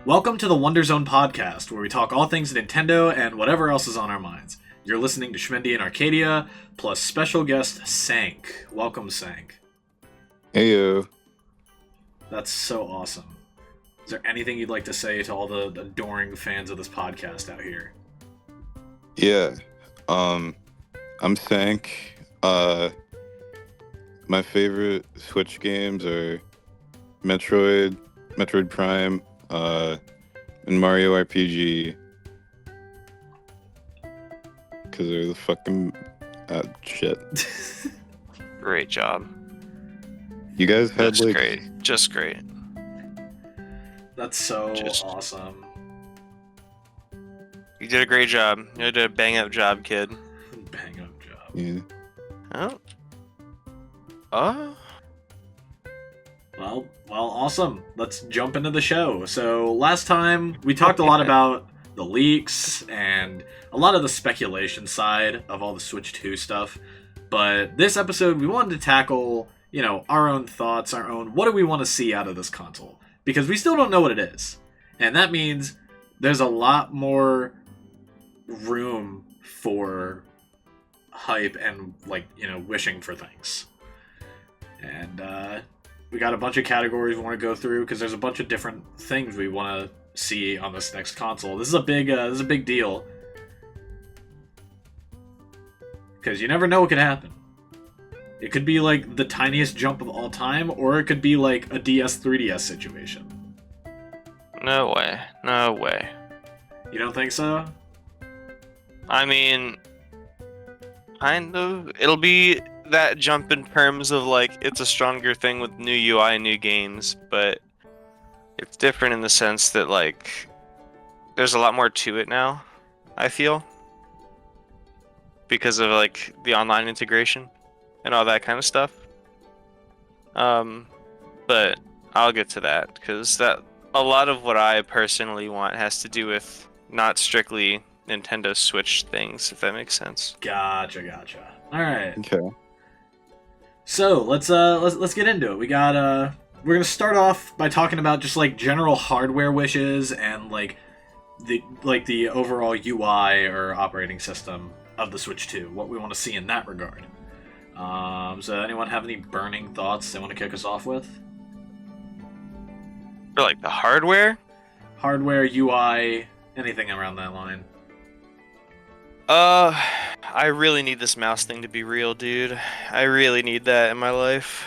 Welcome to the Wonder Zone podcast, where we talk all things Nintendo and whatever else is on our minds. You're listening to Schmendy and Arcadia, plus special guest Sank. Welcome, Sank. Heyo. That's so awesome. Is there anything you'd like to say to all the adoring fans of this podcast out here? Yeah. I'm Sank. My favorite Switch games are Metroid Prime, and Mario RPG. Because they're the fucking shit. Great job. You guys had Just great. That's so awesome. You did a great job. You did a bang up job, kid. Bang up job. Yeah. Well, awesome. Let's jump into the show. So last time we talked a lot about the leaks and a lot of the speculation side of all the Switch 2 stuff. But this episode we wanted to tackle, our own thoughts, what do we want to see out of this console? Because we still don't know what it is. And that means there's a lot more room for hype and wishing for things. And we got a bunch of categories we want to go through because there's a bunch of different things we want to see on this next console. This is a big deal because you never know what could happen. It could be like the tiniest jump of all time, or it could be like a DS 3DS situation. No way. You don't think so? I mean, kind of. It'll be that jump in terms of it's a stronger thing with new UI, new games, but it's different in the sense that there's a lot more to it now, I feel, because of the online integration and all that kind of stuff. But I'll get to that because a lot of what I personally want has to do with not strictly Nintendo Switch things, if that makes sense. Gotcha. All right. Okay. So let's get into it. We're gonna start off by talking about just general hardware wishes and the overall UI or operating system of the Switch 2. What we want to see in that regard. So anyone have any burning thoughts they want to kick us off with? For the hardware? Hardware, UI, anything around that line. I really need this mouse thing to be real, dude. I really need that in my life.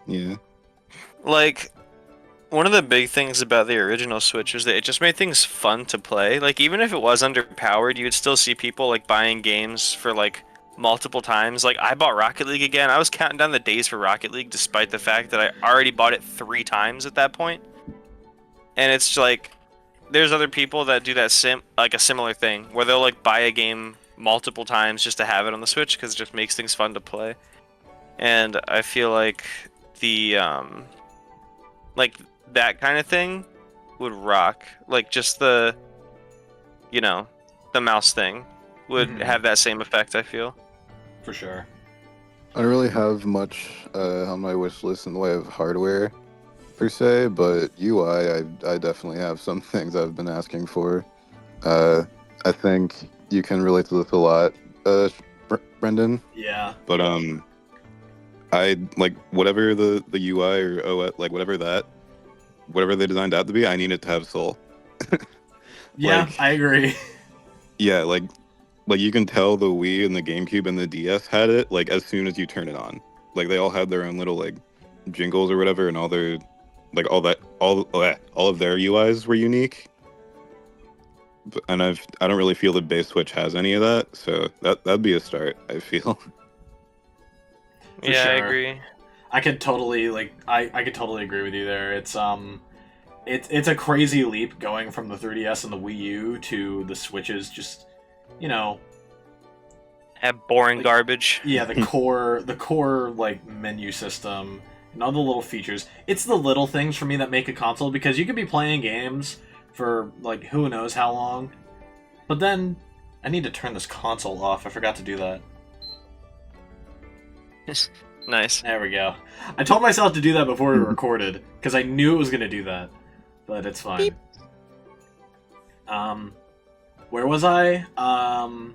Yeah. One of the big things about the original Switch was that it just made things fun to play. Even if it was underpowered, you would still see people buying games for multiple times. I bought Rocket League again. I was counting down the days for Rocket League despite the fact that I already bought it 3 times at that point. And it's there's other people that do that a similar thing where they'll buy a game multiple times just to have it on the Switch because it just makes things fun to play. And I feel the that kind of thing would rock. Just the mouse thing would have that same effect, I feel. For sure. I don't really have much on my wish list in the way of hardware per se, but UI, I definitely have some things I've been asking for. I think you can relate to this a lot, Brendan. Yeah. But I whatever the UI or OS, whatever they designed out to be, I need it to have soul. Yeah, I agree. Yeah, you can tell the Wii and the GameCube and the DS had it as soon as you turn it on. They all had their own little jingles or whatever, and all their all of their UIs were unique. And I don't really feel the base Switch has any of that, so that'd be a start, I feel. For yeah, sure. I agree. I could totally I could totally agree with you there. It's a crazy leap going from the 3DS and the Wii U to the Switch's just Have boring garbage. Yeah, the core menu system and all the little features. It's the little things for me that make a console because you could be playing games for who knows how long, but then I need to turn this console off. I forgot to do that. Nice. There we go. I told myself to do that before we recorded because I knew it was going to do that. but it's fine. Where was I? Oh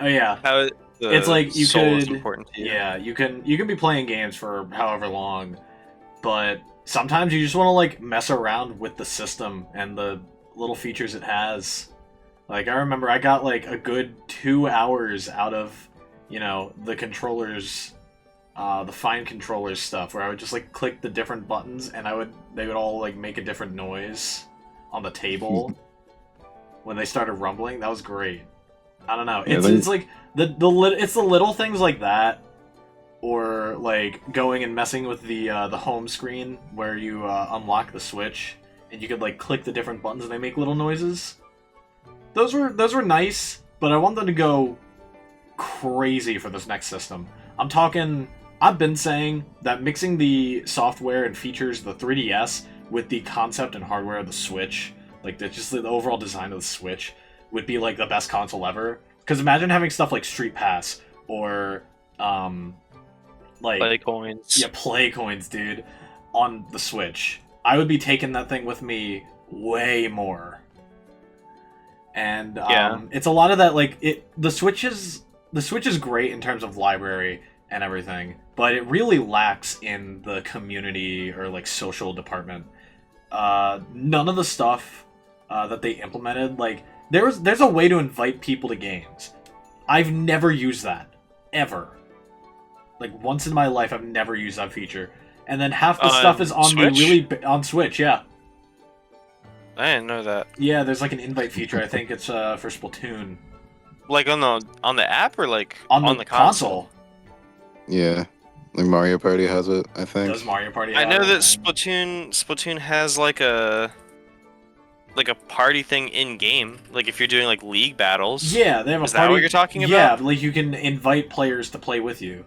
yeah. How It's like you soul is could, important to you. yeah, you can be playing games for however long, but sometimes you just want to like mess around with the system and the little features it has. Like I remember I got like a good 2 hours out of, the controllers, the fine controllers stuff, where I would just like click the different buttons and they would all like make a different noise on the table when they started rumbling. That was great. I don't know. Yeah, It's like it's the little things like that, or like going and messing with the home screen where you unlock the Switch and you could like click the different buttons and they make little noises. Those were nice, but I want them to go crazy for this next system. I've been saying that mixing the software and features of the 3DS with the concept and hardware of the Switch, like just the overall design of the Switch, would be like the best console ever. Because imagine having stuff like Street Pass or like Play coins. yeah, play coins, dude, on the Switch. I would be taking that thing with me way more. And it's a lot of that. Like the Switch is great in terms of library and everything, but it really lacks in the community or like social department. None of the stuff that they implemented, like there's a way to invite people to games. I've never used that ever. Like once in my life, I've never used that feature. And then half the stuff is on Switch? on Switch. Yeah. I didn't know that. Yeah, there's like an invite feature. I think it's for Splatoon. Like on the app or like On the console. Yeah, like Mario Party has it, I think. Does Mario Party I have know it? that Splatoon has like a party thing in game. Like if you're doing like league battles. Yeah, they have a Is party. that what you're talking Yeah, about? like you can invite players to play with you.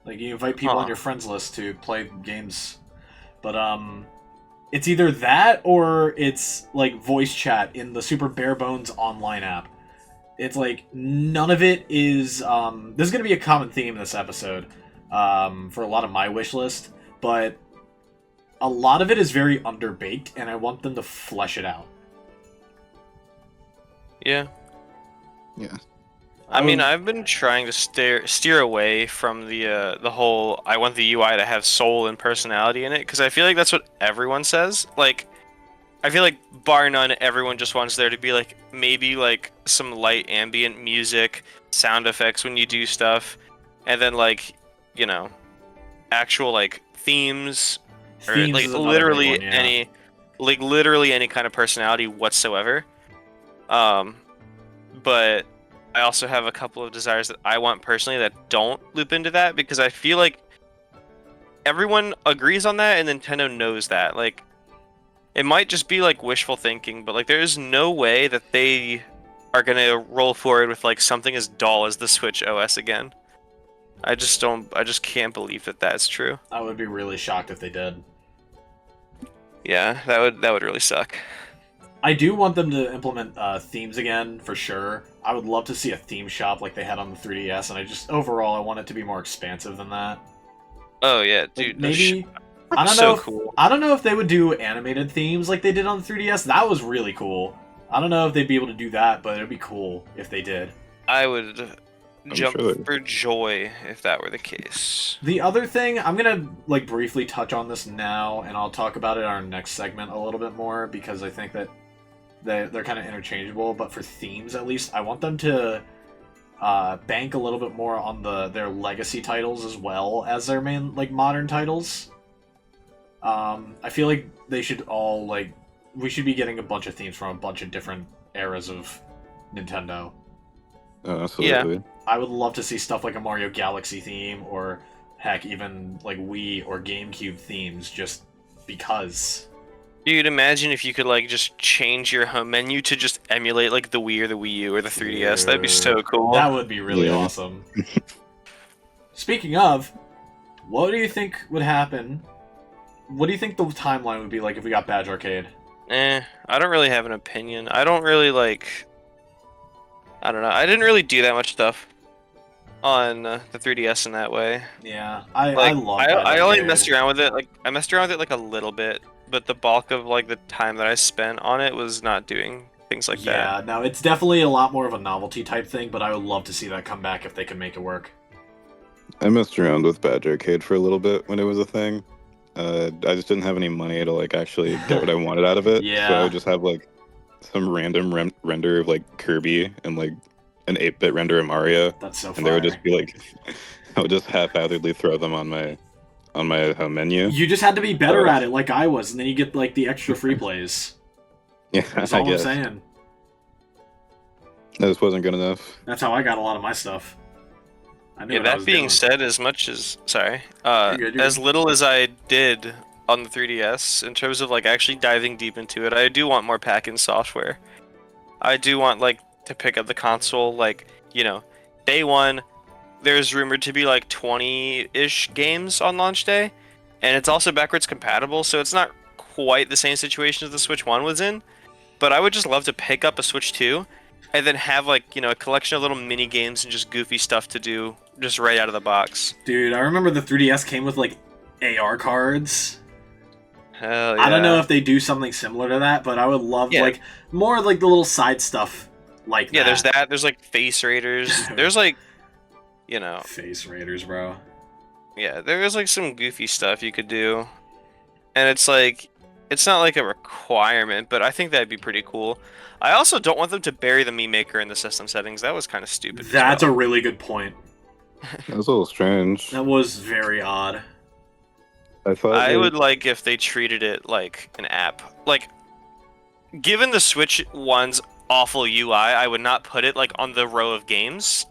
Like you invite people on Huh. your friends list to play games. But it's either that or it's like voice chat in the super bare bones online app. It's like none of it is this is going to be a common theme in this episode for a lot of my wish list, but a lot of it is very underbaked and I want them to flesh it out. Yeah. Yeah. I mean, I've been trying to steer away from the whole I want the UI to have soul and personality in it, because I feel like that's what everyone says. Like, I feel like bar none, everyone just wants there to be like maybe like some light ambient music, sound effects when you do stuff, and then like, actual like themes or Themes like is another literally big one, yeah. literally any kind of personality whatsoever. But I also have a couple of desires that I want personally that don't loop into that, because I feel like everyone agrees on that and Nintendo knows that. Like, it might just be like wishful thinking, but like there's no way that they are gonna roll forward with like something as dull as the Switch OS again. I just can't believe that that's true. I would be really shocked if they did. Yeah, that would really suck. I do want them to implement themes again, for sure. I would love to see a theme shop like they had on the 3DS, and overall, I want it to be more expansive than that. Oh yeah, Like, dude. maybe, I don't so know if, cool. I don't know if they would do animated themes like they did on the 3DS. That was really cool. I don't know if they'd be able to do that, but it'd be cool if they did. I would jump sure. for joy if that were the case. The other thing, I'm gonna like briefly touch on this now, and I'll talk about it in our next segment a little bit more, because I think that they're kind of interchangeable. But for themes, at least, I want them to bank a little bit more on their legacy titles as well as their main like modern titles. I feel like they should all like we should be getting a bunch of themes from a bunch of different eras of Nintendo. Oh, absolutely. I would love to see stuff like a Mario Galaxy theme, or heck, even like Wii or GameCube themes, just because. Dude, imagine if you could like just change your home menu to just emulate like the Wii or the Wii U or the 3DS. That'd be so cool. That would be really Yeah. awesome. Speaking of, what do you think would happen? What do you think the timeline would be like if we got Badge Arcade? I don't really have an opinion. I don't really I don't know. I didn't really do that much stuff on the 3DS in that way. Yeah, I Like, love I Badge only Arcade. messed around with it. Like I messed around with it like a little bit, but the bulk of like the time that I spent on it was not doing things like that. Yeah, no, it's definitely a lot more of a novelty type thing, but I would love to see that come back if they can make it work. I messed around with Badger Arcade for a little bit when it was a thing. I just didn't have any money to like actually get what I wanted out of it. So I Yeah. would just have like some random render of like Kirby and like an 8-bit render of Mario, That's so and they would fire. just be like, I would just haphazardly throw them on my menu. You just had to be better Uh, at it, like I was, and then you get like the extra free plays. Yeah, That's I all I'm guess saying. that just wasn't good enough. That's how I got a lot of my stuff. I knew Yeah, what I that was being doing. said, as much as sorry, You're good, you're as good. little as I did on the 3DS in terms of like actually diving deep into it, I do want more pack-in software. I do want like to pick up the console like, day one. There's rumored to be like 20-ish games on launch day, and it's also backwards compatible, so it's not quite the same situation as the Switch 1 was in. But I would just love to pick up a Switch 2 and then have like, a collection of little mini games and just goofy stuff to do just right out of the box. Dude, I remember the 3DS came with like AR cards. Hell yeah. I don't know if they do something similar to that, but I would love Yeah. like more like the little side stuff like Yeah, that. there's that. There's like Face Raiders. There's like, Face Raiders, bro. yeah, there's like some goofy stuff you could do. And it's like, it's not like a requirement, but I think that'd be pretty cool. I also don't want them to bury the Mii Maker in the system settings. That was kind of stupid. as That's well. a really good point. That was a little strange. That was very odd. I thought I they- would like if they treated it like an app. Like, given the Switch one's awful UI, I would not put it like on the row of games.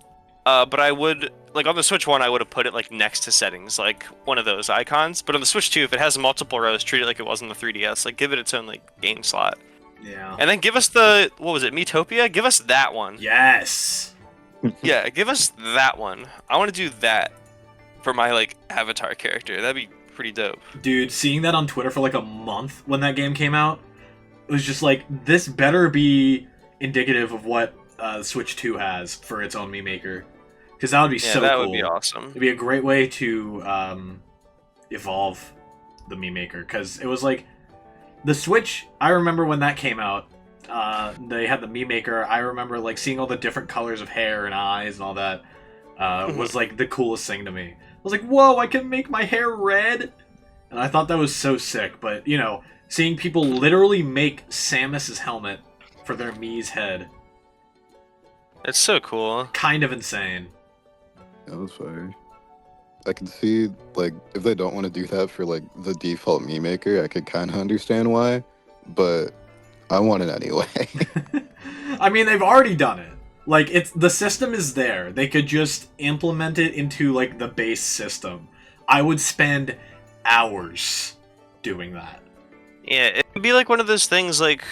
But I would, like on the Switch 1, I would have put it like next to settings, like one of those icons. But on the Switch 2, if it has multiple rows, treat it like it was on the 3DS. Like give it its own like game slot. Yeah. And then give us the, what was it, Miitopia? Give us that one. Yes. Yeah, give us that one. I want to do that for my like avatar character. That'd be pretty dope. Dude, seeing that on Twitter for like a month when that game came out, it was just like, this better be indicative of what Switch 2 has for its own Mii Maker. Because that would be Yeah, so that cool. would be awesome. It'd be a great way to evolve the Mii Maker. Because it was like, the Switch, I remember when that came out, they had the Mii Maker. I remember like seeing all the different colors of hair and eyes and all that. Was like the coolest thing to me. I was like, whoa, I can make my hair red! And I thought that was so sick, but, seeing people literally make Samus's helmet for their Mii's head, It's so cool. kind of insane. That was fire. I can see, like, if they don't want to do that for, like, the default Mii Maker, I could kind of understand why, but I want it anyway. I mean, they've already done it. Like, the system is there. They could just implement it into, like, the base system. I would spend hours doing that. Yeah, it would be like one of those things like,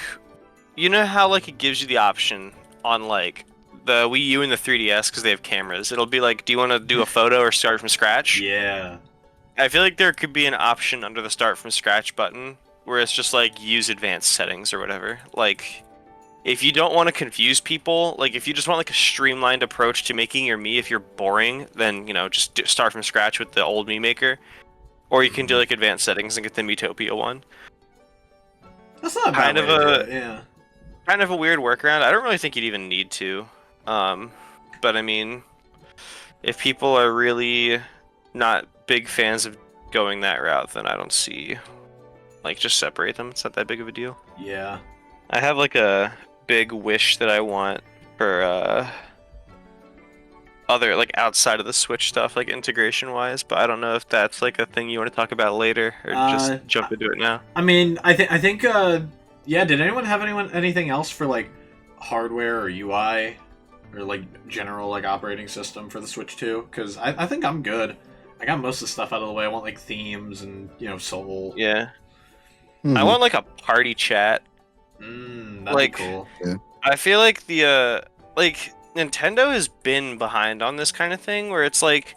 you know how like it gives you the option on like the Wii U and the 3DS because they have cameras. It'll be like, do you want to do a photo or start from scratch? Yeah. I feel like there could be an option under the start from scratch button where it's just like use advanced settings or whatever. Like, if you don't want to confuse people, like if you just want like a streamlined approach to making your Mii, if you're boring, then just start from scratch with the old Mii Maker, or you can do like advanced settings and get the Miitopia one. That's not a bad Kind of way to do a- it, yeah. Kind of a weird workaround. I don't really think you'd even need to. But I mean, if people are really not big fans of going that route, then I don't see, like, just separate them. It's not that big of a deal. Yeah. I have like a big wish that I want for other like outside of the Switch stuff, like integration wise, but I don't know if that's like a thing you want to talk about later or just jump into it now. I mean, I think yeah, did anyone have anything else for like hardware or UI or like general like operating system for the Switch 2? Because I think I'm good. I got most of the stuff out of the way. I want like themes and Soul. Yeah. Hmm. I want like a party chat. That'd Like- be cool. I feel like the like Nintendo has been behind on this kind of thing where it's like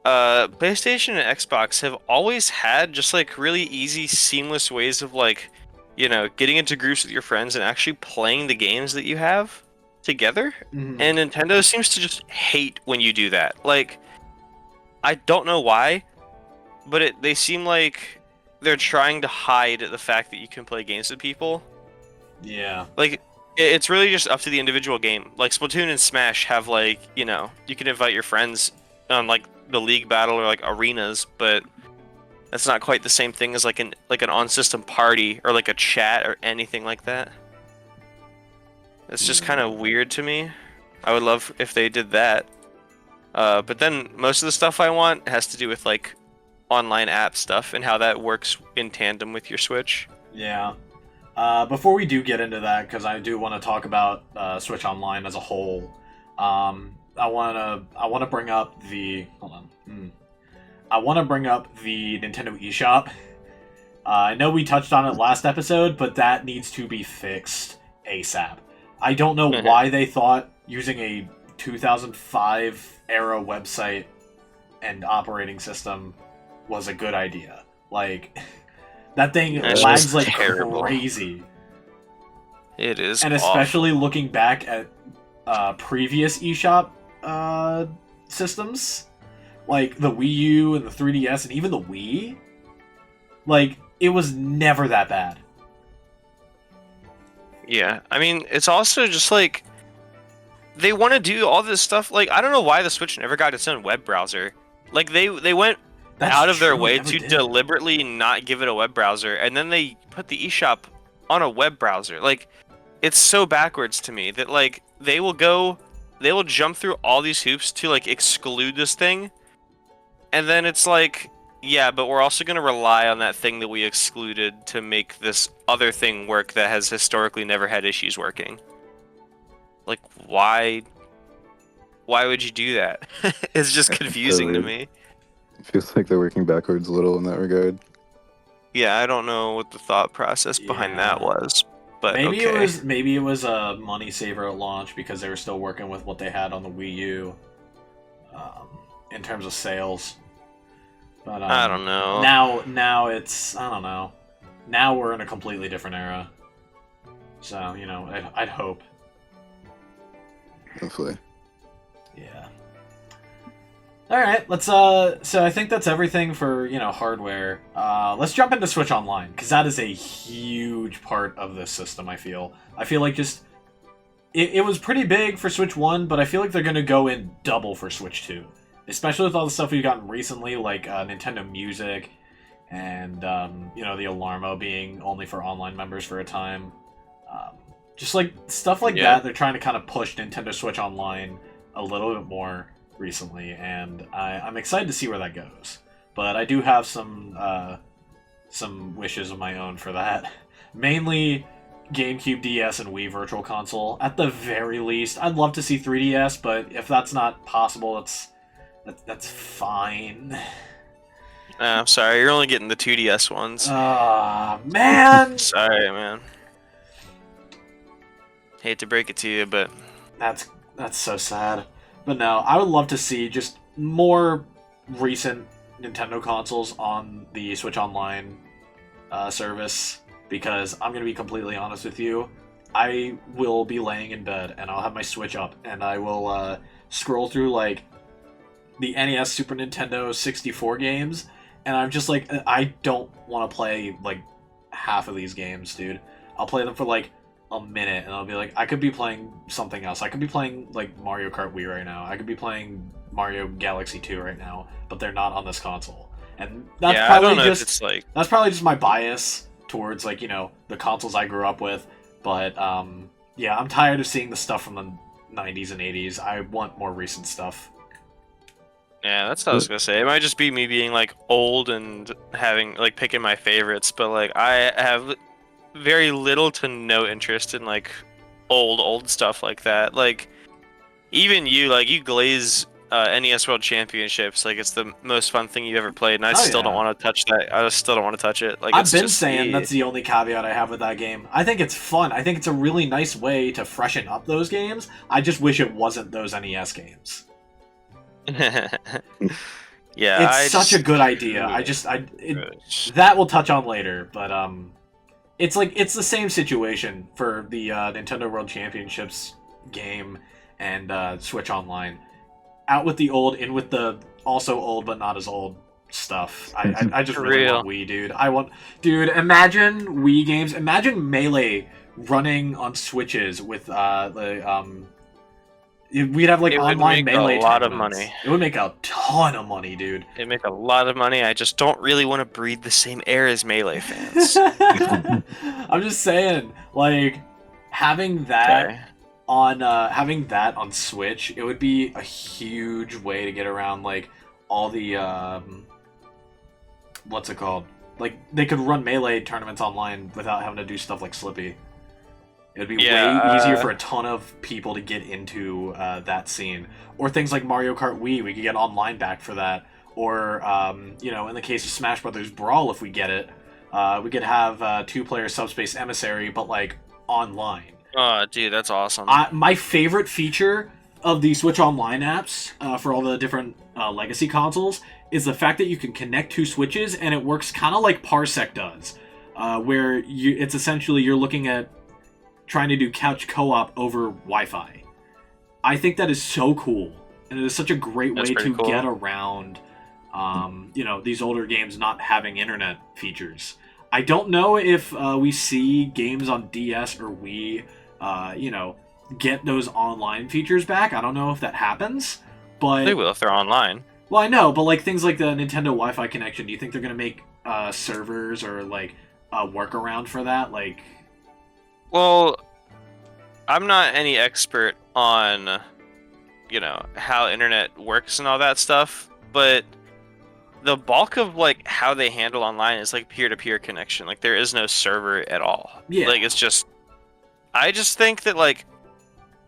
PlayStation and Xbox have always had just like really easy, seamless ways of like, getting into groups with your friends and actually playing the games that you have together. Mhm. And Nintendo seems to just hate when you do that. Like, I don't know why, but they seem like they're trying to hide the fact that you can play games with people. Yeah. Like, it's really just up to the individual game. Like, Splatoon and Smash have, like, you know, you can invite your friends on, like, the league battle or, like, arenas, but that's not quite the same thing as, like, an on-system party or, like, a chat or anything like that. It's just kind of weird to me. I would love if they did that. But then most of the stuff I want has to do with, like, online app stuff and how that works in tandem with your Switch. Yeah. Before we do get into that, because I do want to talk about Switch Online as a whole, I want to bring up the I want to bring up the Nintendo eShop. I know we touched on it last episode, but that needs to be fixed ASAP. I don't know why they thought using a 2005 era website and operating system was a good idea. Like, that thing That's lags just like terrible. crazy. It is, And especially looking back at previous eShop systems, like the Wii U and the 3DS and even the Wii, like, it was never that bad. Yeah, I mean, it's also just like they want to do all this stuff. Like, I don't know why the Switch never got its own web browser. Like, they went That's out of their true, way never to did. deliberately not give it a web browser, and then they put the eShop on a web browser. Like, it's so backwards to me that, like, they will jump through all these hoops to, like, exclude this thing, and then it's like, yeah, but we're also going to rely on that thing that we excluded to make this other thing work that has historically never had issues working. Like, why would you do that? It's just confusing to me. It feels like they're working backwards a little in that regard. Yeah, I don't know what the thought process behind that was, but Maybe okay. it was a money saver at launch because they were still working with what they had on the Wii U, in terms of sales. But I don't know. Now it's, I don't know. Now we're in a completely different era. So, you know, I'd hope. Hopefully. Yeah. All right, let's so I think that's everything for, you know, hardware. Let's jump into Switch Online, because that is a huge part of this system. I feel like just it was pretty big for Switch 1, but I feel like they're going to go in double for Switch 2, especially with all the stuff we've gotten recently, like Nintendo Music and you know, the Alarmo being only for online members for a time. Just like stuff like that, they're trying to kind of push Nintendo Switch Online a little bit more recently, and I'm excited to see where that goes. But I do have some wishes of my own for that. Mainly GameCube, DS, and Wii Virtual Console. At the very least, I'd love to see 3DS, but if that's not possible, that's fine. I'm sorry, you're only getting the 2DS ones. Ah, man! Sorry, man. Hate to break it to you, but That's so sad. But no, I would love to see just more recent Nintendo consoles on the Switch Online service, because I'm going to be completely honest with you. I will be laying in bed and I'll have my Switch up and I will scroll through like the NES, Super Nintendo 64 games, and I'm just like, I don't want to play like half of these games, dude. I'll play them for like a minute and I'll be like, I could be playing something else. I could be playing like Mario Kart Wii right now. I could be playing Mario Galaxy 2 right now, but they're not on this console. And that's yeah, probably I don't know just if it's like that's probably just my bias towards, like, you know, the consoles I grew up with. But yeah, I'm tired of seeing the stuff from the 90s and 80s. I want more recent stuff. yeah, that's what I was gonna say. It might just be me being like old and having like picking my favorites, but like I have very little to no interest in like old stuff like that. Like even you, like you glaze NES World Championships, like it's the most fun thing you've ever played, and I still don't want to touch that. I still don't want to touch it. Like I've it's been just saying that's the only caveat I have with that game. I think it's fun. I think it's a really nice way to freshen up those games. I just wish it wasn't those NES games. Yeah, it's such a good idea. That we'll touch on later, but it's like it's the same situation for the Nintendo World Championships game and Switch Online. Out with the old, in with the also old but not as old stuff. I just For really real. want Wii, dude. Dude, imagine Wii games. Imagine Melee running on Switches with we'd have like It would online make a Melee lot of tournaments. money. It would make a ton of money, dude. They make a lot of money. I just don't really want to breathe the same air as Melee fans. I'm just saying, like having that Okay. having that on Switch, it would be a huge way to get around like all the what's it called? Like they could run Melee tournaments online without having to do stuff like Slippy. It'd be way easier for a ton of people to get into that scene, or things like Mario Kart Wii. We could get online back for that, or in the case of Smash Brothers Brawl, if we get it, we could have two-player Subspace Emissary, but like online. Oh, dude, that's awesome. My favorite feature of the Switch Online apps for all the different legacy consoles is the fact that you can connect two Switches, and it works kind of like Parsec does, where it's essentially you're looking at trying to do couch co-op over Wi-Fi. I think that is so cool, and it is such a great way to cool. get around, these older games not having internet features. I don't know if we see games on DS or Wii, get those online features back. I don't know if that happens, but They will if they're online. well, I know, but like things like the Nintendo Wi-Fi connection, do you think they're gonna make servers or like a workaround for that? Like, Well, I'm not any expert on, how internet works and all that stuff, but the bulk of like how they handle online is like peer-to-peer connection. Like there is no server at all. Yeah. Like I just think that like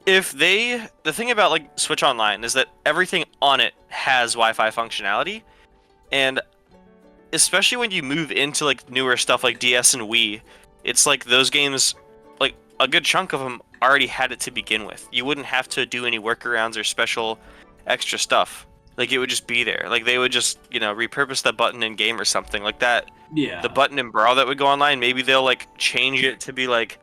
the thing about like Switch Online is that everything on it has Wi-Fi functionality, and especially when you move into like newer stuff like DS and Wii, it's like those games, like a good chunk of them already had it to begin with. You wouldn't have to do any workarounds or special extra stuff. Like it would just be there. Like they would just, repurpose the button in game or something like that. yeah, The button in Brawl that would go online, maybe they'll like change it to be like,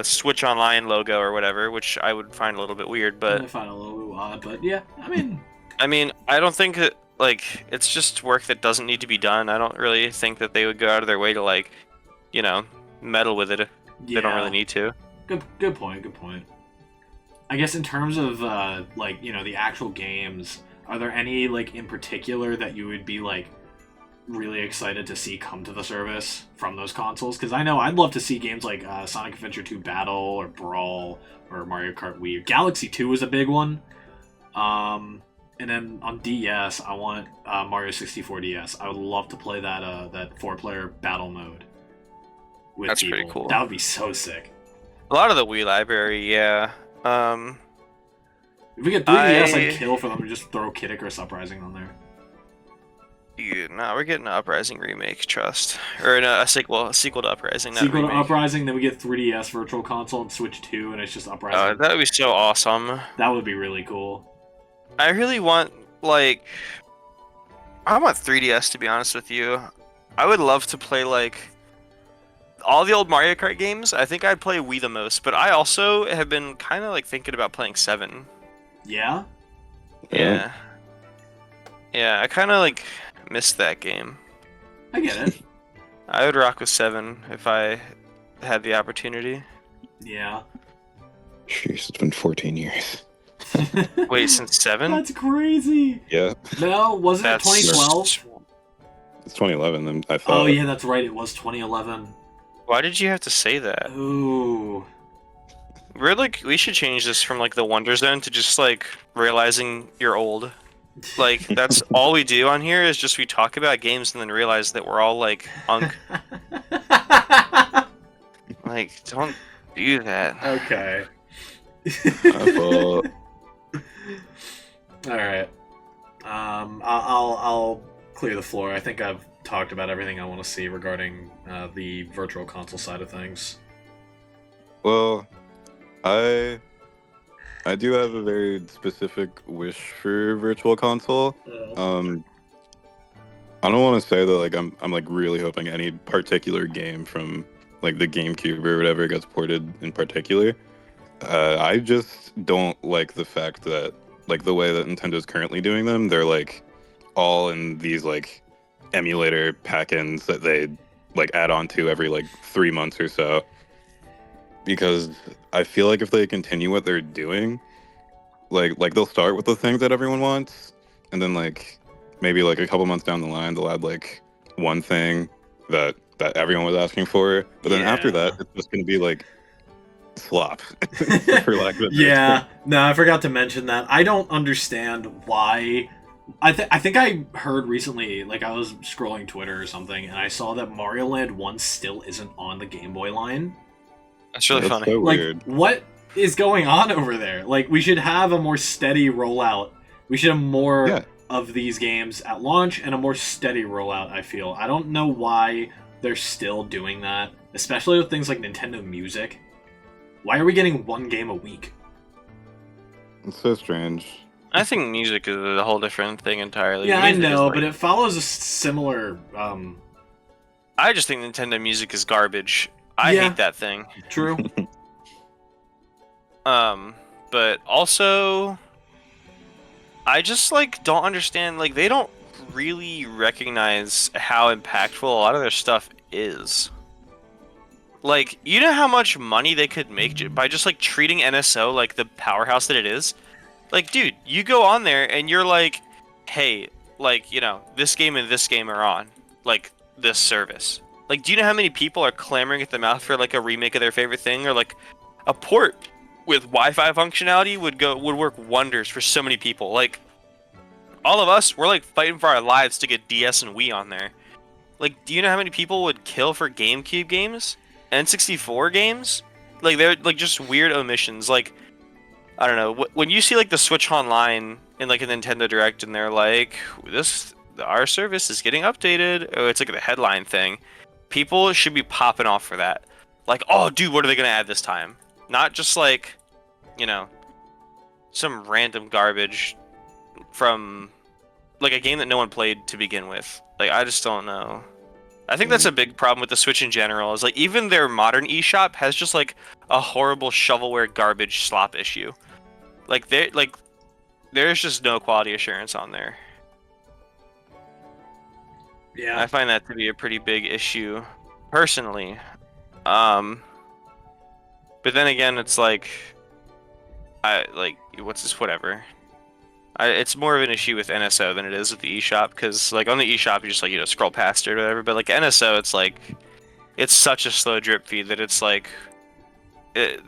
Switch Online logo or whatever, which I would find a little bit weird, I but find it a little bit odd, but yeah, I mean, I don't think that like it's just work that doesn't need to be done. I don't really think that they would go out of their way to like, meddle with it if they don't really need to. Good point. I guess in terms of the actual games, are there any like in particular that you would be like really excited to see come to the service from those consoles? Because I know I'd love to see games like Sonic Adventure 2 Battle or Brawl or Mario Kart Wii. Galaxy 2 is a big one. And then on DS, I want Mario 64 DS. I would love to play that 4-player battle mode with That's people. pretty cool. That would be so sick. A lot of the Wii library, yeah. If we get 3DS, I'd kill for them to just throw Kid Icarus Uprising on there. Dude, no, we're getting an Uprising remake, trust. Or a sequel to Uprising, not Sequel to remake. Uprising, then we get 3DS Virtual Console and Switch 2, and it's just Uprising. That would be so awesome. That would be really cool. I really want, I want 3DS, to be honest with you. I would love to play, all the old Mario Kart games. I think I'd play Wii the most, but I also have been kind of, thinking about playing 7. Yeah? Yeah. Yeah, I kind of, missed that game. I get it. I would rock with 7 if I had the opportunity. Yeah. Jeez, it's been 14 years. Wait, since 7? That's crazy. Yeah, No, wasn't it That's 2012? it's 2011. Then I thought. Oh, yeah, that's right. It was 2011. Why did you have to say that? Ooh. We're we should change this from the Wonder Zone to just realizing you're old. That's all we do on here is just we talk about games and then realize that we're all unk. Don't do that. Okay. Well, All right. I'll clear the floor. I think I've talked about everything I want to see regarding the virtual console side of things. well, I do have a very specific wish for Virtual Console. I don't want to say that I'm really hoping any particular game from the GameCube or whatever gets ported in particular. I just don't like the fact that the way that Nintendo's currently doing them, they're all in these emulator pack-ins that they like add on to every like 3 months or so. Because I feel like if they continue what they're doing, like they'll start with the things that everyone wants, and then like maybe like a couple months down the line they'll add like one thing that everyone was asking for, but then after that it's just gonna be like slop, for lack of a better Yeah, term. no, I forgot to mention that. I don't understand why. I think I heard recently, like I was scrolling Twitter or something, and I saw that Mario Land 1 still isn't on the Game Boy line. That's really That's funny. so Like, weird. what is going on over there? Like, we should have a more steady rollout. We should have more Yeah. of these games at launch and a more steady rollout, I feel. I don't know why they're still doing that, especially with things like Nintendo Music. Why are we getting one game a week? It's so strange. I think music is a whole different thing entirely. Yeah, I Music is, know, like- but it follows a similar. I just think Nintendo Music is garbage. I Yeah. hate that thing. True. But also, I just like don't understand. Like they don't really recognize how impactful a lot of their stuff is. Like, you know how much money they could make by just like treating NSO like the powerhouse that it is? Like, dude, you go on there and you're like, hey, like, you know, this game and this game are on, like, this service. Like, do you know how many people are clamoring at the mouth for like a remake of their favorite thing, or like a port with Wi-Fi functionality would work wonders for so many people. Like, all of us, we're like fighting for our lives to get DS and Wii on there. Like, do you know how many people would kill for GameCube games, N64 games? Like, they're like just weird omissions. Like, I don't know, when you see like the Switch Online in like a Nintendo Direct, and they're like, our service is getting updated. Oh, it's like the headline thing. People should be popping off for that. Like, oh, dude, what are they gonna add this time? Not just like, you know, some random garbage from like a game that no one played to begin with. Like, I just don't know. I think that's a big problem with the Switch in general. Is like even their modern eShop has just like a horrible shovelware garbage slop issue. Like there's just no quality assurance on there. Yeah. I find that to be a pretty big issue, personally. But then again, it's like, what's this? Whatever. It's more of an issue with NSO than it is with the eShop, because like on the eShop you just like, you know, scroll past it or whatever. But like NSO, it's like, it's such a slow drip feed that it's like,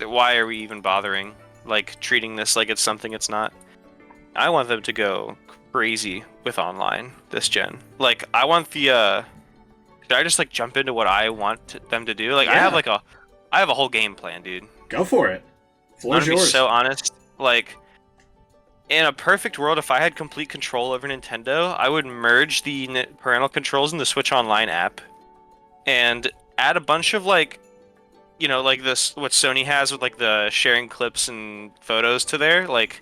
why are we even bothering like treating this like it's something it's not? I want them to go crazy with online this gen. Like, I want the should I just like jump into what I want them to do? Like, Yeah. I have a whole game plan, dude. Go for it. I'm Floor's gonna be yours. so honest. Like, in a perfect world, if I had complete control over Nintendo, I would merge the parental controls in the Switch Online app and add a bunch of like, you know, like this what Sony has with like the sharing clips and photos to there. Like,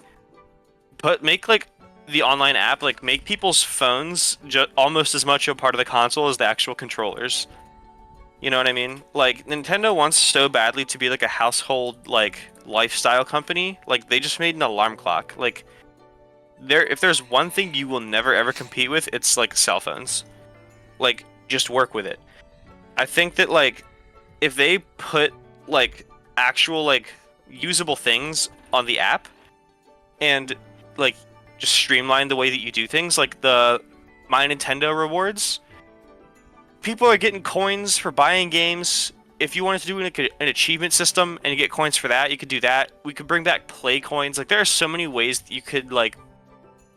make like the online app, like make people's phones almost as much a part of the console as the actual controllers. You know what I mean? Like, Nintendo wants so badly to be like a household like lifestyle company. Like, they just made an alarm clock. Like, if there's one thing you will never ever compete with, it's like cell phones. Like, just work with it. I think that like if they put like actual like usable things on the app and like just streamline the way that you do things, like the My Nintendo rewards, people are getting coins for buying games. If you wanted to do like an achievement system and you get coins for that, you could do that. We could bring back play coins. Like, there are so many ways that you could like,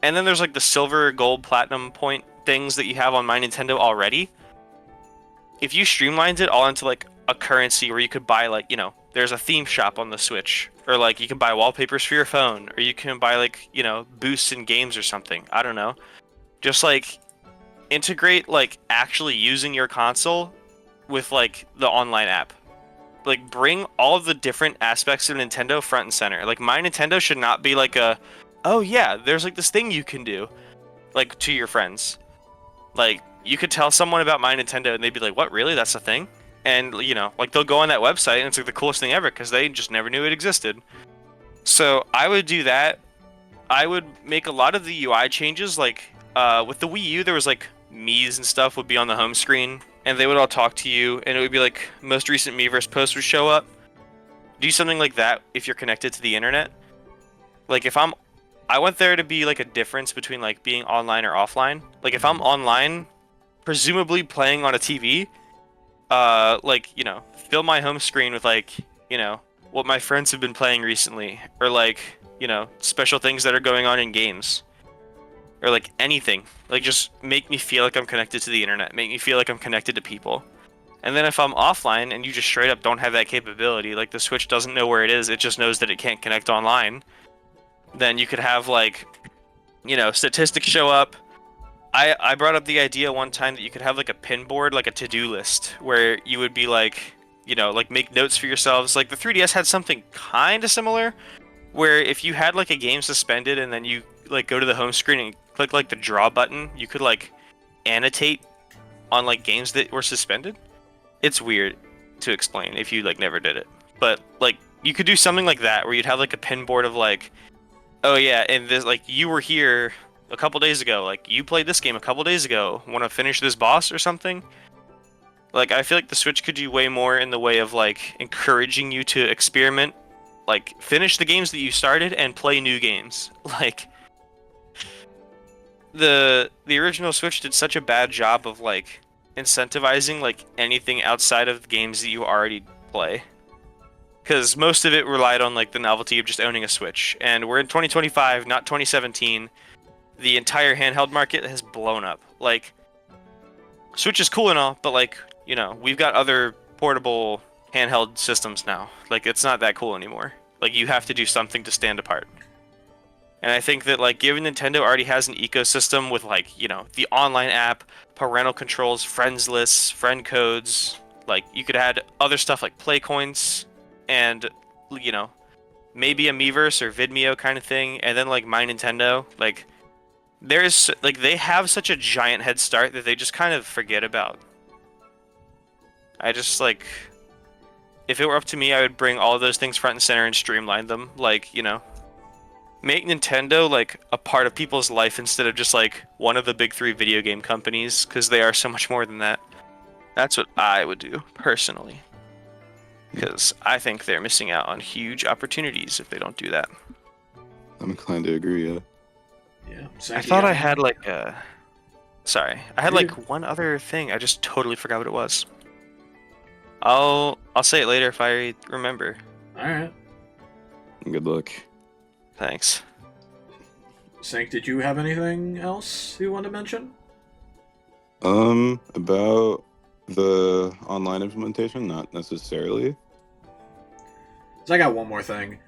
and then there's like the silver, gold, platinum point things that you have on My Nintendo already. If you streamlined it all into like a currency where you could buy like, you know, there's a theme shop on the Switch, or like you can buy wallpapers for your phone, or you can buy like, you know, boosts in games or something. I don't know. Just like integrate like actually using your console with like the online app. Like, bring all of the different aspects of Nintendo front and center. Like, My Nintendo should not be like a, oh yeah, there's like this thing you can do, like, to your friends. Like, you could tell someone about My Nintendo and they'd be like, what, really? That's a thing? And, you know, like, they'll go on that website and it's like the coolest thing ever because they just never knew it existed. So I would do that. I would make a lot of the UI changes like with the Wii U, there was like Mii's and stuff would be on the home screen, and they would all talk to you, and it would be like most recent Miiverse post would show up. Do something like that if you're connected to the internet. Like I want there to be like a difference between like being online or offline. Like if I'm online, presumably playing on a TV, like, you know, fill my home screen with like, you know, what my friends have been playing recently, or like, you know, special things that are going on in games, or like anything. Like just make me feel like I'm connected to the internet, make me feel like I'm connected to people. And then if I'm offline and you just straight up don't have that capability, like the Switch doesn't know where it is, it just knows that it can't connect online, then you could have like, you know, statistics show up. I brought up the idea one time that you could have like a pin board, like a to-do list, where you would be like, you know, like make notes for yourselves. Like the 3DS had something kind of similar, where if you had like a game suspended and then you like go to the home screen and click like the draw button, you could like annotate on like games that were suspended. It's weird to explain if you like never did it, but like you could do something like that where you'd have like a pin board of like, oh yeah, and this like you were here a couple days ago, like you played this game a couple days ago, want to finish this boss or something. Like I feel like the Switch could do way more in the way of like encouraging you to experiment, like finish the games that you started and play new games. Like the original Switch did such a bad job of like incentivizing like anything outside of the games that you already play, because most of it relied on like the novelty of just owning a Switch, and we're in 2025, not 2017. The entire handheld market has blown up. Like Switch is cool and all, but like, you know, we've got other portable handheld systems now. Like it's not that cool anymore. Like you have to do something to stand apart. And I think that like given Nintendo already has an ecosystem with like, you know, the online app, parental controls, friends lists, friend codes, like you could add other stuff like play coins and, you know, maybe a Miiverse or Vidmeo kind of thing, and then like My Nintendo, like there's like they have such a giant head start that they just kind of forget about. I just like, if it were up to me, I would bring all of those things front and center and streamline them. Like, you know, make Nintendo like a part of people's life instead of just like one of the big three video game companies, because they are so much more than that. That's what I would do personally, because I think they're missing out on huge opportunities if they don't do that. I'm inclined to agree. Yeah. Yeah. I thought I had like sorry, I had like one other thing. I just totally forgot what it was. I'll say it later if I remember. All right. Good luck. Thanks. Sank, did you have anything else you want to mention? About the online implementation, not necessarily. So I got one more thing.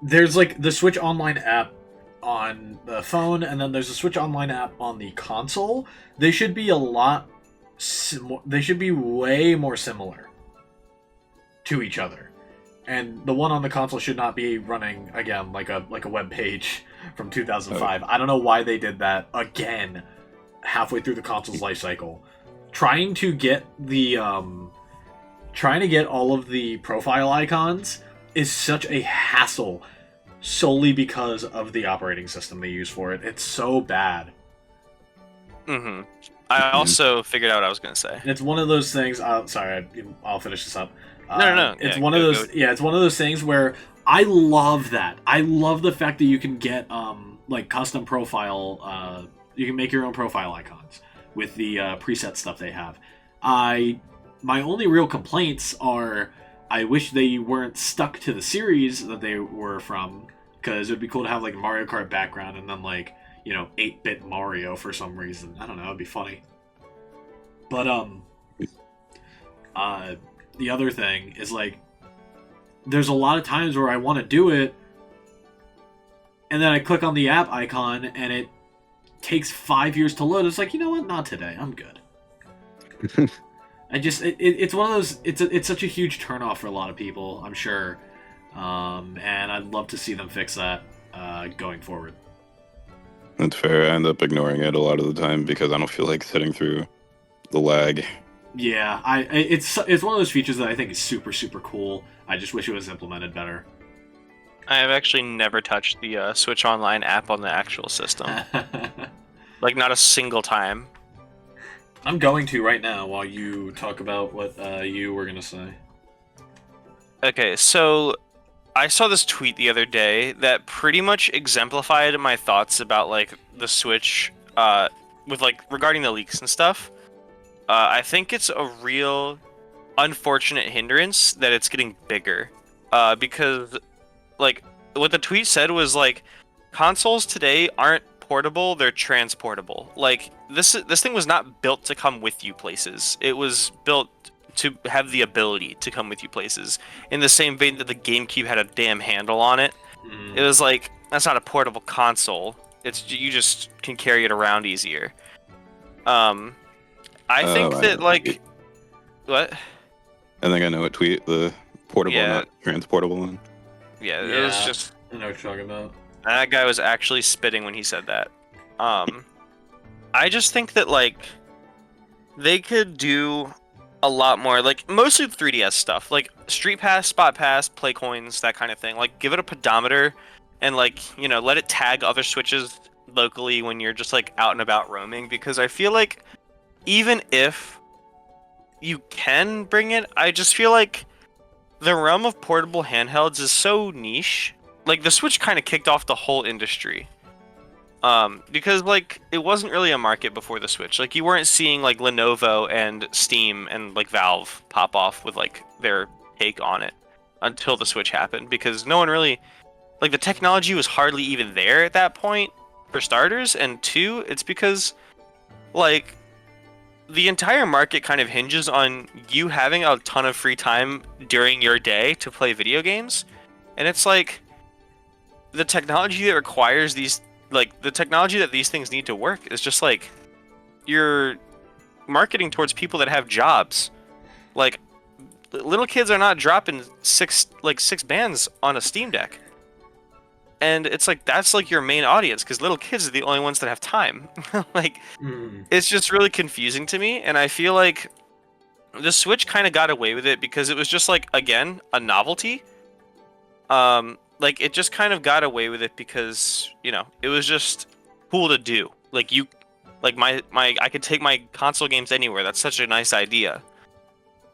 There's like the Switch Online app on the phone, and then there's a Switch Online app on the console. They should be they should be way more similar to each other. And the one on the console should not be running again like a web page from 2005. I don't know why they did that again halfway through the console's life cycle. Trying to get all of the profile icons is such a hassle solely because of the operating system they use for it. It's so bad. Mm-hmm. I also figured out what I was gonna say. It's one of those things. Sorry, I'll finish this up. No. It's one of those. Yeah, it's one of those things where I love that. I love the fact that you can get like custom profile. You can make your own profile icons with the preset stuff they have. My only real complaints are I wish they weren't stuck to the series that they were from, because it would be cool to have like a Mario Kart background and then like, you know, 8-bit Mario for some reason. I don't know, it'd be funny. But the other thing is like there's a lot of times where I want to do it and then I click on the app icon and it takes 5 years to load. It's like, you know what? Not today. I'm good. It's one of those. It's such a huge turnoff for a lot of people, I'm sure, and I'd love to see them fix that going forward. That's fair. I end up ignoring it a lot of the time because I don't feel like sitting through the lag. Yeah, it's one of those features that I think is super, super cool. I just wish it was implemented better. I have actually never touched the Switch Online app on the actual system. Like, not a single time. I'm going to right now while you talk about what you were gonna say. Okay, so I saw this tweet the other day that pretty much exemplified my thoughts about like the Switch, with like regarding the leaks and stuff. I think it's a real unfortunate hindrance that it's getting bigger, because like what the tweet said was like consoles today aren't portable, they're transportable. Like this thing was not built to come with you places. It was built to have the ability to come with you places. In the same vein that the GameCube had a damn handle on it. It was like that's not a portable console. It's you just can carry it around easier. I think I that know. like what? I think I know what tweet the portable, Yeah. not transportable one. Yeah, it was Yeah. just I know what you're talking about. that guy was actually spitting when he said that. I just think that like they could do a lot more, like mostly the 3DS stuff, like Street Pass, Spot Pass, Play Coins, that kind of thing. Like give it a pedometer, and like let it tag other Switches locally when you're just like out and about roaming. Because I feel like even if you can bring it, I just feel like the realm of portable handhelds is so niche. Like the Switch kind of kicked off the whole industry. Because like it wasn't really a market before the Switch. Like you weren't seeing like Lenovo and Steam and like Valve pop off with like their take on it until the Switch happened, because no one really, like, the technology was hardly even there at that point for starters, and two, it's because like the entire market kind of hinges on you having a ton of free time during your day to play video games, and it's like the technology that requires these, like the technology that these things need to work is just like you're marketing towards people that have jobs. Like little kids are not dropping six bands on a Steam Deck, and it's like that's like your main audience, because little kids are the only ones that have time. Like it's just really confusing to me, and I feel like the Switch kind of got away with it because it was just like, again, a novelty. Like it just kind of got away with it because it was just cool to do. Like like my I could take my console games anywhere. That's such a nice idea.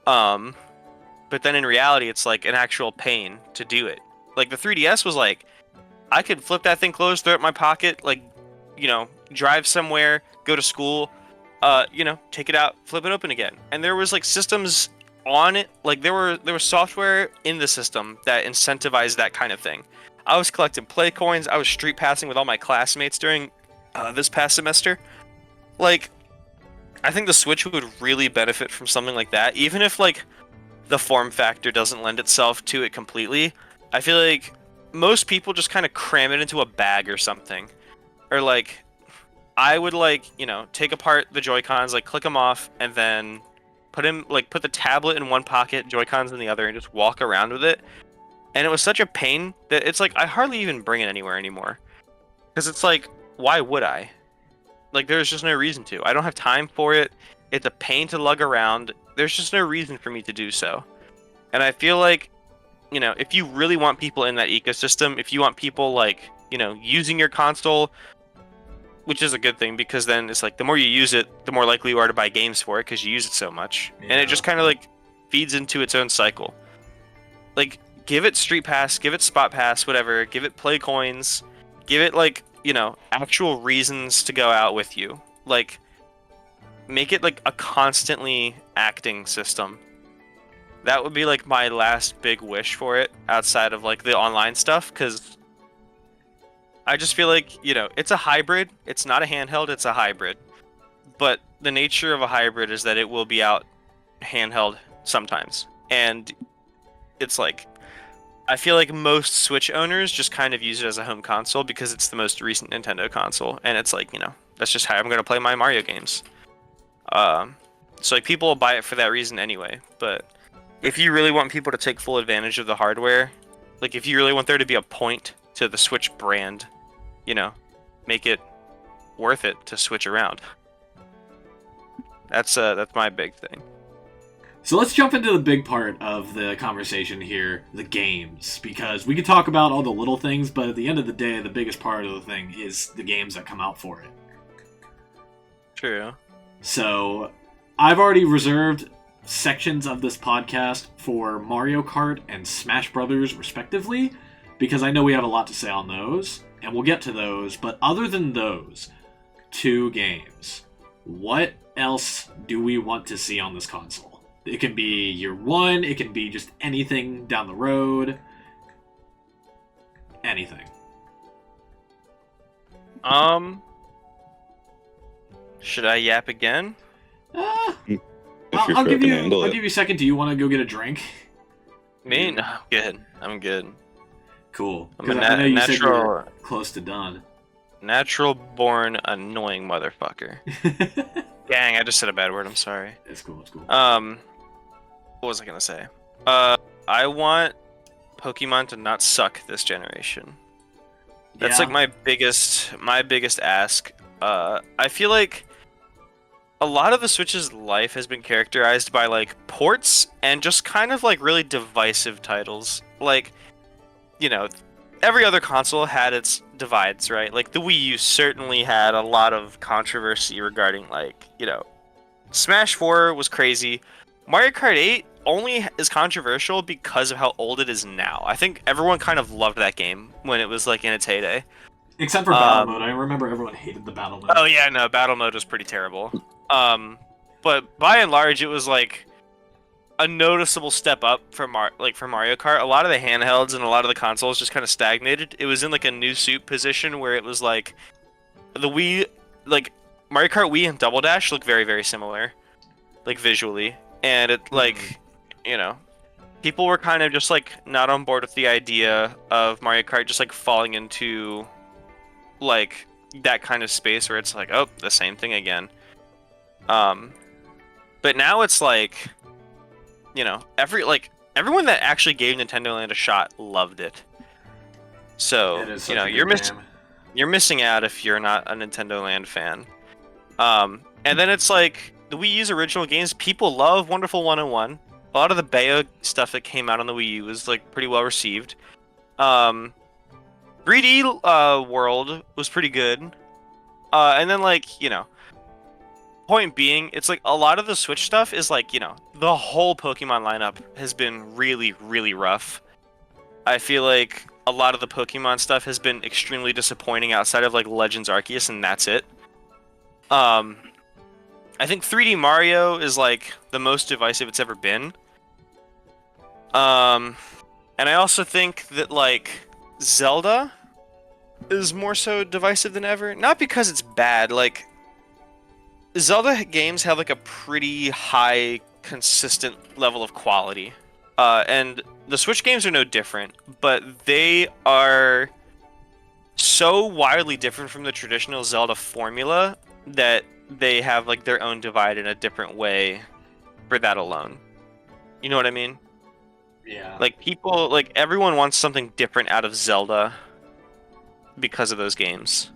But then in reality, it's like an actual pain to do it. Like the 3DS was like, I could flip that thing closed, throw it in my pocket, like, drive somewhere, go to school, take it out, flip it open again. And there was like systems on it, like there was software in the system that incentivized that kind of thing. I was collecting play coins. I was street passing with all my classmates during this past semester. Like, I think the Switch would really benefit from something like that, even if like the form factor doesn't lend itself to it completely. I feel like most people just kind of cram it into a bag or something, or like I would like take apart the Joy-Cons, like click them off, and then put the tablet in one pocket, Joy-Cons in the other, and just walk around with it. And it was such a pain that it's like I hardly even bring it anywhere anymore, because it's like, why would I? Like there's just no reason to. I don't have time for it. It's a pain to lug around. There's just no reason for me to do so. And I feel like, if you really want people in that ecosystem, if you want people like, using your console, which is a good thing, because then it's like the more you use it, the more likely you are to buy games for it because you use it so much. Yeah. And it just kind of like feeds into its own cycle. Like give it Street Pass, give it Spot Pass, whatever, give it Play Coins, give it like, actual reasons to go out with you. Like make it like a constantly acting system. That would be like my last big wish for it outside of like the online stuff, because I just feel like, it's a hybrid. It's not a handheld, it's a hybrid. But the nature of a hybrid is that it will be out handheld sometimes. And it's like, I feel like most Switch owners just kind of use it as a home console because it's the most recent Nintendo console. And it's like, that's just how I'm going to play my Mario games. So like people will buy it for that reason anyway. But if you really want people to take full advantage of the hardware, like if you really want there to be a point to the Switch brand, make it worth it to switch around. That's my big thing. So let's jump into the big part of the conversation here, the games, because we could talk about all the little things, but at the end of the day, the biggest part of the thing is the games that come out for it. True. So I've already reserved sections of this podcast for Mario Kart and Smash Brothers, respectively, because I know we have a lot to say on those, and we'll get to those, but other than those two games, what else do we want to see on this console? It can be year one, it can be just anything down the road. Anything. Should I yap again? I'll If give sure you. can handle I'll it. give you a second. Do you want to go get a drink? Me? No, good. I'm good. Cool. I'm 'Cause a I know you said you natural, were close to done. natural born annoying motherfucker. Dang, I just said a bad word. I'm sorry. It's cool. It's cool. What was I gonna say? I want Pokemon to not suck this generation. That's Yeah. like my biggest ask. I feel like a lot of the Switch's life has been characterized by like ports and just kind of like really divisive titles. Like, you know, every other console had its divides, right? Like the Wii U certainly had a lot of controversy regarding like, you know, Smash 4 was crazy. Mario Kart 8 only is controversial because of how old it is now. I think everyone kind of loved that game when it was like in its heyday. Except for battle mode. I remember everyone hated the battle mode. Oh yeah, no, battle mode was pretty terrible. But by and large, it was like a noticeable step up for Mario Kart. A lot of the handhelds and a lot of the consoles just kind of stagnated. It was in like a new soup position where it was like the Wii, like Mario Kart Wii and Double Dash look very, very similar, like visually, and it like, you know, people were kind of just like not on board with the idea of Mario Kart just like falling into like that kind of space where it's like, oh, the same thing again. But now it's like, you know, everyone that actually gave Nintendo Land a shot loved it. So, It is such you know, a you're good game. you're missing out if you're not a Nintendo Land fan. And then it's like the Wii U's original games, people love Wonderful 101. A lot of the Bayo stuff that came out on the Wii U was like pretty well received. 3D World was pretty good. And then like, you know, point being, it's like a lot of the Switch stuff is like, you know, the whole Pokemon lineup has been really, really rough. I feel like a lot of the Pokemon stuff has been extremely disappointing outside of like Legends Arceus, and that's it. I think 3D Mario is like the most divisive it's ever been. And I also think that like Zelda is more so divisive than ever. Not because it's bad, like Zelda games have like a pretty high, consistent level of quality. And the Switch games are no different, but they are so wildly different from the traditional Zelda formula that they have like their own divide in a different way for that alone. You know what I mean? Yeah. Like people, like everyone wants something different out of Zelda because of those games.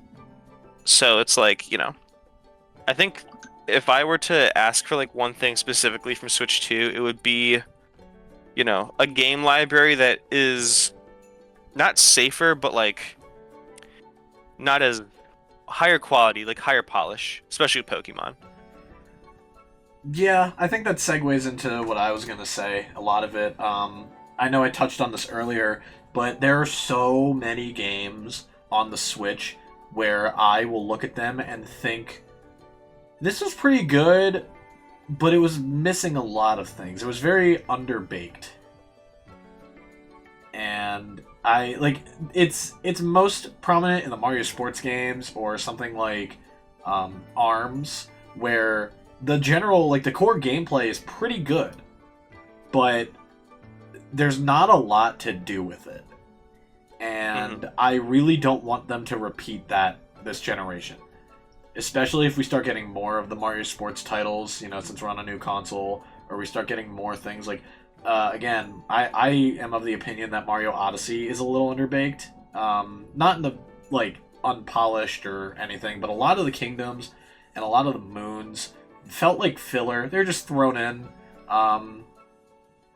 So it's like, you know, I think if I were to ask for like one thing specifically from Switch 2, it would be, you know, a game library that is not safer, but like not as higher quality, like higher polish, especially with Pokemon. Yeah, I think that segues into what I was gonna say. A lot of it. I know I touched on this earlier, but there are so many games on the Switch where I will look at them and think, this was pretty good, but it was missing a lot of things. It was very underbaked. And I like it's most prominent in the Mario sports games or something like ARMS, where the general, like the core gameplay is pretty good, but there's not a lot to do with it. And I really don't want them to repeat that this generation. Especially if we start getting more of the Mario Sports titles, you know, since we're on a new console, or we start getting more things like, again, I am of the opinion that Mario Odyssey is a little underbaked. Not in the, like, unpolished or anything, but a lot of the kingdoms and a lot of the moons felt like filler. They're just thrown in.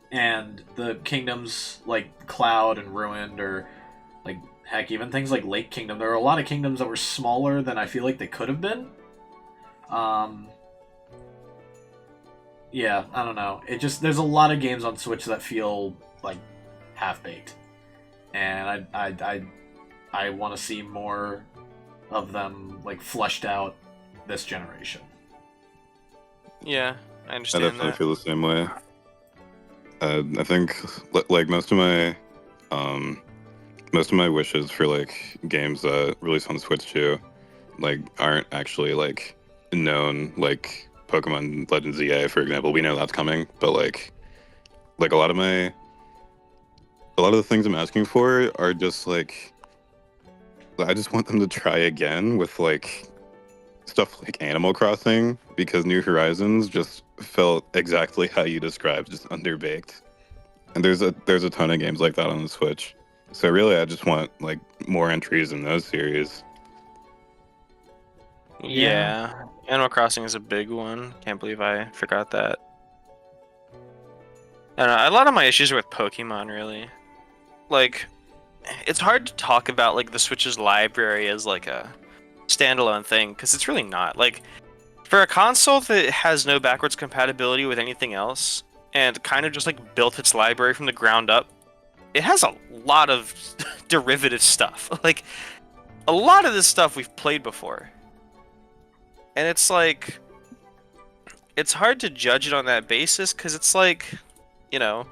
And the kingdoms like Cloud and Ruined, or like heck, even things like Lake Kingdom. There are a lot of kingdoms that were smaller than I feel like they could have been. Yeah, I don't know. There's a lot of games on Switch that feel like half baked, and I want to see more of them like fleshed out this generation. Yeah, I I understand definitely that. feel the same way. I think like most of my wishes for like games that release on Switch 2 like aren't actually like known, like Pokemon Legends EA, for example. We know that's coming, but like a lot of the things I'm asking for are just like I just want them to try again with like stuff like Animal Crossing, because New Horizons just felt exactly how you described, just underbaked. And there's a ton of games like that on the Switch. So really, I just want like more entries in those series. Yeah. Yeah, Animal Crossing is a big one. Can't believe I forgot that. I don't know, a lot of my issues are with Pokemon, really. Like, it's hard to talk about like the Switch's library as like a standalone thing, because it's really not. Like, for a console that has no backwards compatibility with anything else, and kind of just like built its library from the ground up, it has a lot of derivative stuff. Like, a lot of this stuff we've played before. And it's like, it's hard to judge it on that basis, because it's like, you know,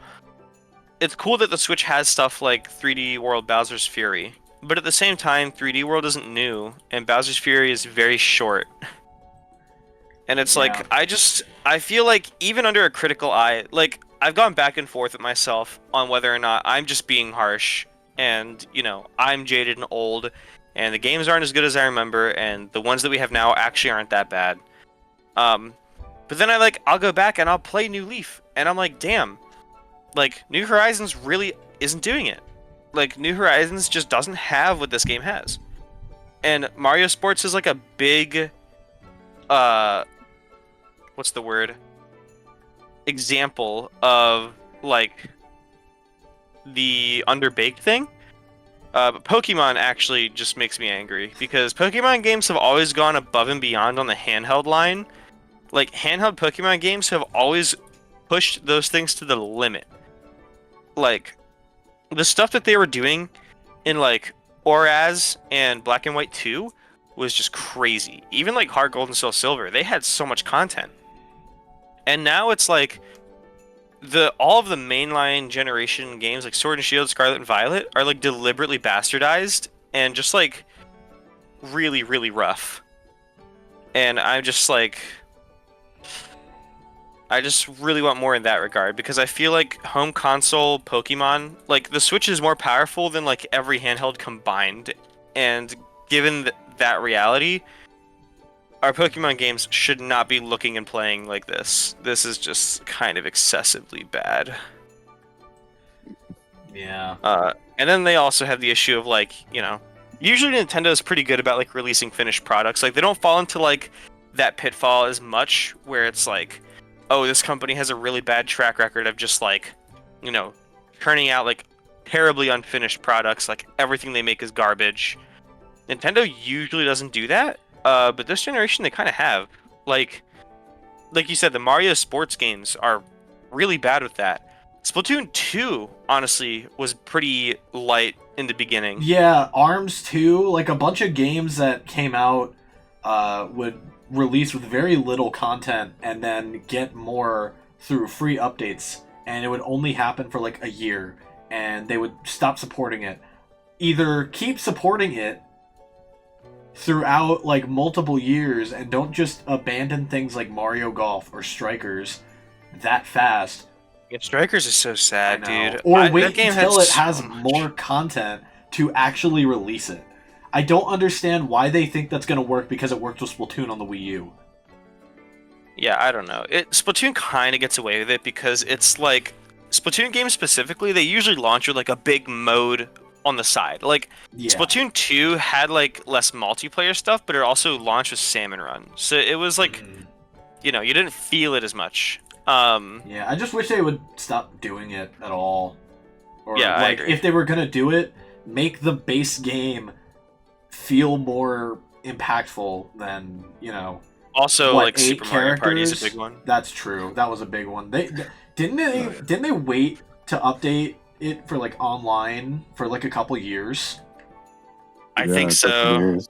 it's cool that the Switch has stuff like 3D World Bowser's Fury, but at the same time, 3D World isn't new, and Bowser's Fury is very short. And it's Yeah. like, I feel like even under a critical eye, like, I've gone back and forth with myself on whether or not I'm just being harsh, and, you know, I'm jaded and old, and the games aren't as good as I remember, and the ones that we have now actually aren't that bad. But then I'll go back and I'll play New Leaf, and I'm like, damn, like, New Horizons really isn't doing it. Like, New Horizons just doesn't have what this game has. And Mario Sports is like a big, what's the word? Example of, like, the underbaked thing. But Pokemon actually just makes me angry, because Pokemon games have always gone above and beyond on the handheld line. Like, handheld Pokemon games have always pushed those things to the limit. Like, the stuff that they were doing in, like, Oraz and Black and White 2 was just crazy. Even, like, Heart Gold and Soul Silver, they had so much content. And now it's like, all of the mainline generation games, like Sword and Shield, Scarlet and Violet, are, like, deliberately bastardized and just, like, really, really rough. And I'm just like, I just really want more in that regard, because I feel like home console Pokemon, like, the Switch is more powerful than like every handheld combined, and given that reality, our Pokemon games should not be looking and playing like this. This is just kind of excessively bad. Yeah. And then they also have the issue of, like, you know, usually Nintendo is pretty good about like releasing finished products. Like, they don't fall into like that pitfall as much, where it's like, oh, this company has a really bad track record of just, like, you know, turning out like terribly unfinished products. Like, everything they make is garbage. Nintendo usually doesn't do that, but this generation they kind of have. Like you said, the Mario sports games are really bad with that. Splatoon 2, honestly, was pretty light in the beginning. Yeah, ARMS 2, like a bunch of games that came out would release with very little content and then get more through free updates, and it would only happen for like a year, and they would stop supporting it. Either keep supporting it throughout like multiple years and don't just abandon things like Mario Golf or Strikers that fast. Yeah, Strikers is so sad, I know. dude. Or wait that game had until it so has much. more content to actually release it. I don't understand why they think that's going to work, because it worked with Splatoon on the Wii U. Yeah, I don't know. Splatoon kind of gets away with it, because it's like, Splatoon games specifically, they usually launch with like a big mode on the side. Like, Yeah. Splatoon 2 had like less multiplayer stuff, but it also launched with Salmon Run. So it was like, you know, you didn't feel it as much. Yeah, I just wish they would stop doing it at all. Or Yeah, I like agree. if they were gonna do it, make the base game feel more impactful than, Also, what, like 8 Super Mario Party is a characters? big one. That's true. That was a big one. Didn't Oh, they yeah. didn't they wait to update it for like online for like a couple years? I think it took so. years.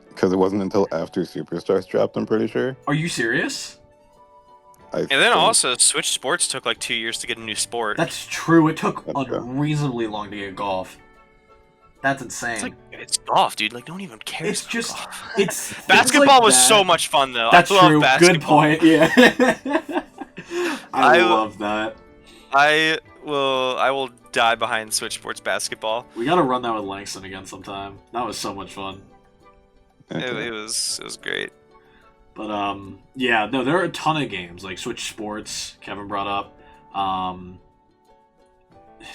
Because it wasn't until after Superstars dropped, I'm pretty sure. Are you serious? I And then think. also, Switch Sports took like 2 years to get a new sport. That's true. It took That's true. unreasonably long to get golf. That's insane. It's golf, dude. Like, no one even cares. It's about just golf. it's things Basketball like was that. so much fun, though. That's I love true. basketball. Good point. Yeah. I love that. I will die behind Switch Sports basketball. We gotta run that with Langston again sometime. That was so much fun. It was great. But yeah, no, there are a ton of games like Switch Sports. Kevin brought up.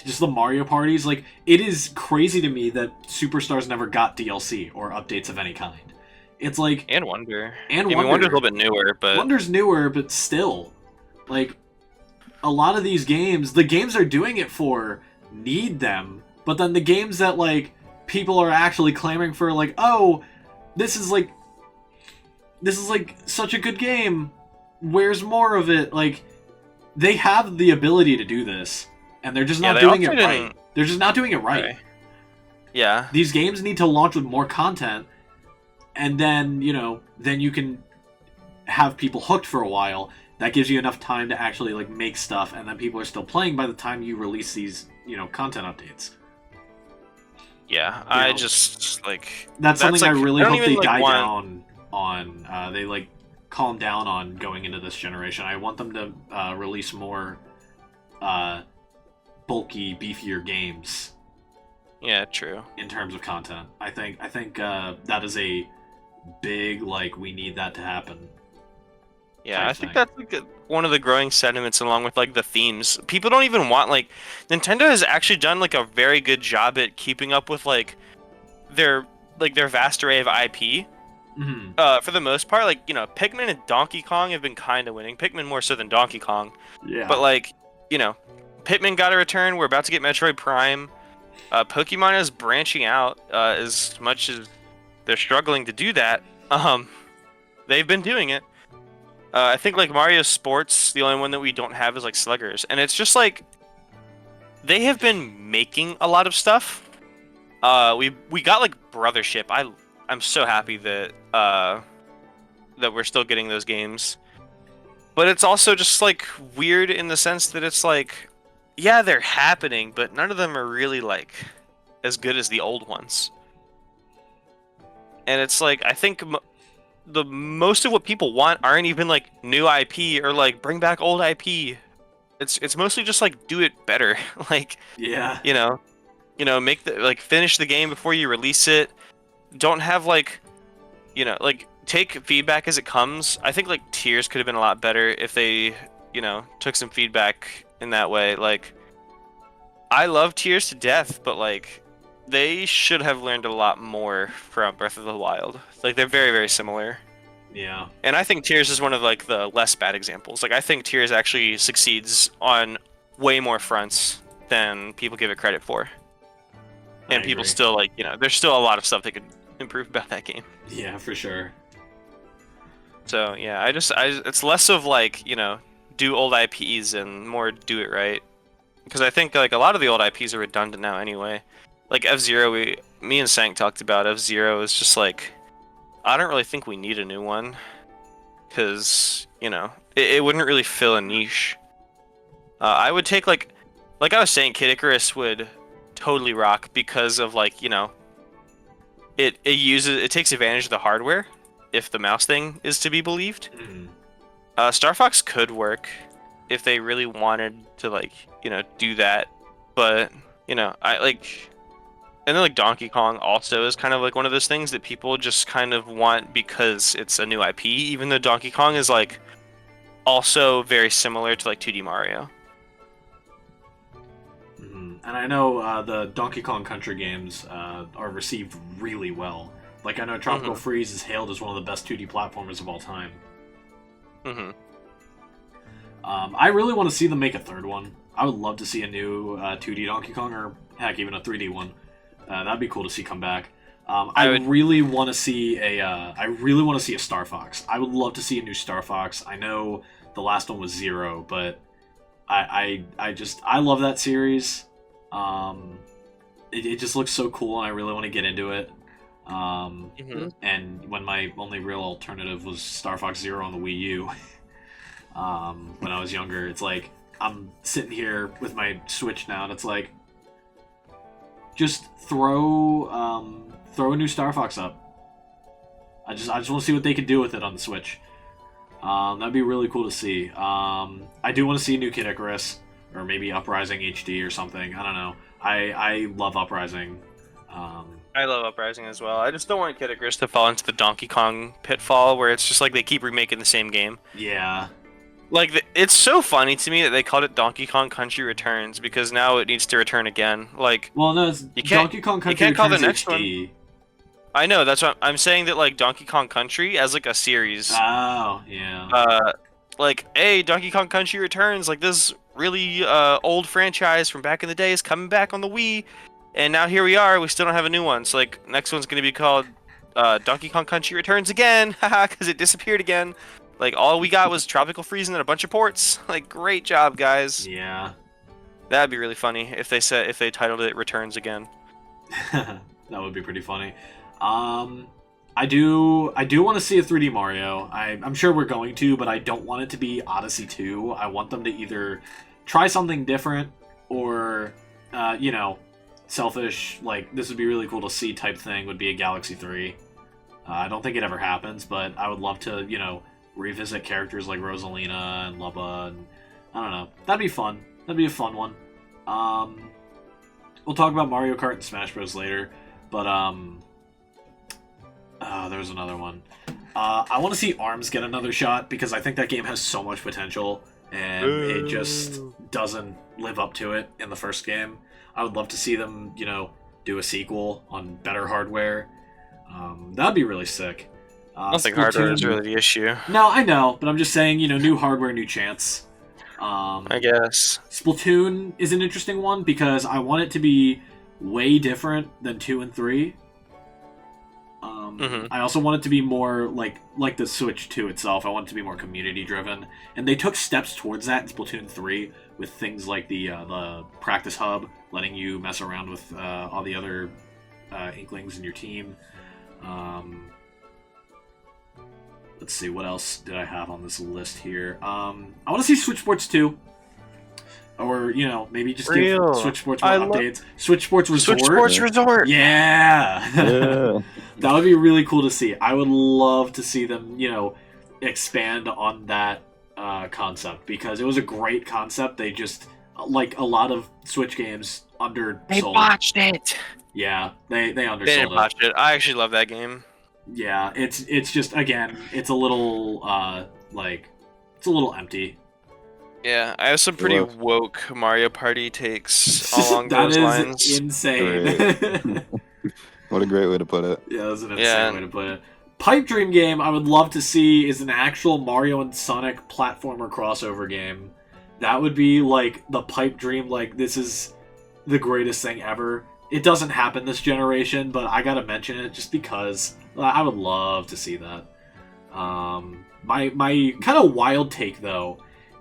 Just the Mario parties. Like, it is crazy to me that Superstars never got DLC or updates of any kind. It's like And Wonder. And I mean, Wonder. Wonder's a little bit newer, but Wonder's newer, but still, like, a lot of these games, the games they're doing it for need them, but then the games that like people are actually clamoring for, like, oh, this is like such a good game. Where's more of it? Like, they have the ability to do this, and they're just not doing it also right. didn't- They're just not doing it right. Okay. Yeah. These games need to launch with more content, and then, then you can have people hooked for a while. That gives you enough time to actually like make stuff, and then people are still playing by the time you release these, content updates. Yeah. I just like That's something I like, really don't hope they even, like, die want- down on. They like calm down on going into this generation. I want them to release more bulky, beefier games. Yeah, true. In terms of content, I think that is a big, like, we need that to happen. Yeah, type I think thing. that's like one of the growing sentiments, along with like the themes. People don't even want like Nintendo has actually done like a very good job at keeping up with like their vast array of IP. Mm-hmm. For the most part, like Pikmin and Donkey Kong have been kind of winning. Pikmin more so than Donkey Kong. Yeah. But like Pikmin got a return. We're about to get Metroid Prime. Pokemon is branching out as much as they're struggling to do that. They've been doing it. I think like Mario Sports, the only one that we don't have is like Sluggers, and it's just like they have been making a lot of stuff. We got like Brothership. I'm so happy that that we're still getting those games, but it's also just like weird in the sense that it's like, yeah, they're happening, but none of them are really like as good as the old ones. And it's like I think the most of what people want aren't even like new IP or like bring back old IP. It's mostly just like do it better. Like, Yeah. make the like finish the game before you release it. Don't have like like take feedback as it comes. I think like Tears could have been a lot better if they, took some feedback in that way. Like, I love Tears to death, but like they should have learned a lot more from Breath of the Wild. Like, they're very, very similar. Yeah. And I think Tears is one of like the less bad examples. Like, I think Tears actually succeeds on way more fronts than people give it credit for. And people agree. still like, there's still a lot of stuff they could improve about that game. Yeah, for sure. So yeah, it's less of like, do old IPs and more do it right. Because I think like a lot of the old IPs are redundant now anyway. Like F-Zero, me and Sank talked about F-Zero is just like, I don't really think we need a new one. Because, it wouldn't really fill a niche. I would take like I was saying, Kid Icarus would totally rock because of like, it takes advantage of the hardware, if the mouse thing is to be believed. Mm. Star Fox could work if they really wanted to like, do that. But, I like, and then like Donkey Kong also is kind of like one of those things that people just kind of want because it's a new IP, even though Donkey Kong is like also very similar to like 2D Mario. And I know the Donkey Kong Country games are received really well. Like, I know Tropical Freeze is hailed as one of the best 2D platformers of all time. I really want to see them make a third one. I would love to see a new 2D Donkey Kong, or heck, even a 3D one. That'd be cool to see come back. I really want to see a Star Fox. I would love to see a new Star Fox. I know the last one was Zero, but I love that series. It just looks so cool, and I really want to get into it. And when my only real alternative was Star Fox Zero on the Wii U, when I was younger, it's like I'm sitting here with my Switch now, and it's like, just throw a new Star Fox up. I just want to see what they could do with it on the Switch. That'd be really cool to see. I do want to see a new Kid Icarus, or maybe Uprising HD or something. I don't know. I love Uprising. I love Uprising as well. I just don't want Kid Icarus to fall into the Donkey Kong pitfall, where it's just like they keep remaking the same game. Yeah. Like, it's so funny to me that they called it Donkey Kong Country Returns, because now it needs to return again. Like, well, no, it's Donkey Kong Country Returns call the Returns next HD. one. I know, that's what I'm saying, that like Donkey Kong Country as like a series. Oh, yeah. Like, hey, Donkey Kong Country Returns, like this really old franchise from back in the day is coming back on the Wii, and now here we are, we still don't have a new one. So like, next one's gonna be called Donkey Kong Country Returns again, haha, because it disappeared again. Like, all we got was Tropical Freezing and a bunch of ports. Like, great job, guys. Yeah. That'd be really funny if they titled it Returns again. That would be pretty funny. I do want to see a 3D Mario. I'm sure we're going to, but I don't want it to be Odyssey 2. I want them to either try something different or, selfish, like, this would be really cool to see type thing would be a Galaxy 3. I don't think it ever happens, but I would love to, revisit characters like Rosalina and Lubba, and I don't know. That'd be fun. That'd be a fun one. We'll talk about Mario Kart and Smash Bros. Later, but there's another one. I want to see ARMS get another shot, because I think that game has so much potential, and it just doesn't live up to it in the first game. I would love to see them, do a sequel on better hardware. That'd be really sick. I don't think hardware is really the issue. No, I know, but I'm just saying, new hardware, new chance. I guess. Splatoon is an interesting one, because I want it to be way different than 2 and 3. I also want it to be more like the Switch 2 itself. I want it to be more community driven, and they took steps towards that in Splatoon 3 with things like the practice hub, letting you mess around with all the other Inklings in your team. Let's see, what else did I have on this list here? I want to see Switch Sports 2. Or, maybe just give Switch Sports more updates. Switch Sports Resort. Switch Sports Resort! Yeah! That would be really cool to see. I would love to see them, expand on that concept, because it was a great concept. They just, like a lot of Switch games, undersold. They botched it! Yeah, they undersold They didn't botch it. I actually love that game. Yeah, it's just, again, it's a little, it's a little empty. Yeah, I have some pretty woke Mario Party takes along those lines. That is insane. What a great way to put it. Yeah, that's an insane way to put it. Pipe Dream game I would love to see is an actual Mario and Sonic platformer crossover game. That would be, like, the Pipe Dream, like, this is the greatest thing ever. It doesn't happen this generation, but I gotta mention it just because I would love to see that. My kind of wild take, though,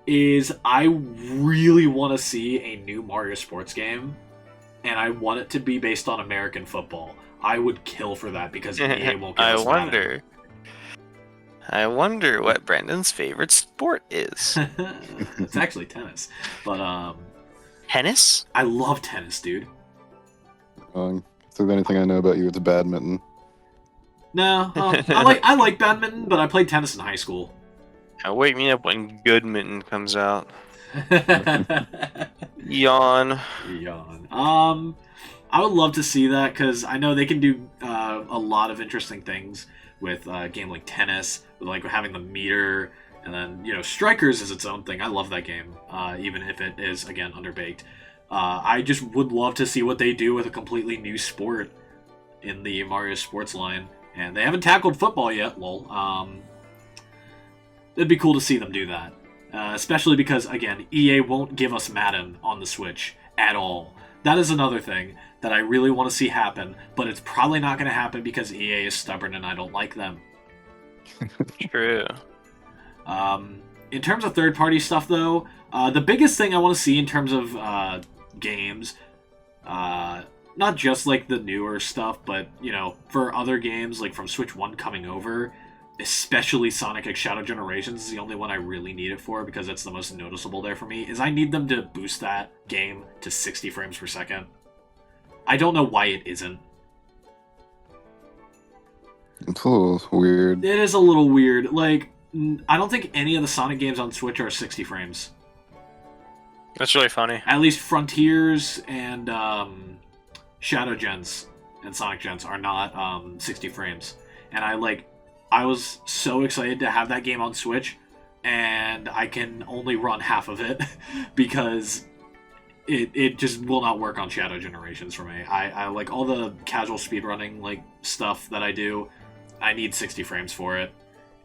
is I really want to see a new Mario sports game, and I want it to be based on American football. I would kill for that, because EA won't give us that. I wonder what Brandon's favorite sport is. It's actually tennis, but tennis? I love tennis, dude. If there's anything I know about you, it's badminton. No, I like badminton, but I played tennis in high school. Wake me up when Goodminton comes out. Yawn. I would love to see that, because I know they can do a lot of interesting things with a game like tennis, with like having the meter, and then Strikers is its own thing. I love that game, even if it is, again, underbaked. I just would love to see what they do with a completely new sport in the Mario Sports line, and they haven't tackled football yet. Lol. It'd be cool to see them do that. especially because, again, EA won't give us Madden on the Switch at all. That is another thing that I really want to see happen, but it's probably not going to happen because EA is stubborn and I don't like them. True. In terms of third-party stuff, though, the biggest thing I want to see in terms of games, not just like the newer stuff, but for other games like from Switch 1 coming over, especially Sonic X Shadow Generations is the only one I really need it for because it's the most noticeable there for me, is I need them to boost that game to 60 frames per second. I don't know why it isn't. It's a little weird. It is a little weird. Like, I don't think any of the Sonic games on Switch are 60 frames. That's really funny. At least Frontiers and Shadow Gens and Sonic Gens are not 60 frames. And I was so excited to have that game on Switch, and I can only run half of it because it just will not work on Shadow Generations for me. I like all the casual speedrunning like stuff that I do. I need 60 frames for it,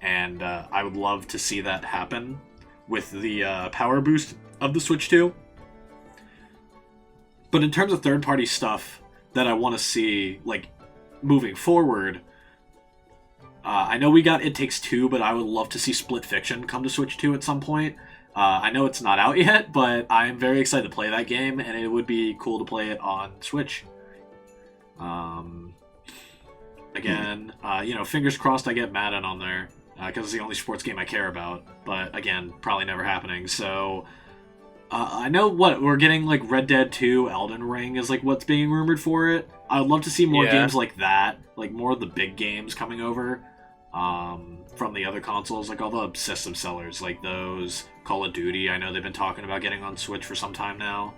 and I would love to see that happen with the power boost of the Switch 2. But in terms of third-party stuff that I want to see, like, moving forward, I know we got It Takes Two, but I would love to see Split Fiction come to Switch 2 at some point. I know it's not out yet, but I'm very excited to play that game, and it would be cool to play it on Switch. Again, fingers crossed I get Madden on there, because it's the only sports game I care about. But again, probably never happening. So I know we're getting like Red Dead 2, Elden Ring is like what's being rumored for it. I would love to see more games like that, like more of the big games coming over from the other consoles, like all the system sellers, like those Call of Duty. I know they've been talking about getting on Switch for some time now.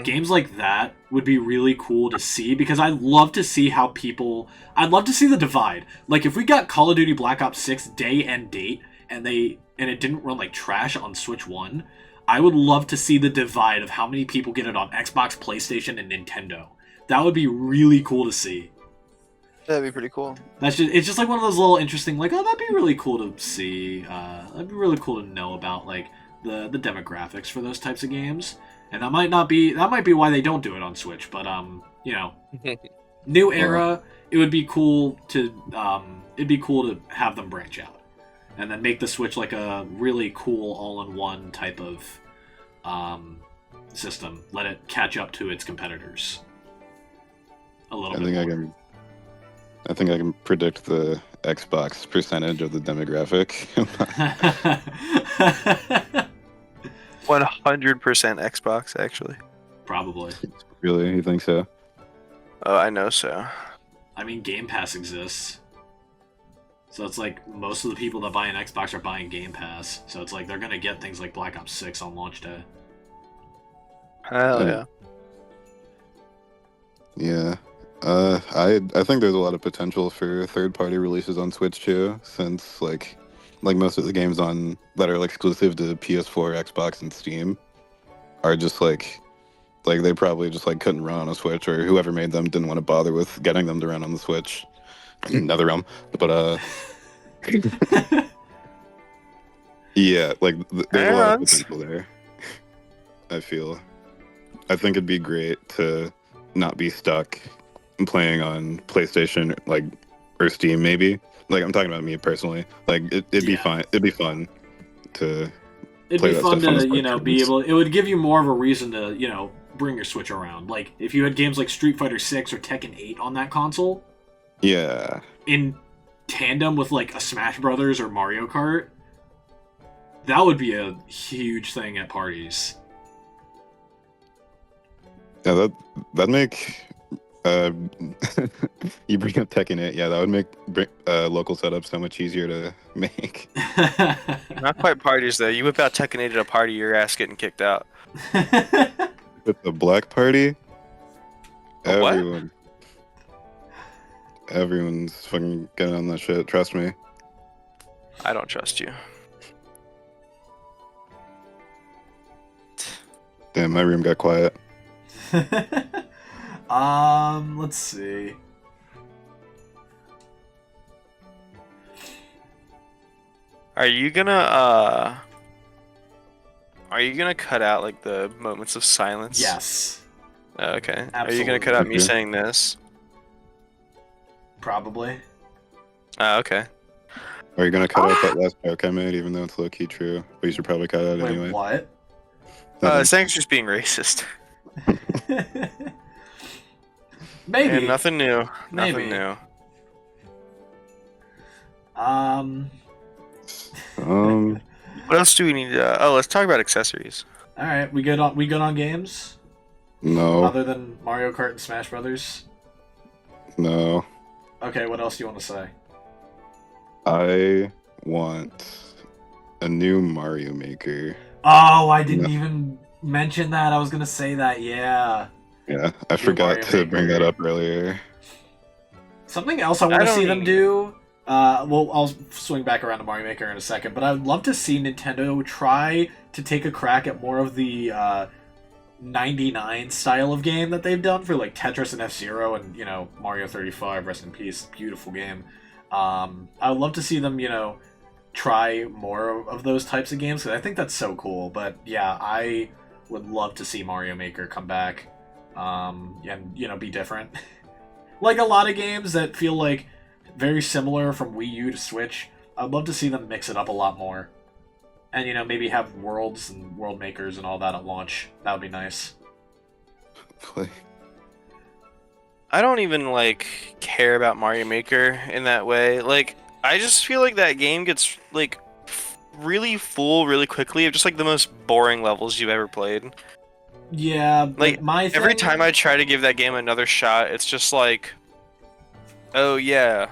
Games like that would be really cool to see because I'd love to see I'd love to see the divide. Like if we got Call of Duty Black Ops 6 day and date and it didn't run like trash on Switch 1, I would love to see the divide of how many people get it on Xbox, PlayStation, and Nintendo. That would be really cool to see. That'd be pretty cool. It's just like one of those little interesting, like, oh, that'd be really cool to see. That'd be really cool to know about, like, the demographics for those types of games. And that might be why they don't do it on Switch. But new era, it would be cool to have them branch out, and then make the Switch like a really cool all-in-one type of system. Let it catch up to its competitors a little bit more. I think I can predict the Xbox percentage of the demographic. 100% Xbox, actually. Probably. Really? You think so? Oh, I know so. I mean, Game Pass exists. So it's like most of the people that buy an Xbox are buying Game Pass. So it's like they're going to get things like Black Ops 6 on launch day. Hell yeah. Yeah. I think there's a lot of potential for third-party releases on Switch too, since like most of the games that are like exclusive to PS4, Xbox, and Steam are just like they probably just like couldn't run on a Switch, or whoever made them didn't want to bother with getting them to run on the Switch. Another realm, but yeah, like there's a lot of potential there. I think it'd be great to not be stuck playing on PlayStation, like, or Steam, maybe. Like, I'm talking about me personally. Like, it'd be fine. It'd be fun to. It'd play be that fun stuff on the to, Switch. be able. It would give you more of a reason to, bring your Switch around. Like, if you had games like Street Fighter 6 or Tekken 8 on that console. Yeah. In tandem with, like, a Smash Brothers or Mario Kart, that would be a huge thing at parties. Yeah, that'd make. You bring up Tekken 8, yeah, that would make local setup so much easier to make. Not quite parties, though. You whip out Tekken 8 at a party, your ass getting kicked out. With the black party, What? everyone's fucking getting on that shit, trust me. I don't trust you. Damn, my room got quiet. Let's see. Are you gonna Are you gonna cut out like the moments of silence? Yes, Oh, okay. Are you Absolutely. gonna cut out me Okay. saying this? probably. Oh, okay. Are you gonna cut out that last joke I made, even though it's low key true? But you should probably cut it out Wait, anyway. what? Nothing. Sank's just being racist. Maybe. And nothing new. Maybe. Nothing new. Um. What else do we need? Let's talk about accessories. All right, we good on games No, other than Mario Kart and Smash Brothers. no. Okay, what else do you want to say? I want a new Mario Maker. Oh, I didn't even mention that. I was gonna say that. Yeah. Yeah, I New forgot Mario to bring Maker. that up earlier. Something else I want to don't see them even- do. Well, I'll swing back around to Mario Maker in a second, but I'd love to see Nintendo try to take a crack at more of the 99 style of game that they've done for like Tetris and F-Zero and Mario 35. Rest in peace, beautiful game. I would love to see them try more of those types of games because I think that's so cool. But yeah, I would love to see Mario Maker come back and be different. Like a lot of games that feel like very similar from Wii U to Switch, I'd love to see them mix it up a lot more. And, maybe have worlds and world makers and all that at launch. That would be nice. Play. I don't even like care about Mario Maker in that way. Like, I just feel like that game gets like really full really quickly of just like the most boring levels you've ever played. Yeah, but Like, my Every thing- time I try to give that game another shot, it's just like, oh yeah,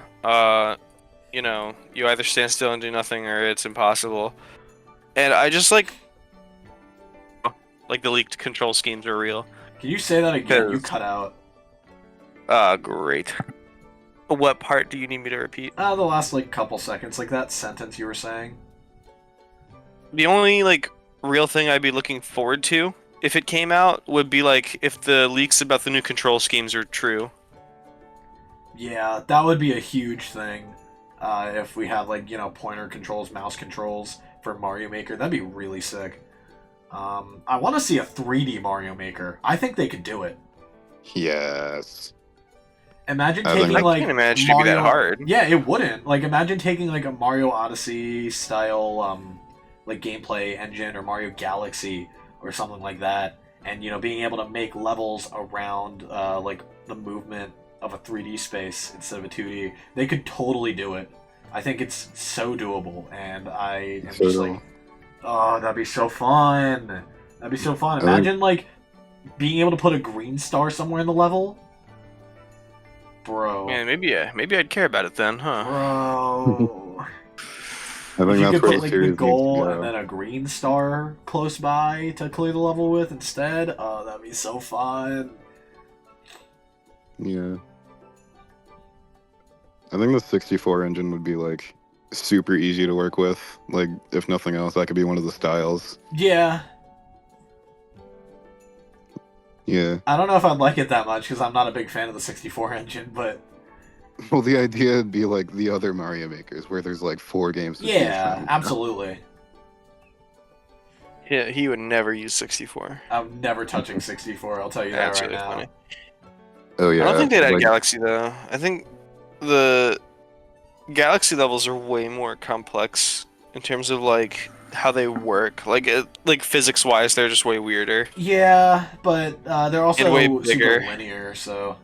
you either stand still and do nothing or it's impossible. And I just like the leaked control schemes are real. Can you say that again? You Because- cut out. Great. What part do you need me to repeat? The last couple seconds, like that sentence you were saying. The only real thing I'd be looking forward to if it came out would be if the leaks about the new control schemes are true. Yeah, that would be a huge thing. If we had pointer controls, mouse controls for Mario Maker, that'd be really sick. I want to see a 3D Mario Maker. I think they could do it. Yes. Imagine I think- taking I can't imagine it'd be that hard. Yeah, it wouldn't. Imagine taking a Mario Odyssey style gameplay engine or Mario Galaxy or something like that, and being able to make levels around the movement of a 3D space instead of a 2D. They could totally do it. I think it's so doable, and I am just So- oh, that'd be so fun. That'd be so fun. I think- Imagine being able to put a green star somewhere in the level. Bro. Yeah, maybe I'd care about it then, huh? Bro. I think If you that's could where put the the series needs to goal go. and then a green star close by to clear the level with instead, oh, that'd be so fun. Yeah. I think the 64 engine would be super easy to work with. If nothing else, that could be one of the styles. Yeah, Yeah. I don't know if I'd like it that much because I'm not a big fan of the 64 engine, but Well, the idea would be the other Mario Makers, where there's 4 games. to choose yeah, from. absolutely. Yeah, he would never use 64. I'm never touching 64. I'll tell you that That's right really now. funny. Oh yeah. I don't think they'd add like- Galaxy though. I think the Galaxy levels are way more complex in terms of how they work. Physics wise, they're just way weirder. Yeah, but they're also And way super bigger. linear, so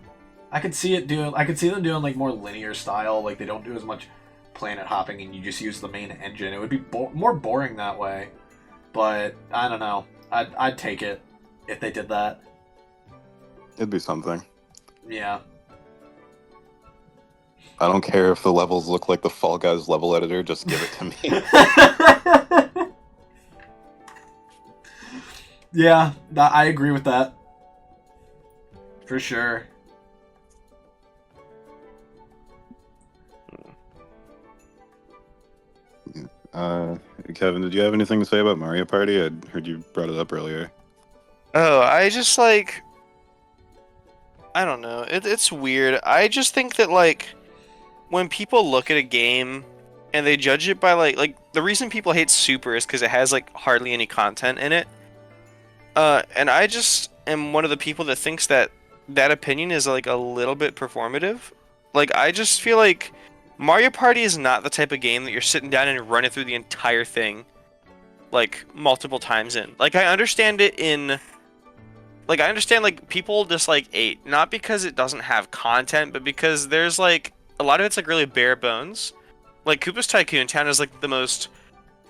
I could see them doing more linear style. They don't do as much planet hopping, and you just use the main engine. It would be more boring that way. But I don't know. I'd take it if they did that. It'd be something. Yeah. I don't care if the levels look like the Fall Guys level editor. Just give it to me. Yeah, I agree with that. For sure. Kevin, did you have anything to say about Mario Party? I heard you brought it up earlier. Oh, I just I don't know. It's weird. I just think that when people look at a game and they judge it by like the reason people hate Super is because it has like hardly any content in it. And I just am one of the people that thinks that opinion is like a little bit performative. Like I just feel like Mario Party is not the type of game that you're sitting down and running through the entire thing like multiple times in. Like I understand it in like I understand like people dislike 8 not because it doesn't have content, but because there's like a lot of it's like really bare bones. Like Koopa's Tycoon Town is like the most,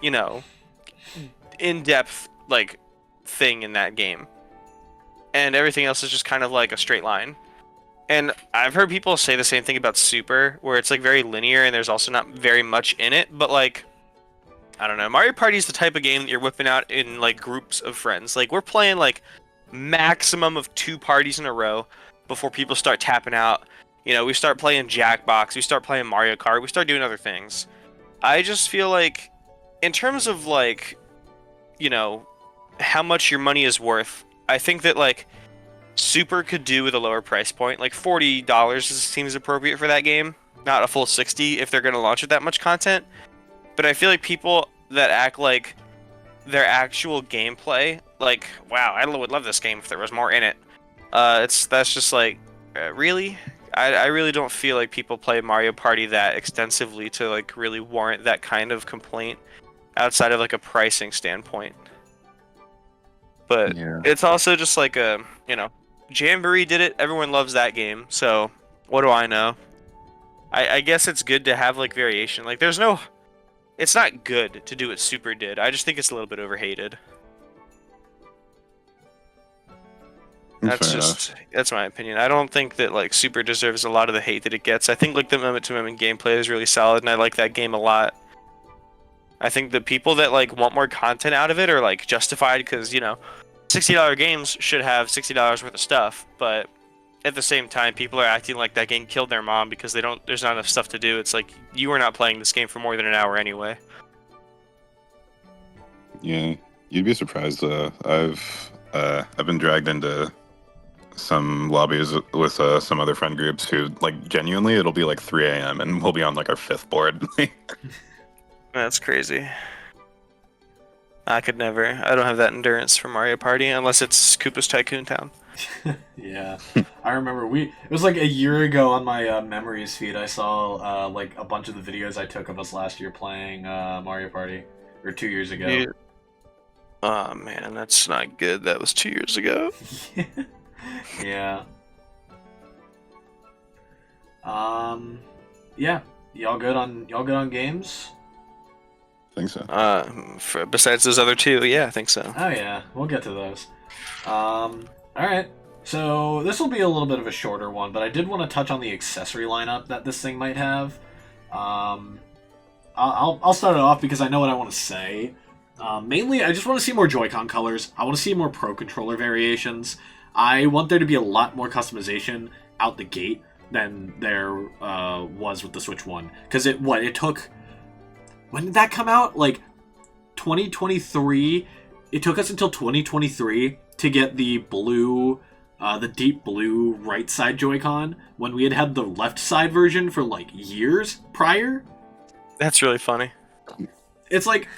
you know, in-depth like thing in that game. And everything else is just kind of like a straight line. And I've heard people say the same thing about Super, where it's like very linear and there's also not very much in it, but like I don't know, Mario Party is the type of game that you're whipping out in like groups of friends. Like we're playing like maximum of 2 parties in a row before people start tapping out. You know, we start playing Jackbox, we start playing Mario Kart, we start doing other things. I just feel like in terms of like, you know, how much your money is worth, I think that like Super could do with a lower price point. Like $40 seems appropriate for that game, not a full 60 if they're going to launch with that much content. But I feel like people that act like their actual gameplay, like, wow, I would love this game if there was more in it. That's just like, really? I really don't feel like people play Mario Party that extensively to like really warrant that kind of complaint outside of like a pricing standpoint. But Yeah. it's also just like a, you know, Jamboree did it. Everyone loves that game. So what do I know? I guess it's good to have like variation. Like there's no, it's not good to do what Super did. I just think it's a little bit overhated. That's my opinion. I don't think that like Super deserves a lot of the hate that it gets. I think like the moment-to-moment gameplay is really solid, and I like that game a lot. I think the people that like want more content out of it are like justified because, you know, $60 games should have $60 worth of stuff, but at the same time, people are acting like that game killed their mom because there's not enough stuff to do. It's like you are not playing this game for more than an hour anyway. Yeah, you'd be surprised. I've been dragged into some lobbies with some other friend groups who like genuinely it'll be like 3 a.m. and we'll be on like our 5th board. That's crazy. I could never. I don't have that endurance for Mario Party unless it's Koopa's Tycoon Town. Yeah, I remember it was like a year ago on my memories feed. I saw like a bunch of the videos I took of us last year playing Mario Party, or 2 years ago. Yeah. Oh man, that's not good. That was 2 years ago. Yeah. Yeah. Y'all good on games? I think so. Besides those other 2, yeah, I think so. Oh yeah, we'll get to those. All right. So this will be a little bit of a shorter one, but I did want to touch on the accessory lineup that this thing might have. I'll start it off because I know what I want to say. Mainly, I just want to see more Joy-Con colors. I want to see more Pro Controller variations. I want there to be a lot more customization out the gate than there was with the Switch 1. Because it took... When did that come out? Like, 2023? It took us until 2023 to get the blue... the deep blue right side Joy-Con, when we had the left side version for, like, years prior. That's really funny. It's like...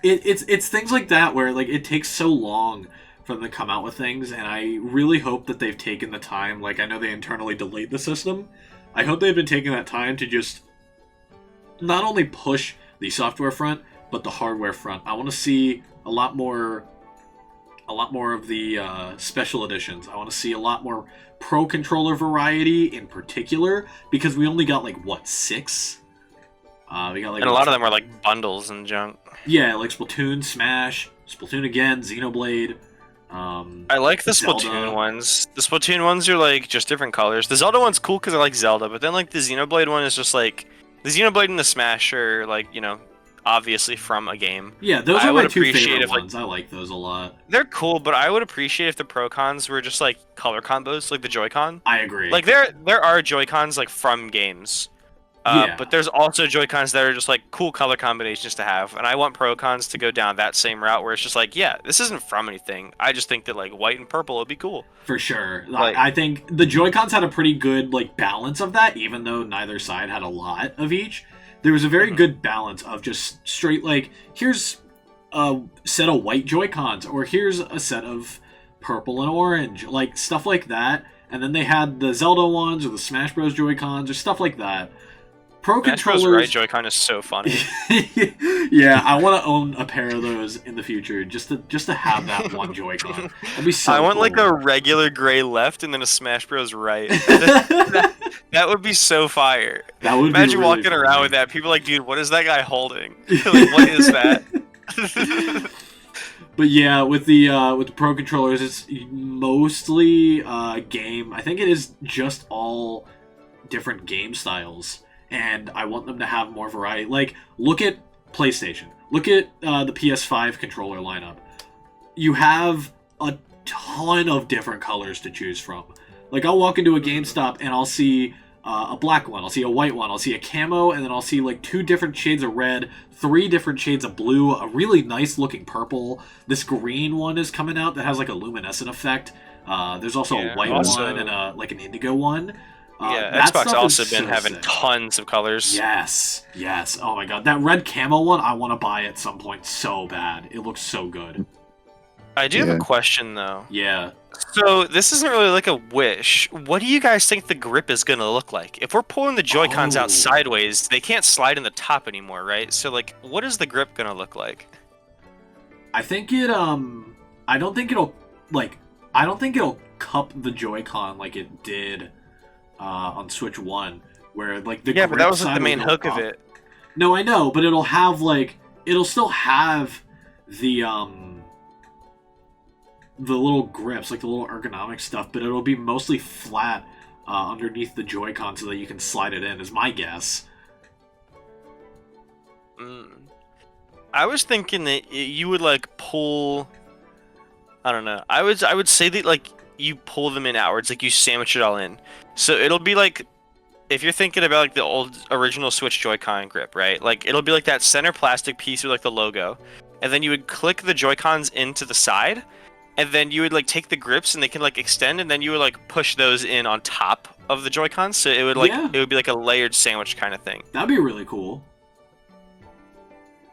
It's things like that where, like, it takes so long for them to come out with things, and I really hope that they've taken the time. Like, I know they internally delayed the system. I hope they've been taking that time to just not only push the software front, but the hardware front. I want to see a lot more of the special editions. I want to see a lot more Pro Controller variety in particular, because we only got, like, what, 6? We got, like, and a lot of them are like bundles and junk. Yeah, like Splatoon, Smash, Splatoon again, Xenoblade. I like the Zelda. Splatoon ones. The Splatoon ones are like just different colors. The Zelda one's cool because I like Zelda, but then like the Xenoblade one is just like the Xenoblade and the Smash are like, you know, obviously from a game. Yeah, those I are would my 2 appreciate favorite if, like, ones. I like those a lot. They're cool, but I would appreciate if the Pro Cons were just like color combos, like the Joy-Con. I agree. Like there are Joy-Cons like from games. Yeah. But there's also Joy-Cons that are just like cool color combinations to have, and I want Pro-Cons to go down that same route where it's just like, yeah, this isn't from anything. I just think that like white and purple would be cool. For sure. Like, I think the Joy-Cons had a pretty good like balance of that, even though neither side had a lot of each. there was a very good balance of just straight, like, here's a set of white Joy-Cons, or here's a set of purple and orange, like, stuff like that. And then they had the Zelda ones, or the Smash Bros. Joy-Cons, or stuff like that. Pro Smash Bros. controllers... Right Joy-Con is so funny. Yeah, I want to own a pair of those in the future, just to have that one Joy-Con. That'd be so I want cool. like a regular gray left and then a Smash Bros. Right. That would be so fire. That would Imagine be really walking around funny. with that. People are like, dude, what is that guy holding? Like, what is that? But yeah, with the Pro controllers, it's mostly game. I think it is just all different game styles, and I want them to have more variety. Like, look at PlayStation. Look at the PS5 controller lineup. You have a ton of different colors to choose from. Like, I'll walk into a GameStop and I'll see a black one, I'll see a white one, I'll see a camo, and then I'll see like 2 different shades of red, 3 different shades of blue, a really nice looking purple. This green one is coming out that has like a luminescent effect. There's also a white one and an indigo one. Xbox also been having tons of colors. Yes. Oh my god, that red camo one I want to buy at some point so bad. It looks so good. I do have a question though. Yeah. So this isn't really like a wish. What do you guys think the grip is gonna look like? If we're pulling the Joy-Cons out sideways, they can't slide in the top anymore, right? So like, what is the grip gonna look like? I think it I don't think it'll cup the Joy-Con like it did on Switch 1, where like the but that was like side the main will go hook up. of it. No, I know, but it'll still have the little grips, like the little ergonomic stuff, but it'll be mostly flat underneath the Joy-Con so that you can slide it in, is my guess. I was thinking that you would like pull. I don't know. I would say that like you pull them in outwards, like you sandwich it all in. So it'll be like, if you're thinking about like the old original Switch Joy-Con grip, right? Like it'll be like that center plastic piece with like the logo, and then you would click the Joy-Cons into the side, and then you would like take the grips and they can like extend, and then you would like push those in on top of the Joy-Cons, so it would like it would be like a layered sandwich kind of thing. That'd be really cool.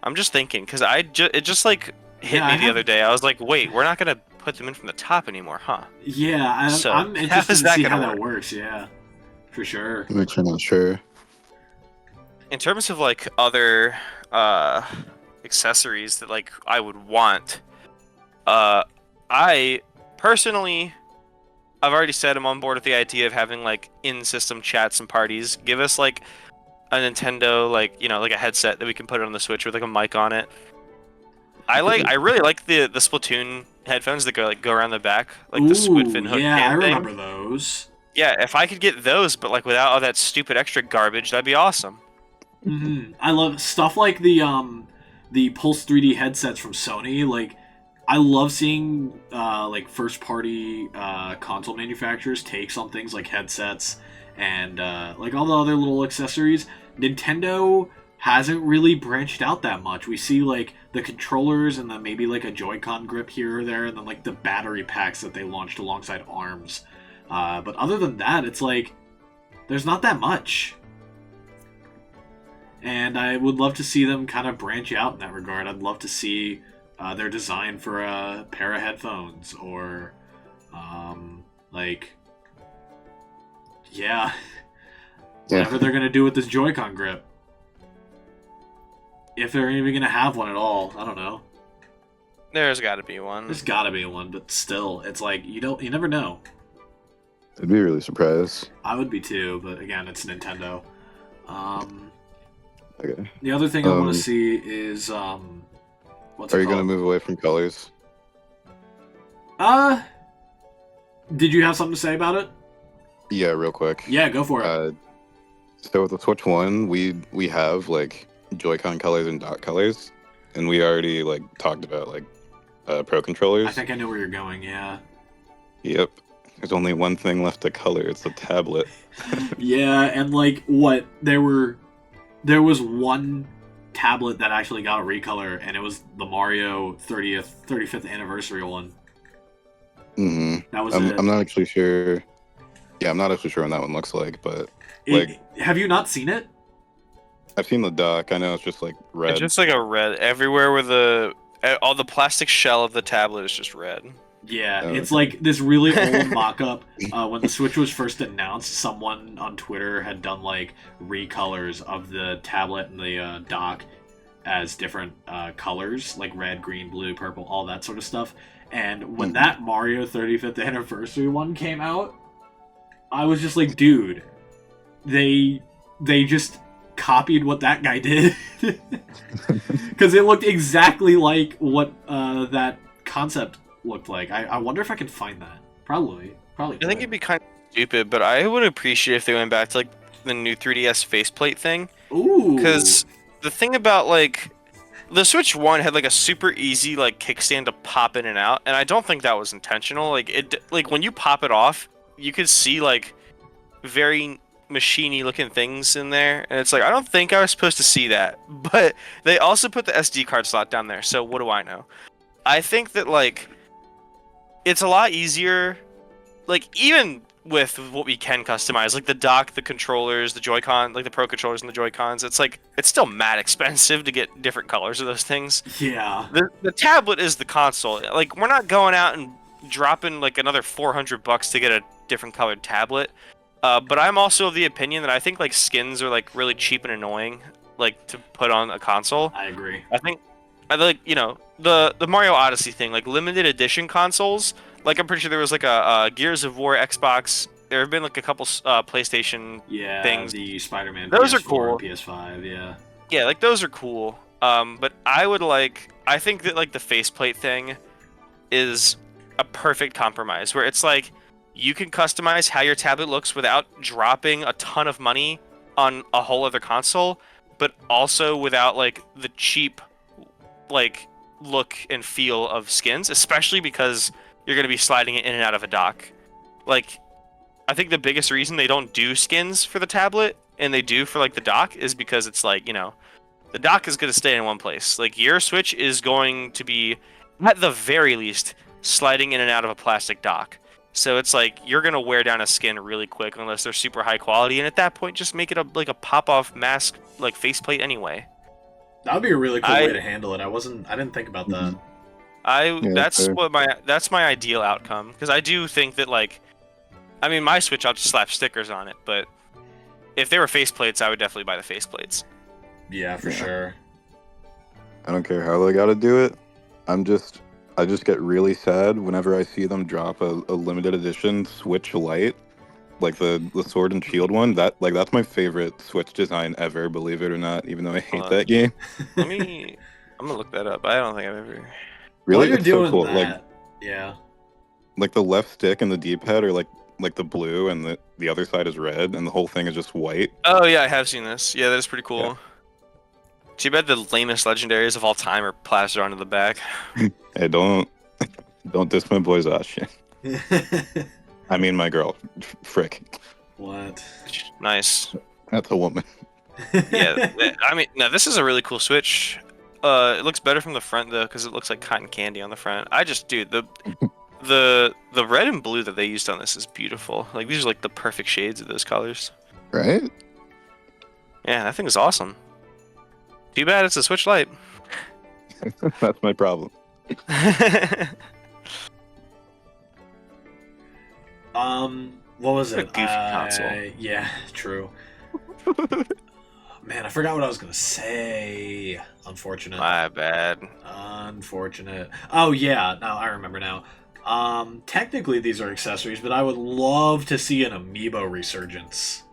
I'm just thinking, because it just like hit me the other day. I was like, wait, we're not gonna put them in from the top anymore, huh? Yeah, I'm interested to see how that works. Yeah, for sure. I'm actually not sure. In terms of like other accessories that like I would want, I personally, I've already said I'm on board with the idea of having like in-system chats and parties. Give us like a Nintendo, like, you know, like a headset that we can put it on the Switch with like a mic on it. I really like the Splatoon headphones that go around the back, like the squid fin hook. Yeah, I thing. remember those. Yeah, if I could get those, but like without all that stupid extra garbage, that'd be awesome. Mm-hmm. I love stuff like the Pulse 3D headsets from Sony. Like, I love seeing like first party console manufacturers takes on things like headsets and like all the other little accessories. Nintendo hasn't really branched out that much. We see like the controllers and then maybe like a Joy-Con grip here or there, and then like the battery packs that they launched alongside ARMS. But other than that, it's like there's not that much. And I would love to see them kind of branch out in that regard. I'd love to see their design for a pair of headphones, or whatever they're gonna do with this Joy-Con grip. If they're even gonna have one at all, I don't know. There's got to be one. There's gotta be one, but still, it's like you never know. I'd be really surprised. I would be too, but again, it's Nintendo. Okay. The other thing I want to see is what's Are it you gonna called? move away from colors? Did you have something to say about it? Yeah, real quick. Yeah, go for it. So with the Switch 1, we have like Joy-Con colors and dot colors, and we already like talked about like Pro controllers. I think I know where you're going. Yeah. Yep. There's only one thing left to color. It's the tablet. Yeah, and like what there was one tablet that actually got a recolor, and it was the Mario 35th anniversary one. Mm-hmm. That was I'm not actually sure. Yeah, I'm not actually sure what that one looks like, but have you not seen it? I've seen the dock. I know it's just like red. It's just like a red everywhere where all the plastic shell of the tablet is just red. Yeah, Oh, it's okay. like this really old mock-up. When the Switch was first announced, someone on Twitter had done like recolors of the tablet and the dock as different colors, like red, green, blue, purple, all that sort of stuff. And when that Mario 35th anniversary one came out, I was just like, dude, they just copied what that guy did. Because it looked exactly like what that concept looked like. I wonder if I can find that. Probably I think could. it'd be kind of stupid, but I would appreciate if they went back to like the new 3DS faceplate thing. Ooh. Because the thing about like the Switch 1 had like a super easy like kickstand to pop in and out, and I don't think that was intentional. Like when you pop it off, you could see like very machiney looking things in there, and it's like I don't think I was supposed to see that. But they also put the SD card slot down there, so what do I know? I think that like it's a lot easier, like even with what we can customize, like the dock, the controllers, the Joy-Con, like the Pro controllers and the Joy-Cons, it's like it's still mad expensive to get different colors of those things. Yeah. The tablet is the console. Like we're not going out and dropping like another $400 to get a different colored tablet. But I'm also of the opinion that I think like skins are like really cheap and annoying, like to put on a console. I agree. I like the Mario Odyssey thing, like limited edition consoles. Like I'm pretty sure there was like a Gears of War Xbox. There have been like a couple PlayStation things. The Spider-Man Those are PS4 cool. and PS5, yeah. Yeah, like those are cool. But I think that like the faceplate thing is a perfect compromise where it's like you can customize how your tablet looks without dropping a ton of money on a whole other console, but also without like the cheap like look and feel of skins, especially because you're going to be sliding it in and out of a dock. Like I think the biggest reason they don't do skins for the tablet and they do for like the dock is because it's like, the dock is going to stay in one place. Like your Switch is going to be at the very least sliding in and out of a plastic dock. So it's like you're going to wear down a skin really quick unless they're super high quality, and at that point just make it like a pop-off mask like faceplate anyway. That would be a really cool way to handle it. I didn't think about that. That's my ideal outcome, because I do think that like, I mean, my Switch I'll just slap stickers on it, but if they were faceplates, I would definitely buy the faceplates. Yeah, for sure. I don't care how they gotta do it. I just get really sad whenever I see them drop a limited edition Switch Lite, like the Sword and Shield one. That's my favorite Switch design ever, believe it or not, even though I hate that game. I'm gonna look that up. I don't think I've ever. Really, While you're it's doing so cool. that, yeah. Like the left stick and the D-pad are like the blue, and the other side is red, and the whole thing is just white. Oh yeah, I have seen this. Yeah, that is pretty cool. Yeah. Too bad the lamest legendaries of all time are plastered onto the back. Hey, don't diss my boy's ass shit. I mean my girl. Frick. What? Nice. That's a woman. Yeah, I mean, no, this is a really cool Switch. It looks better from the front though, because it looks like cotton candy on the front. Dude, the red and blue that they used on this is beautiful. Like these are like the perfect shades of those colors. Right? Yeah, that thing is awesome. Too bad it's a Switch Lite. That's my problem. What was What a it? goofy console. Yeah, true. Man, I forgot what I was gonna say. Unfortunate. My bad. Unfortunate. Oh yeah, now I remember now. Technically these are accessories, but I would love to see an amiibo resurgence.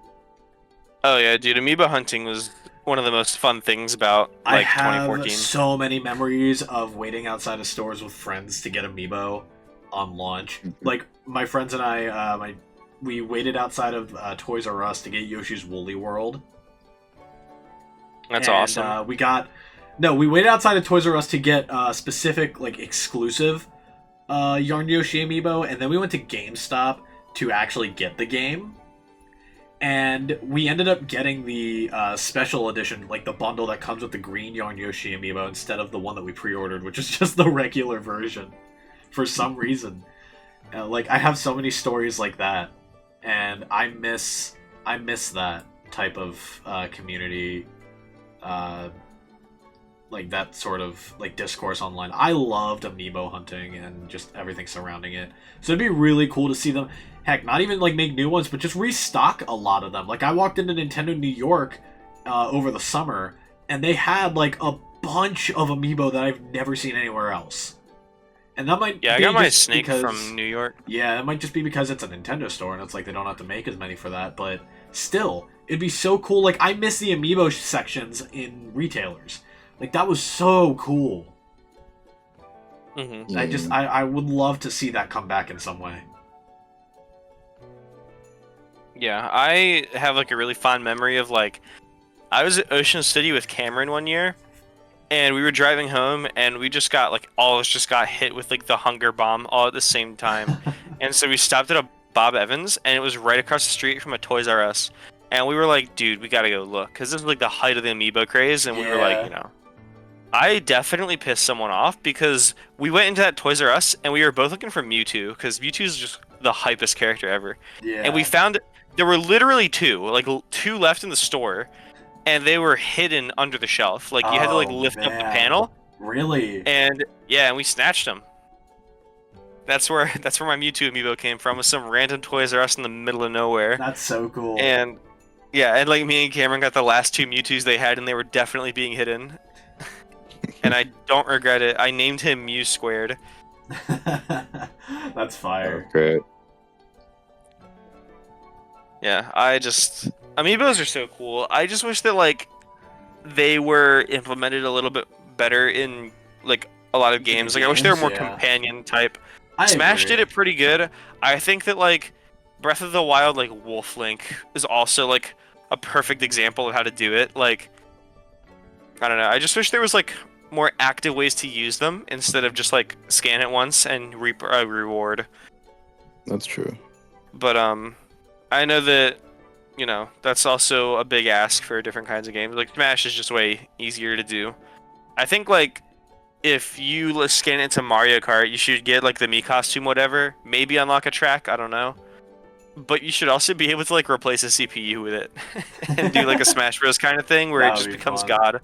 Oh yeah, dude, amiibo hunting was one of the most fun things about I like have 2014. so many memories of waiting outside of stores with friends to get amiibo on launch. Like my friends and I, we waited outside of Toys R Us to get Yoshi's Woolly World. That's and, awesome. We waited outside of Toys R Us to get specific like exclusive Yarn Yoshi amiibo, and then we went to GameStop to actually get the game. And we ended up getting the special edition, like the bundle that comes with the green Yarn Yoshi amiibo instead of the one that we pre-ordered, which is just the regular version. For some reason, like I have so many stories like that, and I miss that type of community like that sort of like discourse online. I loved amiibo hunting and just everything surrounding it. So it'd be really cool to see them, heck, not even like make new ones, but just restock a lot of them. Like I walked into Nintendo New York over the summer, and they had like a bunch of amiibo that I've never seen anywhere else. And that might Yeah, I be got my just Snake because, from New York. yeah, it might just be because it's a Nintendo store and it's like they don't have to make as many for that, but still, it'd be so cool. Like I miss the amiibo sections in retailers. Like that was so cool. Mm-hmm. I would love to see that come back in some way. Yeah, I have like a really fond memory of like I was at Ocean City with Cameron one year, and we were driving home, and we just got like all of us just got hit with like the hunger bomb all at the same time, and so we stopped at a Bob Evans, and it was right across the street from a Toys R Us, and we were like, dude, we gotta go look, because this was like the height of the amiibo craze, and we were like, you know, I definitely pissed someone off because we went into that Toys R Us, and we were both looking for Mewtwo, because Mewtwo is just the hypest character ever, Yeah. and we found there were literally two left in the store. And they were hidden under the shelf. Like, you had to, like, lift up the panel. Really? And, yeah, and we snatched them. That's where my Mewtwo amiibo came from, was some random Toys R Us in the middle of nowhere. That's so cool. And, yeah, and, like, me and Cameron got the last two Mewtwo's they had, and they were definitely being hidden. And I don't regret it. I named him Mew Squared. That's fire. That's great. Yeah, amiibos are so cool. I just wish that like they were implemented a little bit better in like a lot of games. Like I wish they were more companion type. Smash did it pretty good. I think that like Breath of the Wild, like Wolf Link, is also like a perfect example of how to do it. Like I don't know. I just wish there was like more active ways to use them instead of just like scan it once and reap a reward. That's true. But I know that, you know, that's also a big ask for different kinds of games. Like, Smash is just way easier to do. I think, like, if you scan into Mario Kart, you should get, like, the Mii costume, whatever. Maybe unlock a track, I don't know. But you should also be able to, like, replace a CPU with it. And do, like, a Smash Bros. Kind of thing where it just becomes God.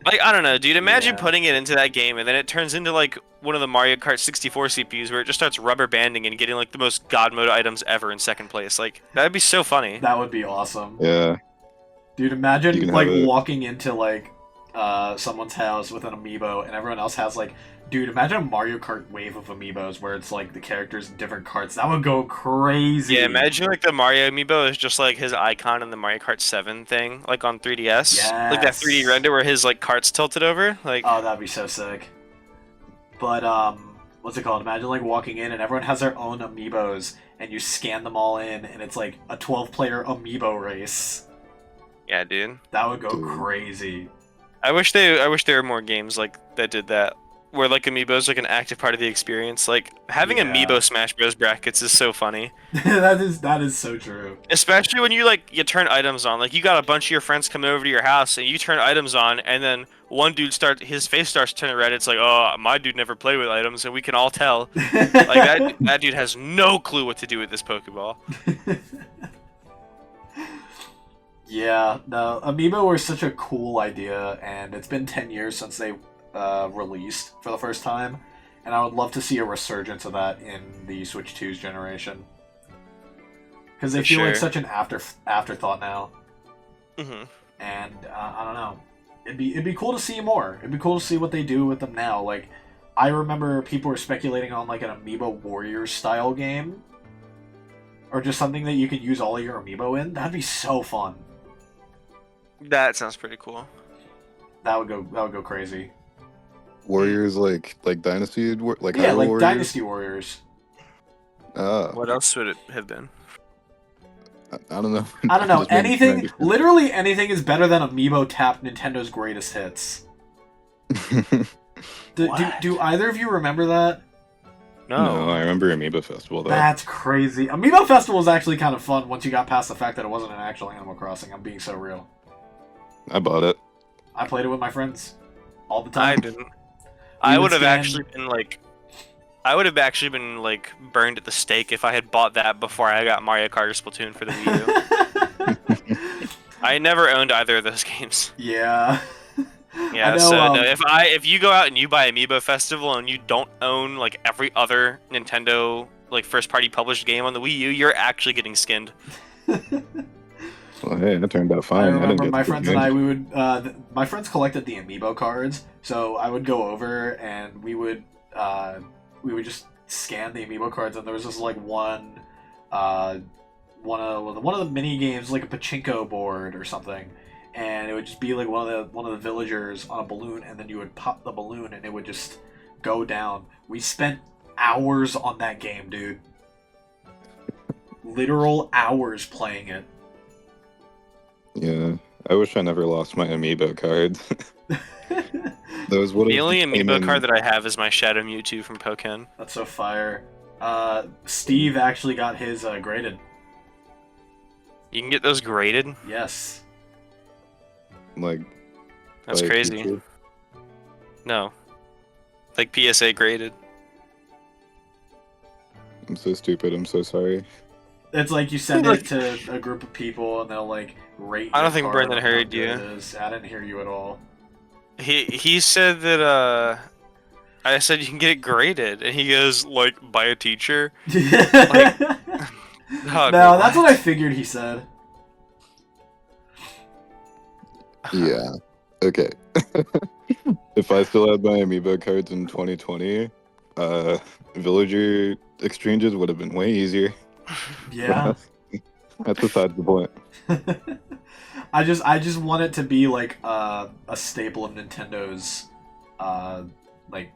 Like, I don't know, dude. Imagine putting it into that game, and then it turns into, like, one of the Mario Kart 64 CPUs where it just starts rubber banding and getting, like, the most God mode items ever in second place. Like, that'd be so funny. That would be awesome. Yeah. Dude, imagine, like, walking into, like, someone's house with an amiibo, and everyone else has, like... Dude, imagine a Mario Kart wave of amiibos where it's, like, the characters in different carts. That would go crazy. Yeah, imagine, like, the Mario amiibo is just, like, his icon in the Mario Kart 7 thing, like, on 3DS. Yes. Like, that 3D render where his, like, cart's tilted over. Like, oh, that'd be so sick. But, what's it called? Imagine, like, walking in and everyone has their own amiibos, and you scan them all in, and it's, like, a 12-player amiibo race. yeah, dude. That would go crazy. I wish there were more games, like, that did that. Where, like, amiibos like an active part of the experience. Like, having amiibo Smash Bros. Brackets is so funny. that is so true. Especially when you turn items on. Like, you got a bunch of your friends coming over to your house, and you turn items on, and then one dude his face starts turning red. It's like, oh, my dude never played with items, and we can all tell. Like, that dude has no clue what to do with this Pokeball. Yeah, no, amiibo were such a cool idea, and it's been 10 years since they released for the first time, and I would love to see a resurgence of that in the Switch 2's generation, because they feel like such an afterthought now. Mm-hmm. And I don't know, it'd be cool to see more. It'd be cool to see what they do with them now. Like, I remember people were speculating on like an Amiibo Warriors style game, or just something that you could use all of your amiibo in. That'd be so fun. That sounds pretty cool. That would go crazy. Warriors like Dynasty, like yeah, Hyrule like Warriors? Dynasty Warriors. What else would it have been? I don't know. I don't know. Just maybe Anything, literally anything is better than Amiibo Tap Nintendo's Greatest Hits. Do either of you remember that? No, I remember Amiibo Festival though. That's crazy. Amiibo Festival was actually kind of fun once you got past the fact that it wasn't an actual Animal Crossing. I'm being so real. I bought it. I played it with my friends all the time. I didn't. I would have actually been like burned at the stake if I had bought that before I got Mario Kart or Splatoon for the Wii U. I never owned either of those games. Yeah. Yeah, I know, so no, if you go out and you buy Amiibo Festival and you don't own like every other Nintendo like first party published game on the Wii U, you're actually getting skinned. Well, hey, that turned out I fine. I didn't remember get my the friends and I, advantage. we would, my friends collected the amiibo cards, so I would go over and we would just scan the amiibo cards, and there was just like one of the mini games, like a pachinko board or something, and it would just be like one of the villagers on a balloon, and then you would pop the balloon, and it would just go down. We spent hours on that game, dude. Literal hours playing it. Yeah, I wish I never lost my amiibo cards. Those would have The only came Amiibo in- card that I have is my Shadow Mewtwo from Pokken. That's so fire. Steve actually got his graded. You can get those graded? Yes. like. That's by a crazy. teacher. No. Like PSA graded. I'm so stupid. I'm so sorry. It's like you send Like- it to a group of people and they'll like rate. I don't your think card Brendan on how heard good you. it is. I didn't hear you at all. He said that I said you can get it graded, and he goes like by a teacher. Dog, No, that's what I figured he said. Yeah. Okay. If I still had my amiibo cards in 2020, villager exchanges would have been way easier. Yeah. That's besides the point. I just want it to be like a staple of Nintendo's like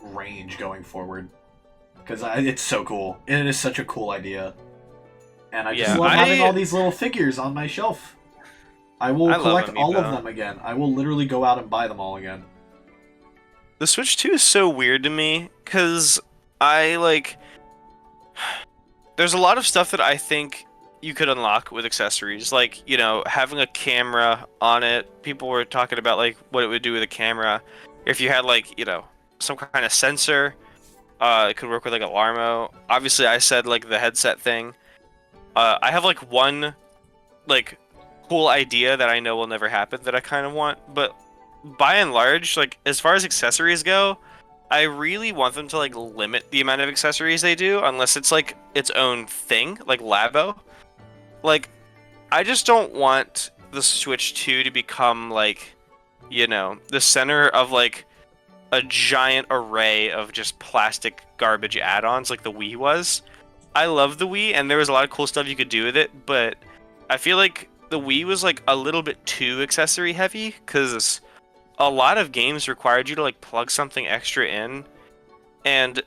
range going forward, because it's so cool. It is such a cool idea, and I just Yeah, love having I- all these little figures on my shelf. I will I love collect all of Amiibo. them again. I will literally go out and buy them all again. The Switch 2 is so weird to me because I like. There's a lot of stuff that I think you could unlock with accessories, like having a camera on it. People were talking about like what it would do with a camera if you had like some kind of sensor. It could work with like Alarmo. Obviously, I said like the headset thing. I have like one like cool idea that I know will never happen that I kind of want, but by and large, like as far as accessories go, I really want them to like limit the amount of accessories they do unless it's like its own thing, like Labo. Like I just don't want the Switch 2 to become like the center of like a giant array of just plastic garbage add-ons like the Wii was. I love the Wii and there was a lot of cool stuff you could do with it, but I feel like the Wii was like a little bit too accessory heavy because a lot of games required you to like plug something extra in. And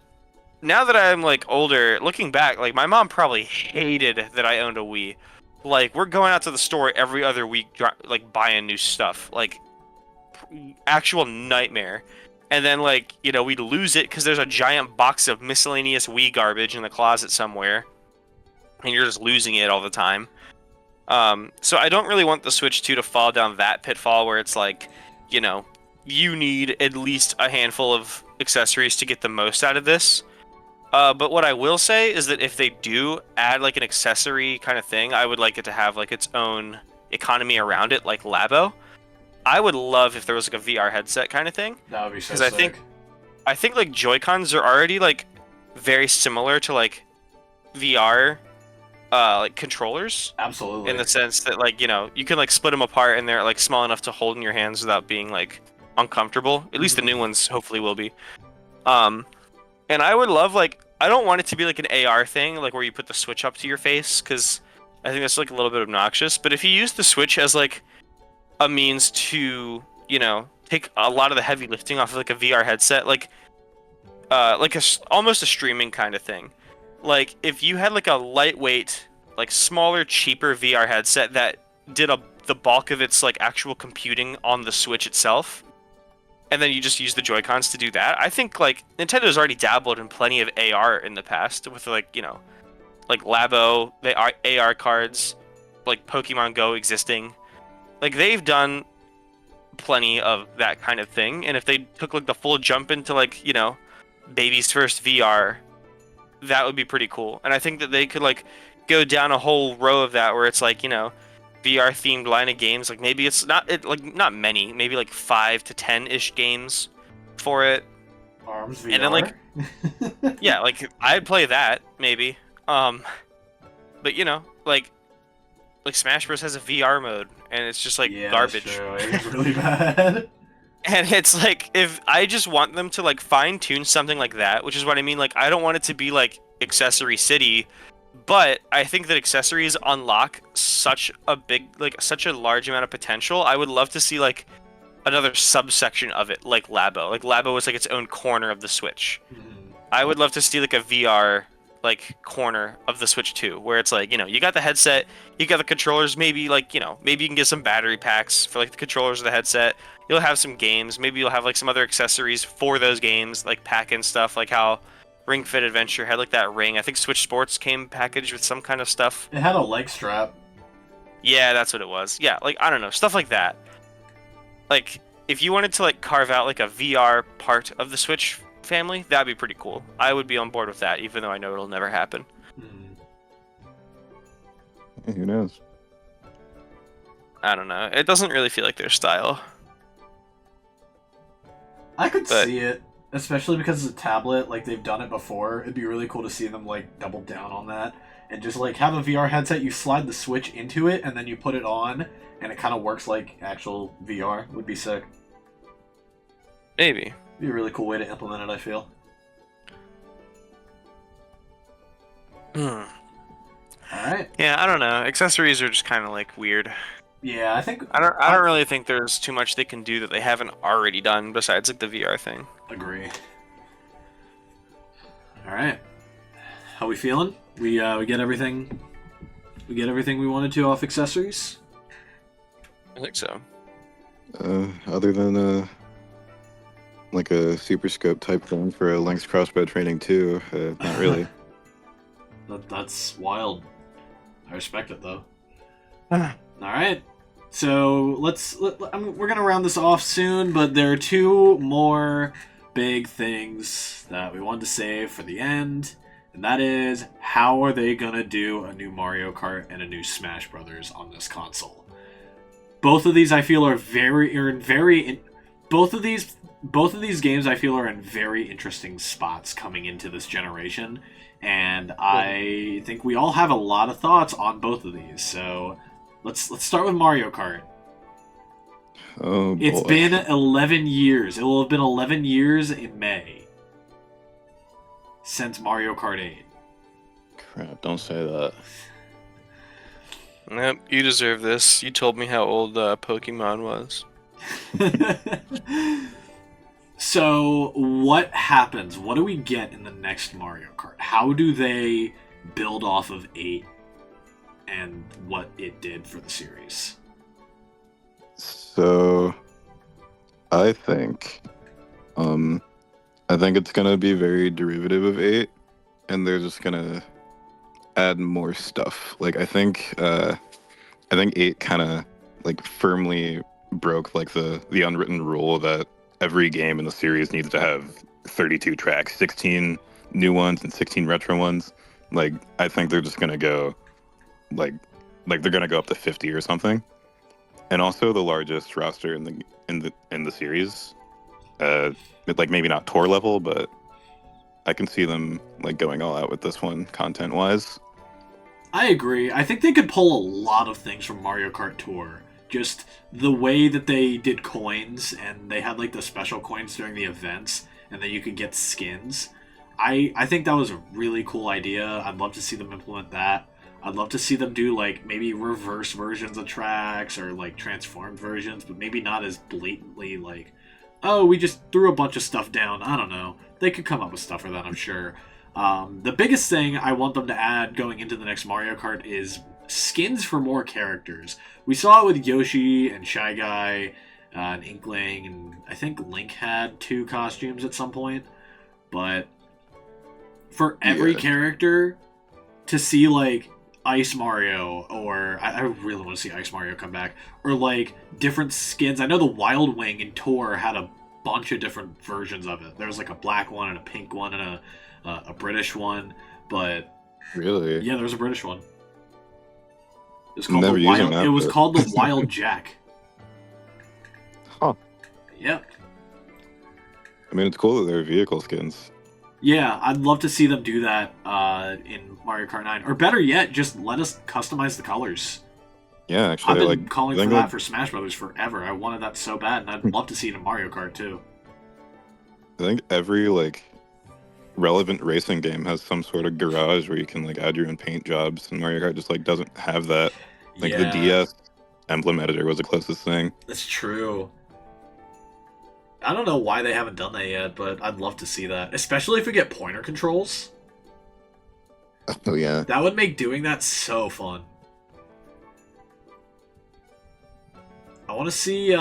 now that I'm like older, looking back, like my mom probably hated that I owned a Wii. Like we're going out to the store every other week, like buying new stuff, like actual nightmare. And then like we'd lose it because there's a giant box of miscellaneous Wii garbage in the closet somewhere, and you're just losing it all the time. So I don't really want the Switch 2 to fall down that pitfall where it's like, you need at least a handful of accessories to get the most out of this. But what I will say is that if they do add like an accessory kind of thing, I would like it to have like its own economy around it, like Labo. I would love if there was like a VR headset kind of thing. That would be so 'Cause sick. I think like Joy-Cons are already like very similar to like VR like controllers. Absolutely. In the sense that like you can like split them apart and they're like small enough to hold in your hands without being like uncomfortable. At least the new ones hopefully will be. And I would love like I don't want it to be like an AR thing like where you put the Switch up to your face because I think that's like a little bit obnoxious. But if you use the Switch as like a means to take a lot of the heavy lifting off of like a VR headset, like almost a streaming kind of thing. Like if you had like a lightweight, like smaller, cheaper VR headset that did the bulk of its like actual computing on the Switch itself, and then you just use the Joy-Cons to do that. I think like Nintendo's already dabbled in plenty of AR in the past with like like Labo, the AR cards, like Pokemon Go existing. Like they've done plenty of that kind of thing, and if they took like the full jump into like baby's first VR, that would be pretty cool. And I think that they could like go down a whole row of that where it's like VR themed line of games. Like maybe it's not many, maybe like 5 to 10-ish games for it. Arms VR. And then, like, yeah, like I'd play that maybe. But like Smash Bros has a VR mode, and it's just like yeah, garbage. That's true. It's really bad. And it's like, if I just want them to like fine tune something like that, which is what I mean. Like, I don't want it to be like Accessory City, but I think that accessories unlock such a large amount of potential. I would love to see like another subsection of it, like Labo. Like Labo is like its own corner of the Switch. I would love to see like a VR like corner of the Switch too, where it's like, you got the headset, you got the controllers, maybe like, maybe you can get some battery packs for like the controllers of the headset. You'll have some games, maybe you'll have like some other accessories for those games, like pack-in stuff, like how Ring Fit Adventure had like that ring. I think Switch Sports came packaged with some kind of stuff. It had a leg strap. Yeah, that's what it was. Yeah, like, I don't know, stuff like that. Like, if you wanted to like carve out like a VR part of the Switch family, that'd be pretty cool. I would be on board with that, even though I know it'll never happen. Who knows? I don't know. It doesn't really feel like their style. I could see it, especially because it's a tablet. Like, they've done it before. It'd be really cool to see them like double down on that and just like have a VR headset. You slide the Switch into it and then you put it on, and it kind of works like actual VR. Would be sick. Maybe. Be a really cool way to implement it, I feel. Alright. Yeah, I don't know. Accessories are just kind of like weird. Yeah, I think I don't really think there's too much they can do that they haven't already done besides like the VR thing. Agree. Alright. How we feeling? We get everything we wanted to off accessories? I think so. Other than like a super scope type thing for a length crossbow training too, not really. That's wild. I respect it though. Alright. So we're gonna round this off soon, but there are two more big things that we wanted to save for the end, and that is, how are they gonna do a new Mario Kart and a new Smash Brothers on this console? Both of these I feel are both of these games I feel are in very interesting spots coming into this generation, and I think we all have a lot of thoughts on both of these. So let's start with Mario Kart. Oh boy. It's been 11 years. It will have been 11 years in May since Mario Kart 8. Crap, don't say that. Yep, you deserve this. You told me how old Pokemon was. So, what happens? What do we get in the next Mario Kart? How do they build off of 8 and what it did for the series? So, I think it's gonna be very derivative of 8, and they're just gonna add more stuff. Like, I think 8 kind of like firmly broke like the unwritten rule that every game in the series needs to have 32 tracks, 16 new ones and 16 retro ones. Like, I think they're just gonna go like they're gonna go up to 50 or something. And also the largest roster in the series. Like, maybe not tour level, but I can see them like going all out with this one content wise. I agree. I think they could pull a lot of things from Mario Kart Tour. Just the way that they did coins, and they had like the special coins during the events, and that you could get skins. I think that was a really cool idea. I'd love to see them implement that. I'd love to see them do like maybe reverse versions of tracks or like transformed versions, but maybe not as blatantly like, oh, we just threw a bunch of stuff down. I don't know. They could come up with stuff for that, I'm sure. The biggest thing I want them to add going into the next Mario Kart is skins for more characters. We saw it with Yoshi and Shy Guy and Inkling, and I think Link had 2 costumes at some point. But for every character to see like Ice Mario, or I really want to see Ice Mario come back, or like different skins. I know the Wild Wing in Tour had a bunch of different versions of it. There was like a black one and a pink one and a British one, but Really? yeah, there was a British one. It was called Never the using Wild. that, It was but- called the Wild Jack. Huh. Yep. I mean, it's cool that they're vehicle skins. Yeah, I'd love to see them do that in Mario Kart 9. Or better yet, just let us customize the colors. Yeah, I've actually, been like calling I for think that for Smash Brothers forever. I wanted that so bad, and I'd love to see it in Mario Kart too. I think every like relevant racing game has some sort of garage where you can like add your own paint jobs, and Mario Kart just like doesn't have that. Like the Yeah, DS emblem editor was the closest thing. that's true. I don't know why they haven't done that yet, but I'd love to see that. Especially if we get pointer controls. Oh yeah. That would make doing that so fun. I want to see.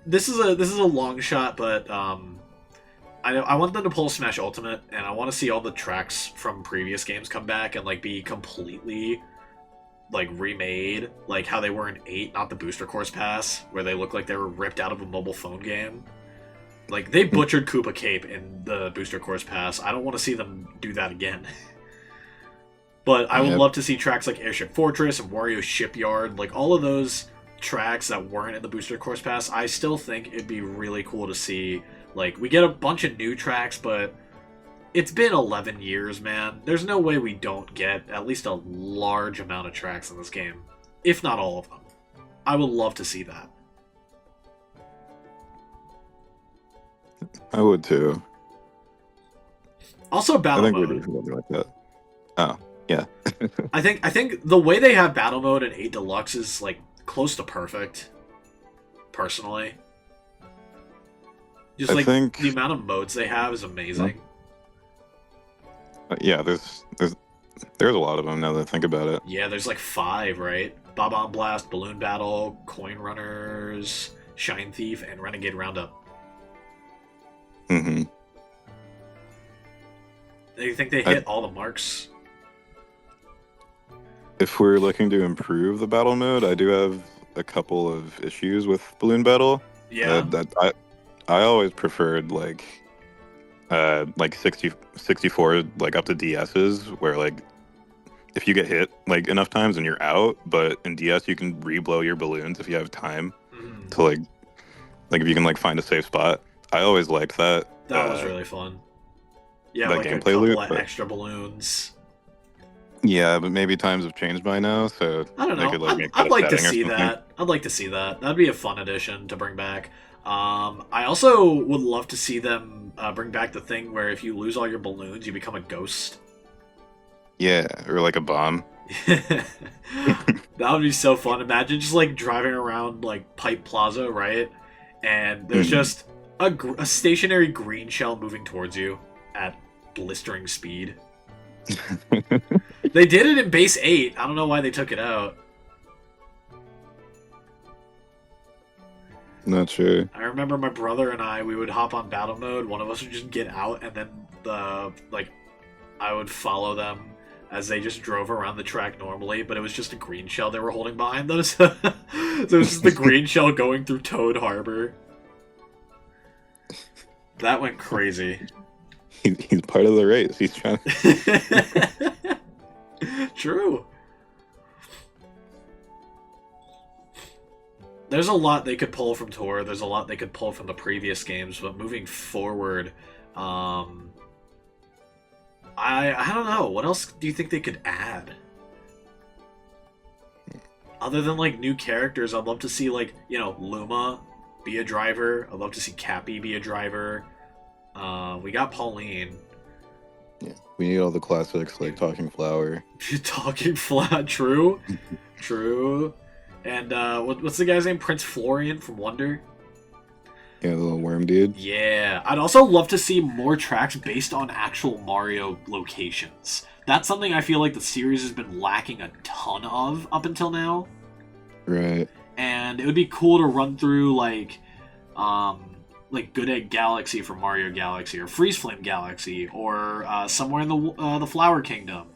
This is a long shot, but I want them to pull Smash Ultimate, and I want to see all the tracks from previous games come back and like be completely like remade, like how they were in 8, not the Booster Course Pass, where they look like they were ripped out of a mobile phone game. Like they butchered Koopa Cape in the Booster Course Pass. I don't want to see them do that again. But I would Yep. love to see tracks like Airship Fortress and Wario Shipyard, like all of those tracks that weren't in the Booster Course Pass. I still think it'd be really cool to see. Like, we get a bunch of new tracks, but it's been 11 years, man. There's no way we don't get at least a large amount of tracks in this game, if not all of them. I would love to see that. I would too. Also, I battle think we mode. do something like that. Oh, yeah. I think the way they have battle mode in 8 Deluxe is like close to perfect. Personally, just I like think- the amount of modes they have is amazing. Yeah, there's a lot of them now that I think about it. Yeah, there's like 5, right? Bob-omb Blast, Balloon Battle, Coin Runners, Shine Thief, and Renegade Roundup. Hmm. They think they hit all the marks. If we're looking to improve the battle mode, I do have a couple of issues with Balloon Battle. Yeah, That I always preferred like 64 like up to DS's where like if you get hit like enough times and you're out, but in DS you can re-blow your balloons if you have time Mhm. to like if you can like find a safe spot. I always liked that. That was really fun. Yeah, that like a gameplay couple loop, of but- extra balloons. Yeah, but maybe times have changed by now, so I don't they know. could, like, make I'd that a like to setting or see something. that. I'd like to see that. That'd be a fun addition to bring back. I also would love to see them bring back the thing where if you lose all your balloons, you become a ghost. Yeah, or like a bomb. That would be so fun. Imagine just like driving around like Pipe Plaza, right? And there's Mhm. just a stationary green shell moving towards you at blistering speed. They did it in base 8. I don't know why they took it out. Not sure. I remember my brother and we would hop on battle mode. One of us would just get out, and then I would follow them as they just drove around the track normally. But it was just a green shell they were holding behind them, so it was just the green shell going through Toad Harbor. That went crazy. He's part of the race. He's trying. True. There's a lot they could pull from Tour. There's a lot they could pull from the previous games, but moving forward, I don't know. What else do you think they could add? Other than like new characters, I'd love to see like, Luma be a driver. I'd love to see Cappy be a driver. We got Pauline. Yeah, we need all the classics like Talking Flower. Talking flat, true. True. And what's the guy's name? Prince Florian from Wonder? Yeah, the little worm dude. Yeah. I'd also love to see more tracks based on actual Mario locations. That's something I feel like the series has been lacking a ton of up until now. Right. And it would be cool to run through like Good Egg Galaxy from Mario Galaxy, or Freeze Flame Galaxy, or somewhere in the Flower Kingdom,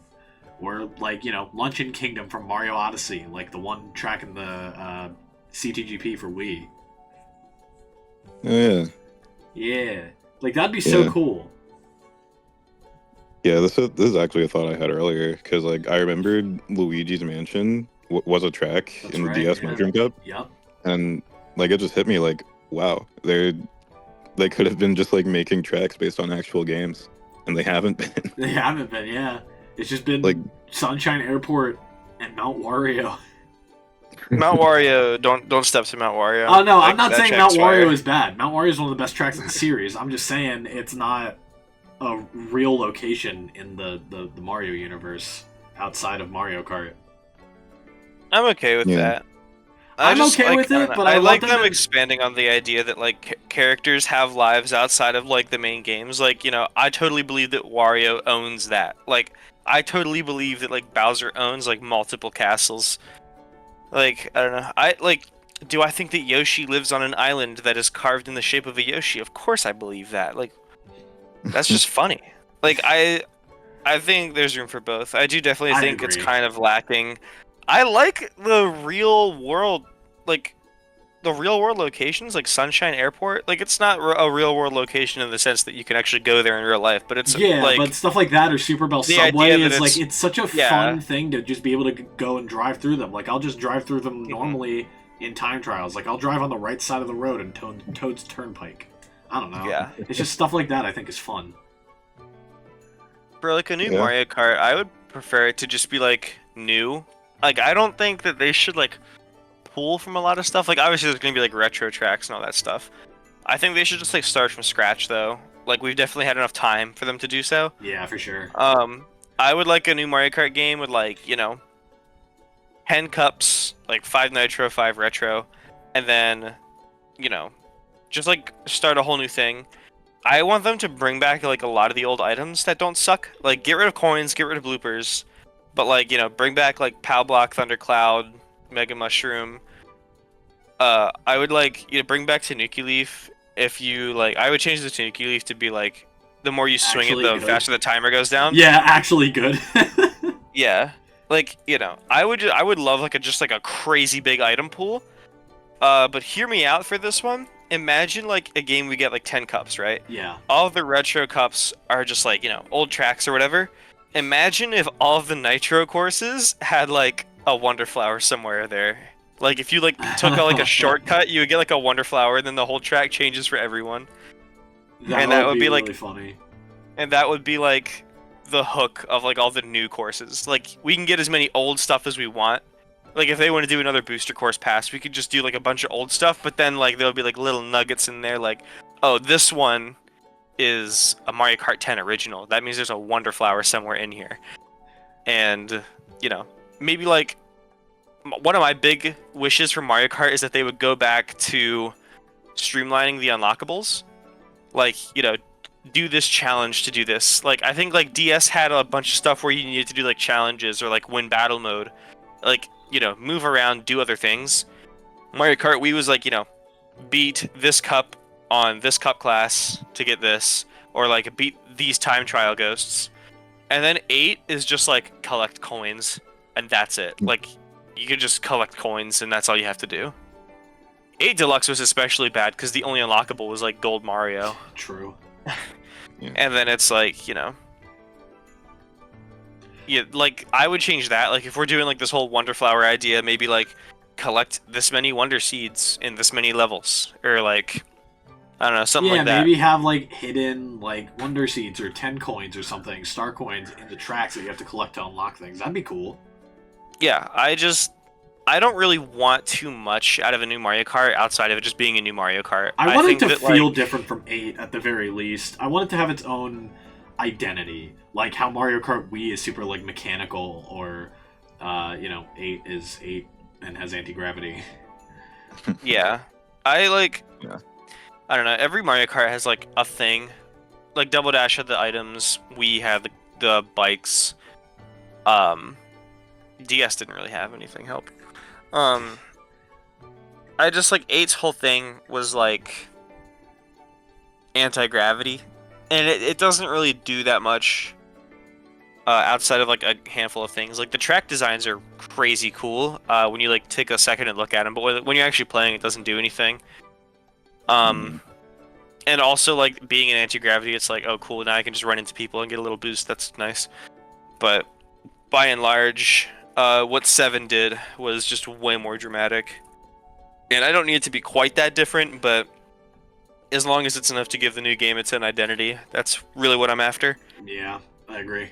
or Luncheon Kingdom from Mario Odyssey, like the one track in the CTGP for Wii. Oh yeah. Yeah, like that'd be so Yeah. cool. Yeah, this is actually a thought I had earlier because like I remembered Luigi's Mansion was a track That's in the right, DS yeah. Mushroom Cup, Yep. and like it just hit me like, wow, they could have been just like making tracks based on actual games, and they haven't been. They haven't been, yeah. It's just been Like- Sunshine Airport and Mount Wario. Mount Wario, don't step to Mount Wario. Oh no, I'm That- not that saying track's Mount Wario fire. is bad. Mount Wario is one of the best tracks in the series. I'm just saying it's not a real location in the Mario universe outside of Mario Kart. I'm okay with Yeah. that. I'm okay with I don't it, know. but I want like them them to- expanding on the idea that like characters have lives outside of like the main games. Like, you know, I totally believe that Wario owns that. Like, I totally believe that like Bowser owns like multiple castles. Like, I don't know. Do I think that Yoshi lives on an island that is carved in the shape of a Yoshi? Of course I believe that. Like, that's just funny. Like, I think there's room for both. I do definitely I think it's agree. kind of lacking. I like the real world, like the real world locations, like Sunshine Airport. Like, it's not a real world location in the sense that you can actually go there in real life, but it's Yeah, like but stuff like that or Super Bell the Subway idea that is like it's- it's such a yeah. fun thing to just be able to go and drive through them. Like I'll just drive through them Mhm. normally in time trials. Like I'll drive on the right side of the road in Toad's Turnpike. I don't know. Yeah. It's just stuff like that I think is fun. for like a new Yeah. Mario Kart, I would prefer it to just be like new. Like, I don't think that they should like pull from a lot of stuff. Like, obviously there's gonna be like retro tracks and all that stuff. I think they should just like start from scratch though. Like, we've definitely had enough time for them to do so. Yeah, for sure. I would like a new Mario Kart game with like, you know, 10 cups, like 5 nitro, 5 retro, and then, you know, just like start a whole new thing. I want them to bring back like a lot of the old items that don't suck. Like, get rid of coins, get rid of bloopers, but like, you know, bring back like Pow Block, Thundercloud, Mega Mushroom. I would like, you know, bring back Tanuki Leaf. If you like, I would change the Tanuki Leaf to be like, the more you swing Actually it, the good. faster the timer goes down. Yeah, actually good. Yeah, like, you know, I would love like just like a crazy big item pool. But hear me out for this one. Imagine like a game we get like 10 cups, right? Yeah. All of the retro cups are just like, you know, old tracks or whatever. Imagine if all of the nitro courses had like a Wonder Flower somewhere there. Like, if you like took like a shortcut, you would get like a Wonder Flower, and then the whole track changes for everyone. That, that would would be be, like- really funny. And that would be like the hook of like all the new courses. Like, we can get as many old stuff as we want. Like, if they want to do another booster course pass, we could just do like a bunch of old stuff, but then like there'll be like little nuggets in there, like, oh, this one is a Mario Kart 10 original. That means there's a Wonder Flower somewhere in here. And, you know, maybe like one of my big wishes for Mario Kart is that they would go back to streamlining the unlockables. Like, you know, do this challenge to do this. Like, I think like DS had a bunch of stuff where you needed to do like challenges or like win battle mode. Like, you know, move around, do other things. Mario Kart Wii was like, you know, beat this cup on this cup class to get this, or like beat these time trial ghosts. And then 8 is just like collect coins, and that's it. Like, you could just collect coins, and that's all you have to do. 8 Deluxe was especially bad because the only unlockable was like Gold Mario. True. And then it's like, you know, yeah, like, I would change that. Like, if we're doing like this whole Wonder Flower idea, maybe like collect this many Wonder Seeds in this many levels, or like, I don't know, something Yeah, like that. maybe have like hidden like Wonder Seeds or 10 coins or something, star coins in the tracks that you have to collect to unlock things. That'd be cool. Yeah, I don't really want too much out of a new Mario Kart outside of it just being a new Mario Kart. I want it think to that, feel like, different from 8 at the very least. I want it to have its own identity. Like how Mario Kart Wii is super like mechanical, or you know, 8 is 8 and has anti-gravity. yeah, I like. Yeah. I don't know. Every Mario Kart has like a thing. Like Double Dash had the items. We had the bikes. DS didn't really have anything. Help. I just like 8's whole thing was like anti-gravity, and it doesn't really do that much outside of like a handful of things. Like, the track designs are crazy cool when you like take a second and look at them, but when you're actually playing, it doesn't do anything. And also, like, being an anti-gravity, it's like, oh cool, now I can just run into people and get a little boost. That's nice. But by and large, What 7 did was just way more dramatic. And I don't need it to be quite that different, but as long as it's enough to give the new game its own identity, that's really what I'm after. Yeah, I agree.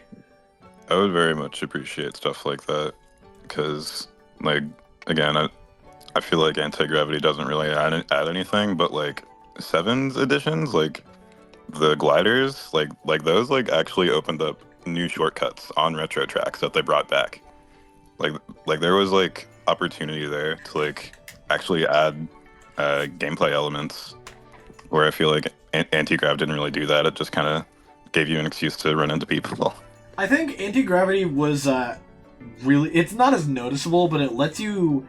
I would very much appreciate stuff like that, because, like, again, I feel like anti-gravity doesn't really add anything, but like Seven's editions, like the gliders, like those, like actually opened up new shortcuts on retro tracks that they brought back. Like like there was like opportunity there to like actually add gameplay elements where I feel like anti-grav didn't really do that. It just kind of gave you an excuse to run into people. I think anti-gravity was really, it's not as noticeable, but it lets you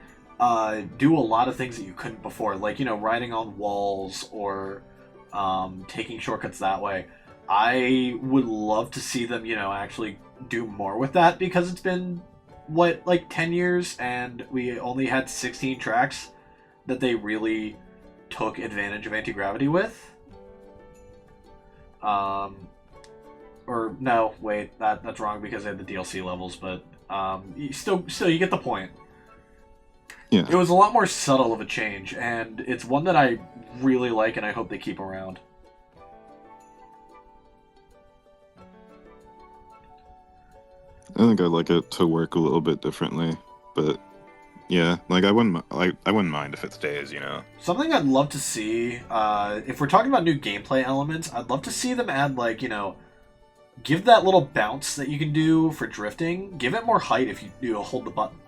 do a lot of things that you couldn't before, like, you know, riding on walls or taking shortcuts that way. I would love to see them, you know, actually do more with that, because it's been, what, like 10 years, and we only had 16 tracks that they really took advantage of anti-gravity with. Or no, wait, that's wrong, because they had the DLC levels, but still you get the point. Yeah. It was a lot more subtle of a change, and it's one that I really like, and I hope they keep around. I think I'd like it to work a little bit differently, but yeah, like I wouldn't mind if it stays, you know. Something I'd love to see, if we're talking about new gameplay elements, I'd love to see them add, like, you know, give that little bounce that you can do for drifting, give it more height if you hold the button.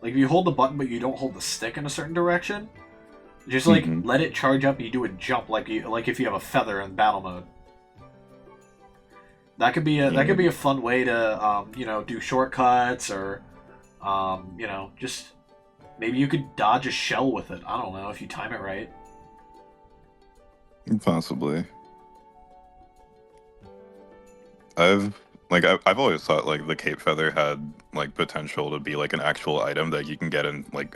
Like, if you hold the button but you don't hold the stick in a certain direction, just, like, let it charge up and you do a jump like if you have a feather in battle mode. That could be a fun way to, you know, do shortcuts, or, you know, just maybe you could dodge a shell with it. I don't know, if you time it right. Possibly. I've always thought like the Cape Feather had like potential to be like an actual item that you can get in like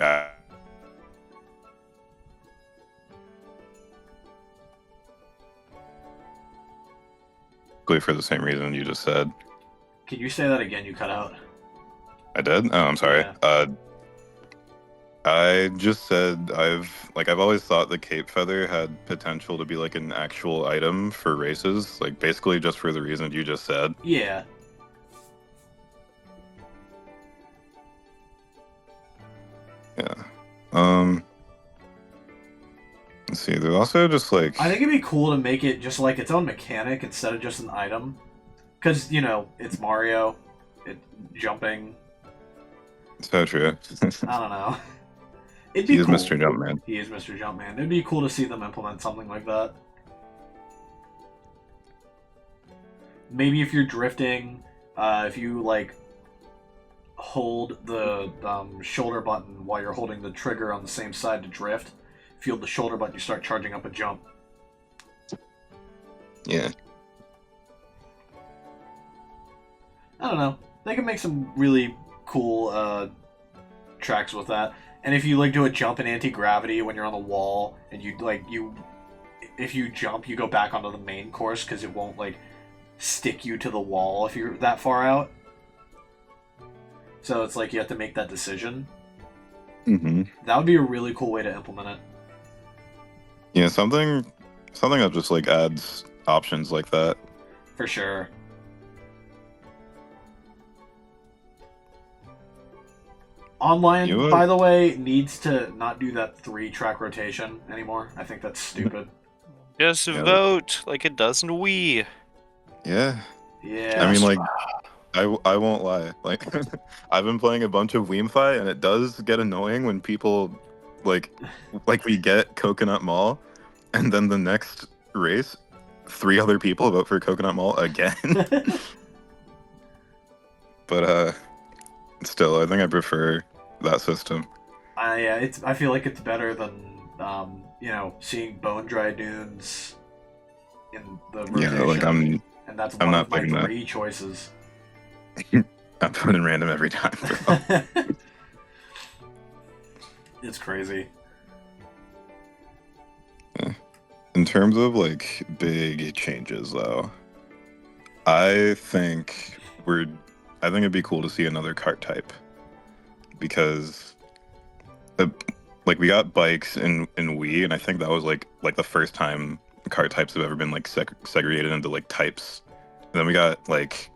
for the same reason you just said. Can you say that again? You cut out. I did? Oh, I'm sorry. Yeah. I just said I've always thought the Cape Feather had potential to be like an actual item for races, like basically just for the reason you just said. Yeah. Yeah. Let's see. There's also just like, I think it'd be cool to make it just like its own mechanic instead of just an item. Because, you know, it's Mario, jumping. so true. I don't know. It'd be He is cool. Mr. Jumpman. He is Mr. Jumpman. It'd be cool to see them implement something like that. Maybe if you're drifting, if you, like, hold the shoulder button while you're holding the trigger on the same side to drift, if you hold the shoulder button, you start charging up a jump. Yeah. I don't know. They can make some really cool tracks with that. And if you like do a jump in anti-gravity when you're on the wall, and if you jump, you go back onto the main course because it won't like stick you to the wall if you're that far out. So it's like you have to make that decision. That would be a really cool way to implement it. Yeah, something that just like adds options like that. For sure. Online, by the way, needs to not do that 3-track rotation anymore. I think that's stupid. Just vote like it does in Wii. Yeah. Yeah. I mean, like, I won't lie. Like, I've been playing a bunch of Weemfi, and it does get annoying when people, like we get Coconut Mall, and then the next race, 3 other people vote for Coconut Mall again. But, still, I think I prefer that system. I feel like it's better than you know, seeing Bone Dry Dunes in the rotation. Yeah, like and that's I'm one not of my picking that. 3 choices. I'm putting random every time, bro. It's crazy. Yeah. In terms of like big changes, though, I think it'd be cool to see another cart type. because uh, like we got bikes in Wii, and I think that was like the first time car types have ever been like segregated into like types. And then we got like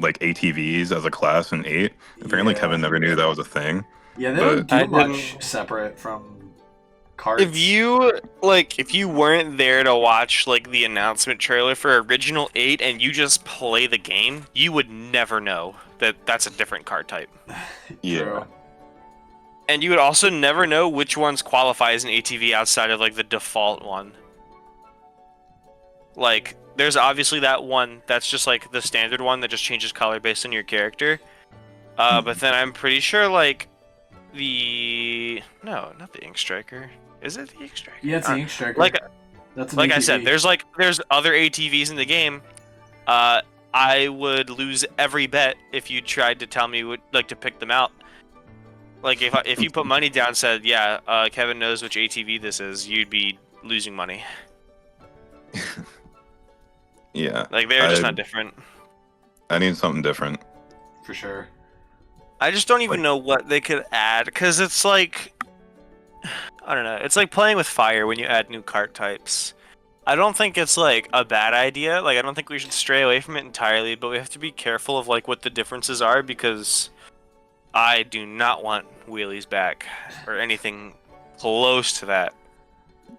ATVs as a class in 8. Apparently, Yeah. Kevin never knew that was a thing. Yeah, they But- don't do I much didn't- separate from carts. If you weren't there to watch like the announcement trailer for original 8 and you just play the game, you would never know that that's a different card type. Yeah. True. And you would also never know which ones qualify as an ATV outside of like the default one. Like, there's obviously that one that's just like the standard one that just changes color based on your character. But then I'm pretty sure like no, not the Ink Striker. Is it the Ink Striker? Yeah, it's the Ink Striker. That's an Like I ATV. said, there's other ATVs in the game. I would lose every bet if you tried to tell me to pick them out. Like if you put money down and said, yeah, Kevin knows which ATV this is, you'd be losing money. Yeah. Like they're just not different. I need something different. For sure. I just don't even know what they could add, because it's like, I don't know. It's like playing with fire when you add new cart types. I don't think it's like a bad idea. Like I don't think we should stray away from it entirely, but we have to be careful of like what the differences are, because I do not want wheelies back or anything close to that.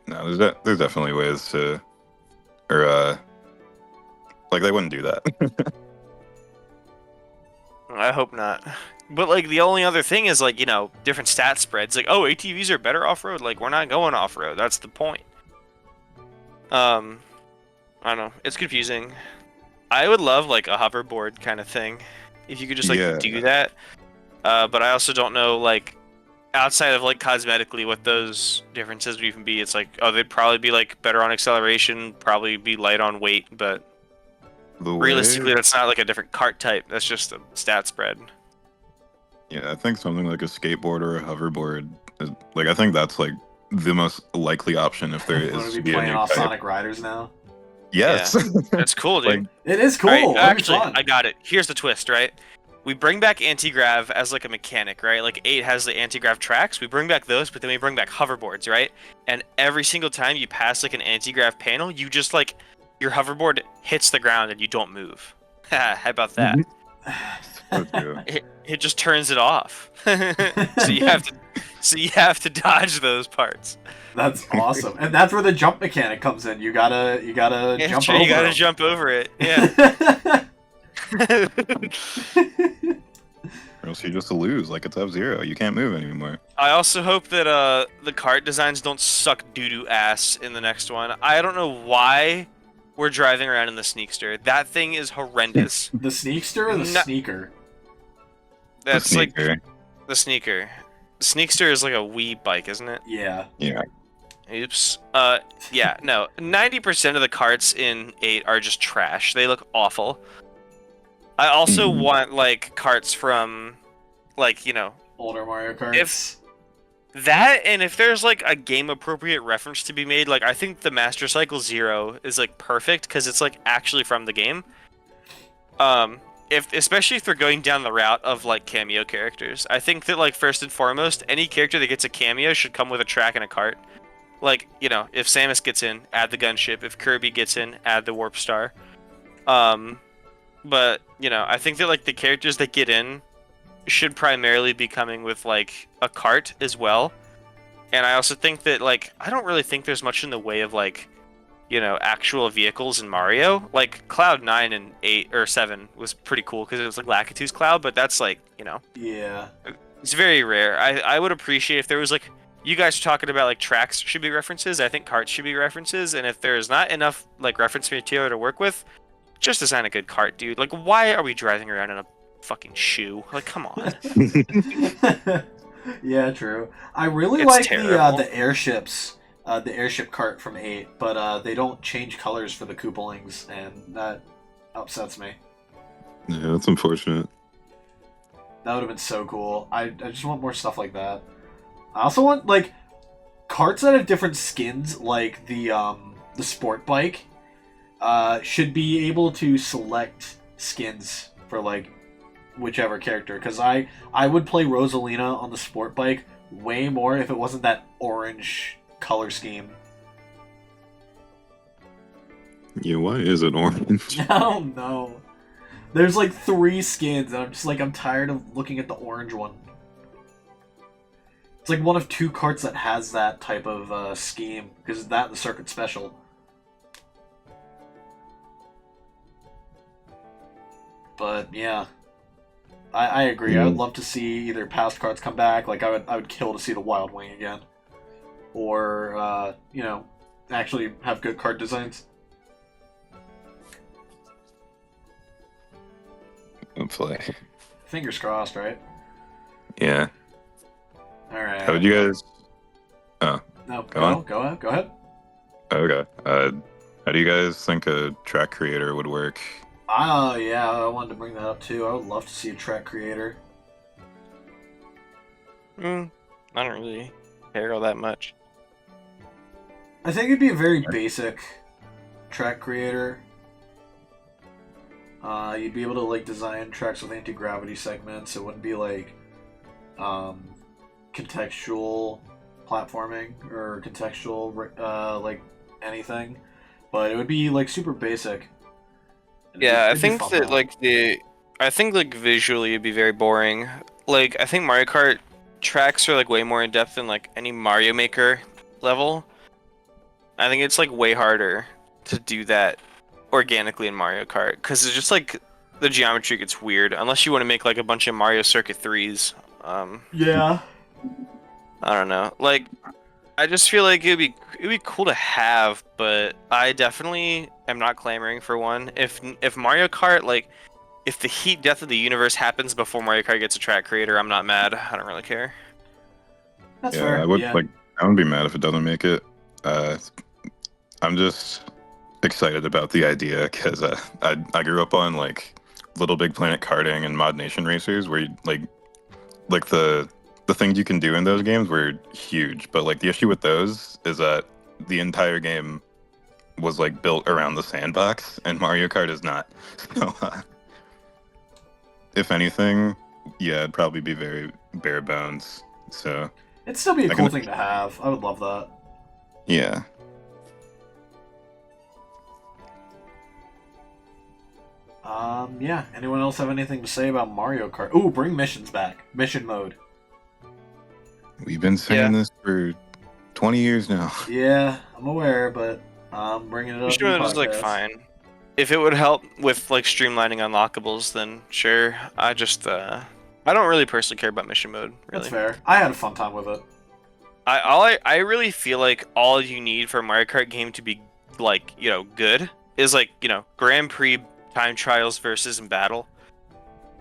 No, there's definitely ways to, or like they wouldn't do that. I hope not. But like the only other thing is like, different stat spreads. Like, oh, ATVs are better off-road. Like we're not going off-road. That's the point. I don't know. It's confusing. I would love like a hoverboard kind of thing, if you could just like do that. But I also don't know like outside of like cosmetically what those differences would even be. It's like, oh, they'd probably be like better on acceleration, probably be light on weight, but realistically that's not like a different cart type. That's just a stat spread. Yeah, I think something like a skateboard or a hoverboard is like, I think that's like the most likely option if there Wanna is be to be a playing new off type. Sonic Riders now? Yes. That's cool, dude. Like, It is cool. Right, It'll be actually, fun. I got it. Here's the twist, right? We bring back anti-grav as like a mechanic, right? Like 8 has the anti-grav tracks. We bring back those, but then we bring back hoverboards, right? And every single time you pass like an anti-grav panel, you just like your hoverboard hits the ground and you don't move. How about that? so true. It just turns it off. so you have to dodge those parts. That's awesome, and that's where the jump mechanic comes in. You gotta Yeah, jump sure, over. you gotta them. jump over it. Yeah. Or else you just lose, like it's F-Zero. You can't move anymore. I also hope that the cart designs don't suck doo-doo ass in the next one. I don't know why we're driving around in the Sneakster. That thing is horrendous. The Sneakster or the No- Sneaker? That's The like sneaker. the Sneaker. Sneakster is like a Wii bike, isn't it? Yeah. Yeah. Oops. Yeah, no. 90% of the carts in 8 are just trash. They look awful. I also want like carts from like, Older Mario Karts. that, and if there's like a game appropriate reference to be made, like I think the Master Cycle Zero is like perfect because it's like actually from the game. Especially if they're going down the route of like cameo characters, I think that like first and foremost, any character that gets a cameo should come with a track and a cart. Like, if Samus gets in, add the gunship. If Kirby gets in, add the warp star. But I think that like the characters that get in should primarily be coming with like a cart as well. And I also think that like I don't really think there's much in the way of like actual vehicles in Mario. Like Cloud 9 and 8 or 7 was pretty cool because it was like Lakitu's Cloud, but that's like Yeah. it's very rare. I would appreciate if there was like, you guys are talking about like tracks should be references. I think carts should be references, and if there's not enough like reference material to work with, just design a good cart, dude. Like, why are we driving around in a fucking shoe? Like, come on. Yeah, true. I really It's like terrible. the airships, the airship cart from 8, but they don't change colors for the Koopalings, and that upsets me. Yeah, that's unfortunate. That would have been so cool. I just want more stuff like that. I also want like carts that have different skins, like the sport bike. Should be able to select skins for like whichever character, because I would play Rosalina on the sport bike way more if it wasn't that orange color scheme. Yeah, why is it orange? I don't know. There's like 3 skins, and I'm just like, I'm tired of looking at the orange one. It's like one of 2 carts that has that type of scheme, because that and the Circuit Special. But yeah, I agree. I would love to see either past cards come back. Like I would kill to see the Wild Wing again, or you know, actually have good card designs. Hopefully. Fingers crossed, right? Yeah. All right. How would you guys? Oh, No, Go go ahead. okay. How do you guys think a track creator would work? Oh yeah, I wanted to bring that up too. I would love to see a track creator. I don't really care all that much. I think it'd be a very basic track creator. You'd be able to like design tracks with anti-gravity segments. It wouldn't be like contextual platforming or contextual like anything, but it would be like super basic. Yeah, I It'd be think fun, that though. I think like visually it'd be very boring. Like I think Mario Kart tracks are like way more in depth than like any Mario Maker level. I think it's like way harder to do that organically in Mario Kart because it's just like the geometry gets weird unless you want to make like a bunch of Mario Circuit 3s. Yeah. I don't know. Like I just feel like it'd be cool to have, but I definitely am not clamoring for one. If Mario Kart like if the heat death of the universe happens before Mario Kart gets a track creator, I'm not mad. I don't really care. That's Yeah, fair. I would Yeah. like. I wouldn't be mad if it doesn't make it. I'm just excited about the idea because I grew up on like Little Big Planet karting and Mod Nation racers, where you, like the things you can do in those games were huge. But like the issue with those is that the entire game was like built around the sandbox, and Mario Kart is not. So if anything, yeah, it'd probably be very bare bones. So It'd still be a I cool can- thing to have. I would love that. yeah. Yeah. Anyone else have anything to say about Mario Kart? Ooh, bring missions back. Mission mode. We've been saying this for 20 years now. Yeah, I'm aware, but I'm bringing it up. Mission in the mode is like podcast. fine. If it would help with like streamlining unlockables, then sure. I don't really personally care about mission mode. Really. That's fair. I had a fun time with it. I really feel like all you need for a Mario Kart game to be like, you know, good is like, you know, Grand Prix time trials versus in battle.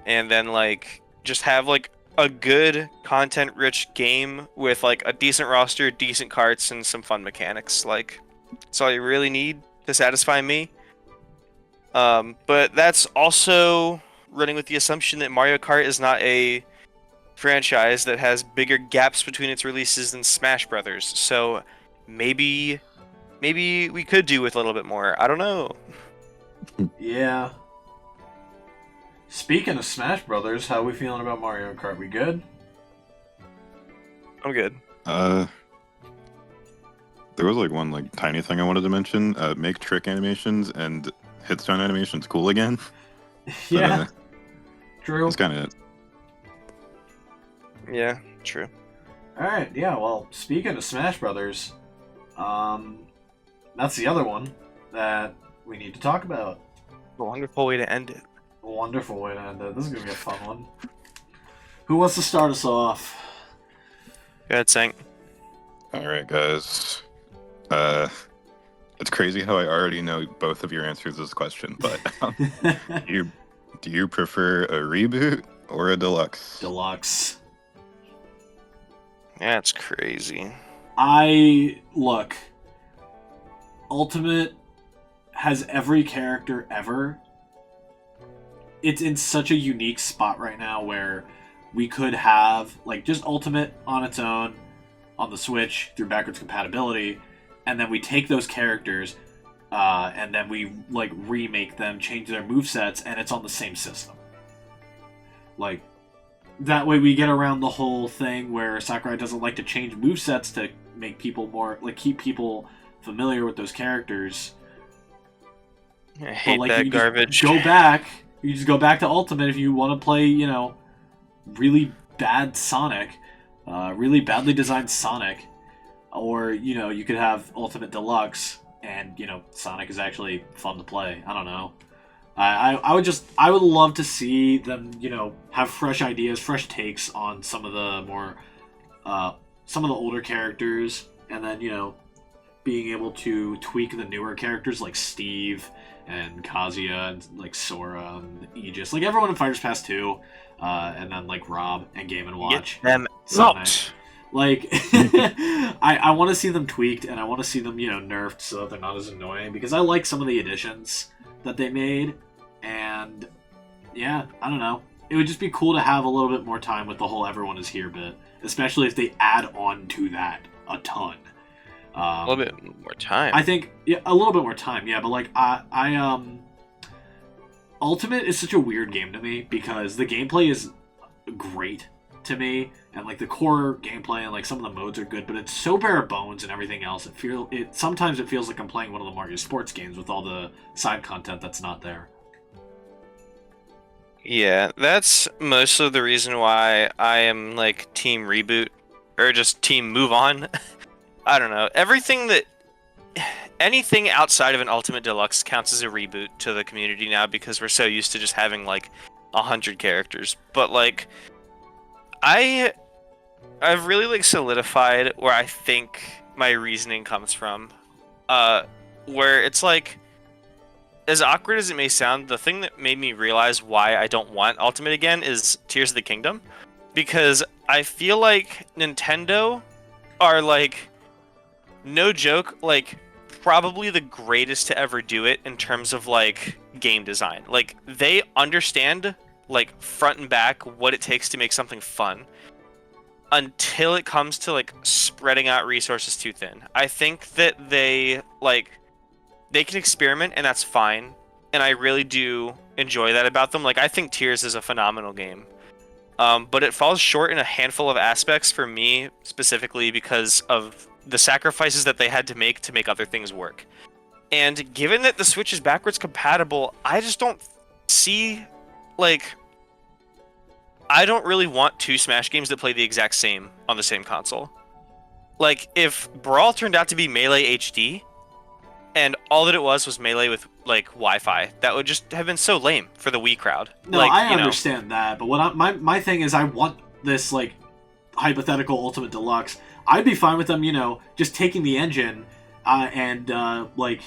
And then like just have like a good content rich game with like a decent roster, decent carts, and some fun mechanics. Like that's all you really need to satisfy me. But that's also running with the assumption that Mario Kart is not a franchise that has bigger gaps between its releases than Smash Brothers. So maybe we could do with a little bit more. I don't know. Yeah. Speaking of Smash Brothers, how are we feeling about Mario Kart? We good? I'm good. There was like one like tiny thing I wanted to mention. Make trick animations and hitstone animations cool again. Yeah. But, True. that's kind of it. Yeah, true. Alright, yeah, well, speaking of Smash Brothers, that's the other one that we need to talk about. A wonderful way to end it. A wonderful way to end it. This is gonna be a fun one. Who wants to start us off? Go ahead, Sank. All right, guys. It's crazy how I already know both of your answers to this question, but do you prefer a reboot or a deluxe? Deluxe. Yeah, it's crazy. Look, Ultimate has every character ever. It's in such a unique spot right now where we could have like just Ultimate on its own on the Switch through backwards compatibility, and then we take those characters and then we like remake them, change their movesets, and it's on the same system. Like, that way we get around the whole thing where Sakurai doesn't like to change movesets to make people more, like, keep people familiar with those characters. I hate like, that you garbage. You just go back to Ultimate if you want to play, you know, really bad Sonic, really badly designed Sonic, or, you know, you could have Ultimate Deluxe, and, you know, Sonic is actually fun to play. I don't know. I would love to see them, you know, have fresh ideas, fresh takes on some of the more, some of the older characters, and then, you know, being able to tweak the newer characters like Steve and Kazuya and like Sora and Aegis, like everyone in Fighters Pass 2, and then like Rob and Game and Watch. Get them Sonic. out. Like, I want to see them tweaked, and I want to see them, you know, nerfed so that they're not as annoying, because I like some of the additions that they made, and yeah, I don't know. It would just be cool to have a little bit more time with the whole everyone is here bit, especially if they add on to that a ton. A little bit more time. I think, yeah, a little bit more time, yeah, but like, Ultimate is such a weird game to me, because the gameplay is great to me, and like the core gameplay and like some of the modes are good, but it's so bare bones and everything else. Sometimes it feels like I'm playing one of the Mario sports games with all the side content that's not there. Yeah, that's mostly the reason why I am like team reboot or just team move on. I don't know. Anything outside of an Ultimate Deluxe counts as a reboot to the community now, because we're so used to just having like 100 characters. But like, I've really like solidified where I think my reasoning comes from. Where it's like, as awkward as it may sound, the thing that made me realize why I don't want Ultimate again is Tears of the Kingdom. Because I feel like Nintendo are like, no joke, like probably the greatest to ever do it in terms of like game design. Like, they understand like front and back what it takes to make something fun, until it comes to like spreading out resources too thin. I think that they can experiment, and that's fine, and I really do enjoy that about them. Like, I think Tears is a phenomenal game, but it falls short in a handful of aspects for me, specifically because of the sacrifices that they had to make other things work. And given that the Switch is backwards compatible, I just don't see, like, I don't really want two Smash games that play the exact same on the same console. Like, if Brawl turned out to be Melee HD, and all that it was Melee with like Wi-Fi, that would just have been so lame for the Wii crowd. No, like, I understand that, but my thing is, I want this like hypothetical Ultimate Deluxe. I'd be fine with them, you know, just taking the engine and like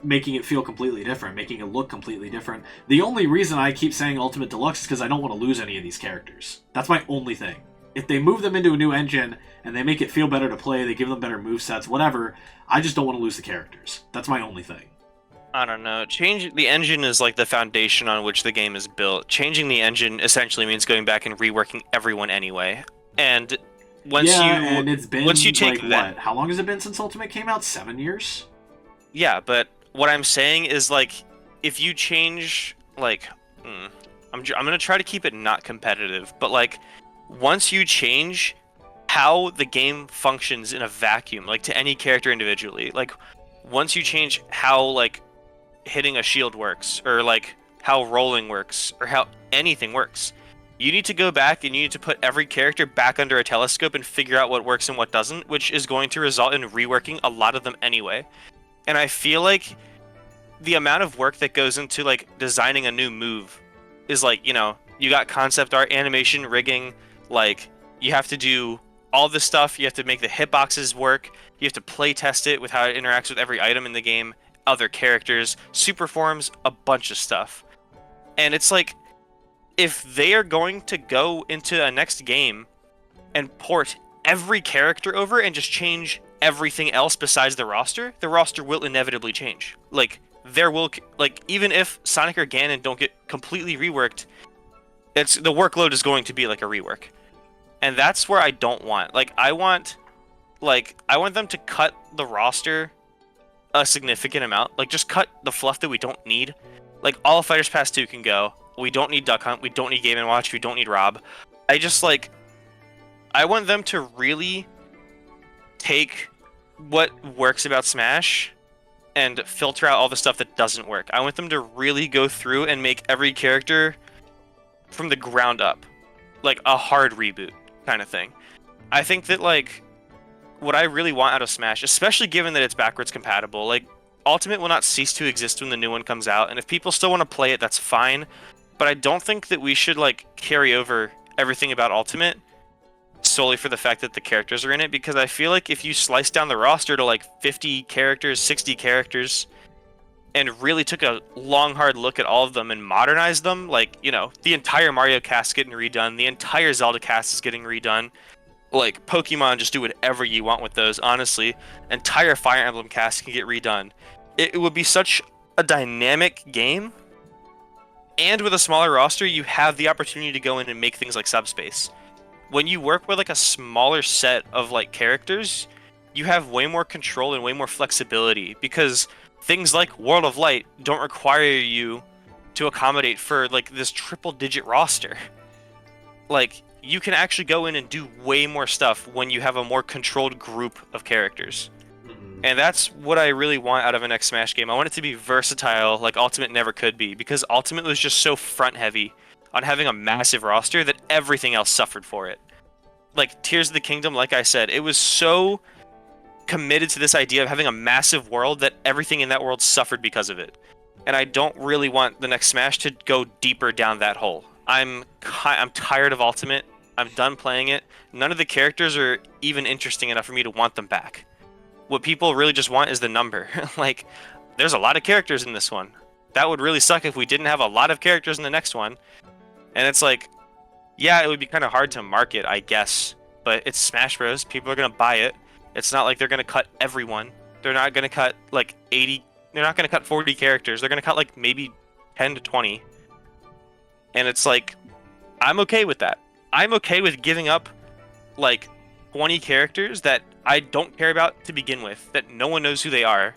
making it feel completely different, making it look completely different. The only reason I keep saying Ultimate Deluxe is because I don't want to lose any of these characters. That's my only thing. If they move them into a new engine and they make it feel better to play, they give them better movesets, whatever, I just don't want to lose the characters. That's my only thing. I don't know. The engine is like the foundation on which the game is built. Changing the engine essentially means going back and reworking everyone anyway. And once you take like, that, what? How long has it been since Ultimate came out? 7 years? Yeah, but what I'm saying is, like, if you change, like, I'm gonna try to keep it not competitive, but like, once you change how the game functions in a vacuum, like to any character individually, like once you change how like hitting a shield works, or like how rolling works, or how anything works, you need to go back and you need to put every character back under a telescope and figure out what works and what doesn't, which is going to result in reworking a lot of them anyway. And I feel like the amount of work that goes into like designing a new move is like, you know, you got concept art, animation, rigging, like you have to do all this stuff. You have to make the hitboxes work. You have to play test it with how it interacts with every item in the game, other characters, super forms, a bunch of stuff. And it's like, if they are going to go into a next game and port every character over and just change everything else besides the roster will inevitably change. Like, even if Sonic or Ganon don't get completely reworked, the workload is going to be like a rework. And that's where I don't want. I want them to cut the roster a significant amount. Like, just cut the fluff that we don't need. Like, all of Fighters Pass 2 can go. We don't need Duck Hunt. We don't need Game & Watch. We don't need Rob. I want them to really take what works about Smash and filter out all the stuff that doesn't work. I want them to really go through and make every character from the ground up, like a hard reboot kind of thing. I think that, like, what I really want out of Smash, especially given that it's backwards compatible, like, Ultimate will not cease to exist when the new one comes out, and if people still want to play it, that's fine, but I don't think that we should, like, carry over everything about Ultimate solely for the fact that the characters are in it, because I feel like if you slice down the roster to, like, 50 characters, 60 characters, and really took a long, hard look at all of them and modernized them, like, you know, the entire Mario cast is getting redone, the entire Zelda cast is getting redone, like, Pokemon, just do whatever you want with those, honestly. Entire Fire Emblem cast can get redone. It would be such a dynamic game, and with a smaller roster, you have the opportunity to go in and make things like Subspace. When you work with, like, a smaller set of, like, characters, you have way more control and way more flexibility, because things like World of Light don't require you to accommodate for, like, this triple-digit roster. Like, you can actually go in and do way more stuff when you have a more controlled group of characters. And that's what I really want out of a next Smash game. I want it to be versatile, like Ultimate never could be, because Ultimate was just so front-heavy on having a massive roster that everything else suffered for it. Like, Tears of the Kingdom, like I said, it was so committed to this idea of having a massive world that everything in that world suffered because of it. And I don't really want the next Smash to go deeper down that hole. I'm tired of Ultimate. I'm done playing it. None of the characters are even interesting enough for me to want them back. What people really just want is the number. Like, there's a lot of characters in this one. That would really suck if we didn't have a lot of characters in the next one. And it's like, yeah, it would be kind of hard to market, I guess. But it's Smash Bros. People are going to buy it. It's not like they're going to cut everyone. They're not going to cut, like, 80... They're not going to cut 40 characters. They're going to cut, like, maybe 10 to 20. And it's like, I'm okay with that. I'm okay with giving up, like, 20 characters that I don't care about to begin with, that no one knows who they are,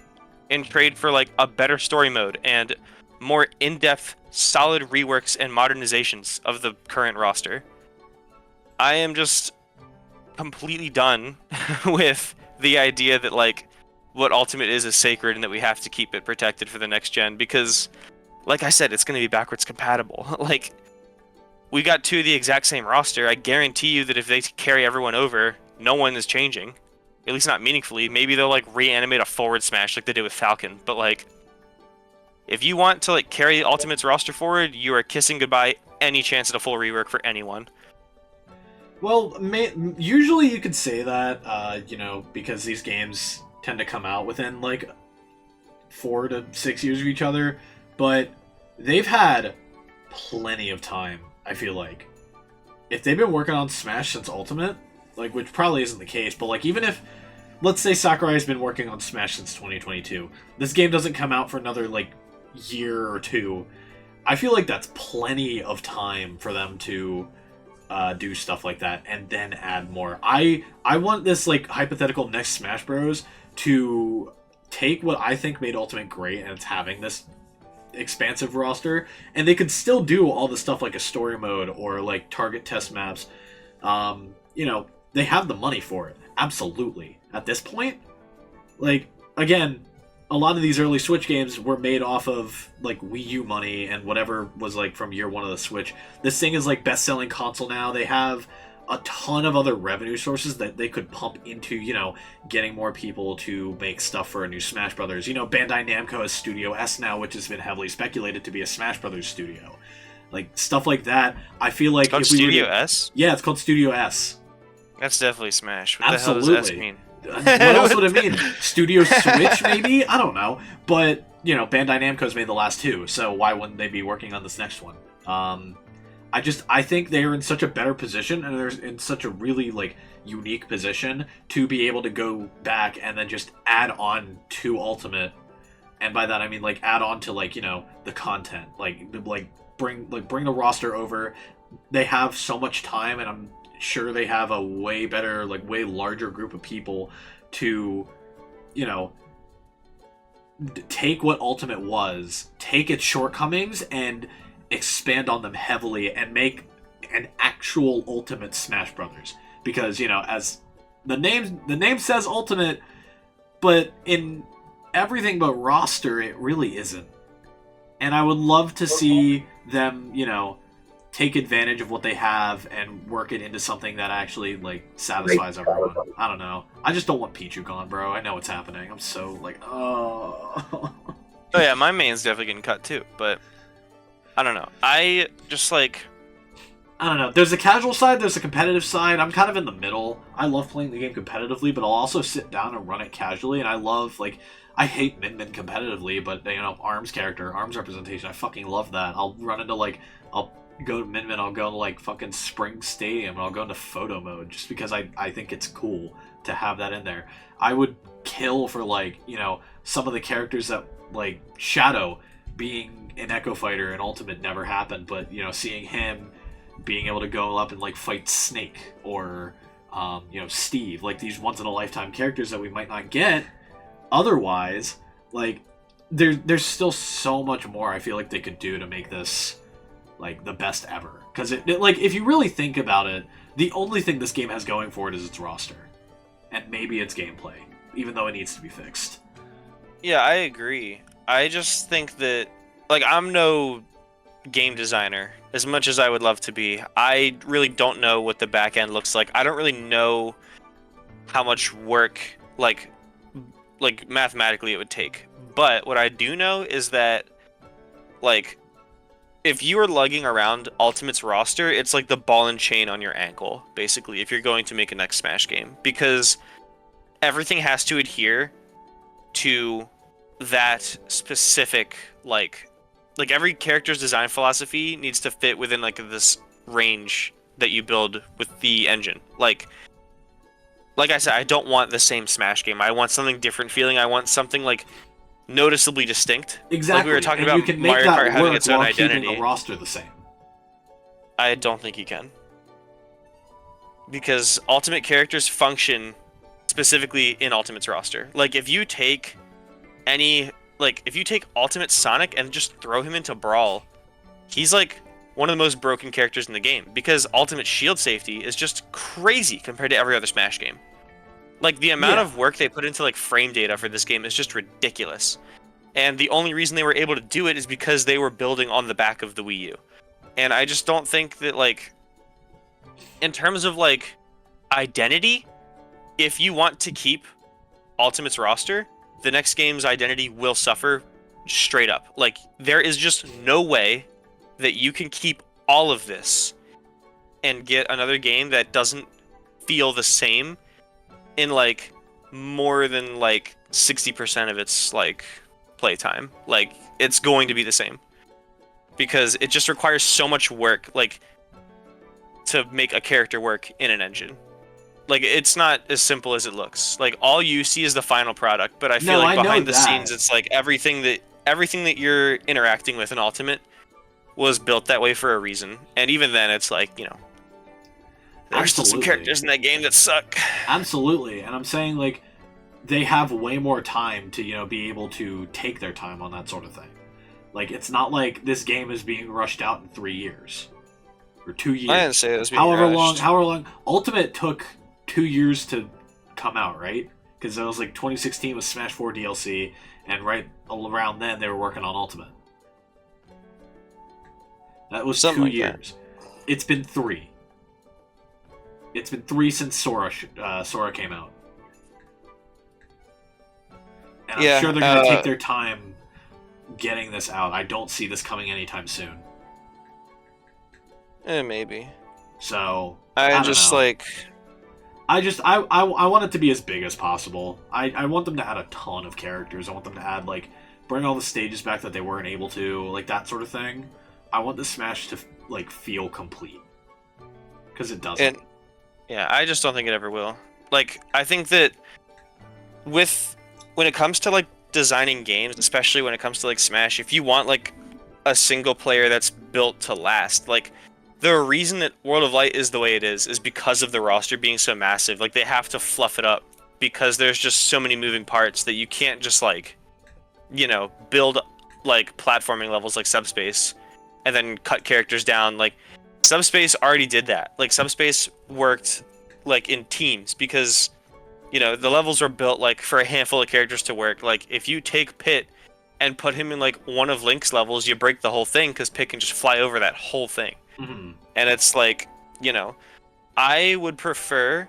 in trade for, like, a better story mode and more in-depth, solid reworks and modernizations of the current roster. I am just completely done with the idea that, like, what Ultimate is sacred and that we have to keep it protected for the next gen, because, like I said, it's going to be backwards compatible. Like, we got two of the exact same roster. I guarantee you that if they carry everyone over, no one is changing. At least not meaningfully. Maybe they'll, like, reanimate a forward smash like they did with Falcon. But, like, if you want to, like, carry Ultimate's roster forward, you are kissing goodbye any chance at a full rework for anyone. Well, usually you could say that, you know, because these games tend to come out within, like, 4 to 6 years of each other. But they've had plenty of time, I feel like. If they've been working on Smash since Ultimate, like, which probably isn't the case, but, like, even if, let's say Sakurai's been working on Smash since 2022, this game doesn't come out for another, like, year or two, I feel like that's plenty of time for them to do stuff like that and then add more. I want this, like, hypothetical next Smash Bros. To take what I think made Ultimate great, and it's having this expansive roster, and they could still do all the stuff like a story mode or, like, target test maps. You know, they have the money for it. Absolutely. At this point, like, again, a lot of these early Switch games were made off of, like, Wii U money and whatever was, like, from year one of the Switch. This thing is, like, best-selling console now. They have a ton of other revenue sources that they could pump into, you know, getting more people to make stuff for a new Smash Brothers. You know, Bandai Namco has Studio S now, which has been heavily speculated to be a Smash Brothers studio. Like, stuff like that. I feel like It's called Studio S? Yeah, it's called Studio S. That's definitely Smash. What Absolutely. the hell does S mean? What else would it mean? Studio Switch, maybe? I don't know. But, you know, Bandai Namco's made the last two, so why wouldn't they be working on this next one? I think they're in such a better position, and they're in such a really, like, unique position to be able to go back and then just add on to Ultimate. And by that I mean, like, add on to, like, you know, the content. Like bring the roster over. They have so much time, and I'm sure they have a way better, like, way larger group of people to, you know, take what Ultimate was, take its shortcomings, and expand on them heavily and make an actual Ultimate Smash Brothers. Because, you know, as the name says Ultimate, but in everything but roster, it really isn't. And I would love to see them, you know, take advantage of what they have and work it into something that actually, like, satisfies everyone. I don't know. I just don't want Pichu gone, bro. I know what's happening. I'm so, like, oh. Oh yeah, my main's definitely getting cut too, but I don't know. I just like... I don't know. There's a casual side, there's a competitive side. I'm kind of in the middle. I love playing the game competitively, but I'll also sit down and run it casually, and I love, like... I hate Min Min competitively, but, you know, Arm's character, Arm's representation, I fucking love that. I'll run into, like... I'll go to Min Min, I'll go to, like, fucking Spring Stadium, and I'll go into photo mode, just because I think it's cool to have that in there. I would kill for, like, you know, some of the characters that, like, Shadow being an Echo Fighter and Ultimate never happened, but, you know, seeing him being able to go up and, like, fight Snake, or, you know, Steve, like, these once-in-a-lifetime characters that we might not get otherwise, like, there's still so much more I feel like they could do to make this, like, the best ever. Because, like, if you really think about it, the only thing this game has going for it is its roster. And maybe its gameplay, even though it needs to be fixed. Yeah, I agree. I just think that, like, I'm no game designer, as much as I would love to be. I really don't know what the back end looks like. I don't really know how much work, like mathematically it would take. But what I do know is that, like, if you are lugging around Ultimate's roster, it's like the ball and chain on your ankle, basically, if you're going to make a next Smash game. Because everything has to adhere to that specific, like every character's design philosophy needs to fit within, like, this range that you build with the engine. Like I said, I don't want the same Smash game. I want something different feeling. I want something, like, noticeably distinct. Exactly. Like we were talking and about you can make Mario that Kart having work its own while identity. keeping the roster the same. I don't think you can. Because Ultimate characters function specifically in Ultimate's roster. Like, if you take Ultimate Sonic and just throw him into Brawl, he's, like, one of the most broken characters in the game. Because Ultimate shield safety is just crazy compared to every other Smash game. Like, the amount of work they put into, like, frame data for this game is just ridiculous. And the only reason they were able to do it is because they were building on the back of the Wii U. And I just don't think that, like, in terms of, like, identity, if you want to keep Ultimate's roster, the next game's identity will suffer straight up. Like, there is just no way that you can keep all of this and get another game that doesn't feel the same in, like, more than, like, 60% of its, like, playtime. Like, it's going to be the same. Because it just requires so much work, like, to make a character work in an engine. Like, it's not as simple as it looks. Like, all you see is the final product, but I feel like behind the scenes, it's like everything that you're interacting with in Ultimate was built that way for a reason. And even then, it's like, you know, there's still some characters in that game that suck. Absolutely. And I'm saying, like, they have way more time to, you know, be able to take their time on that sort of thing. Like, it's not like this game is being rushed out in 3 years. Or 2 years. I didn't say it was being however rushed. long. Ultimate took 2 years to come out, right? Because it was like 2016 was Smash 4 DLC, and right around then they were working on Ultimate. That was Something 2 like years. It's been 3. It's been 3 since Sora came out. And I'm sure they're going to take their time getting this out. I don't see this coming anytime soon. Maybe. So I just know. like... I want it to be as big as possible. I want them to add a ton of characters. I want them to add, like, bring all the stages back that they weren't able to, like, that sort of thing. I want the Smash to, like, feel complete. Because it doesn't. Yeah, I just don't think it ever will. Like, I think that when it comes to, like, designing games, especially when it comes to, like, Smash, if you want, like, a single player that's built to last, like, the reason that World of Light is the way it is because of the roster being so massive. Like, they have to fluff it up because there's just so many moving parts that you can't just, like, you know, build, like, platforming levels like Subspace and then cut characters down. Like Subspace already did that. Like Subspace worked like in teams because the levels were built like for a handful of characters to work. Like if you take Pit and put him in like one of Link's levels, you break the whole thing because Pit can just fly over that whole thing. Mhm. And it's like, I would prefer,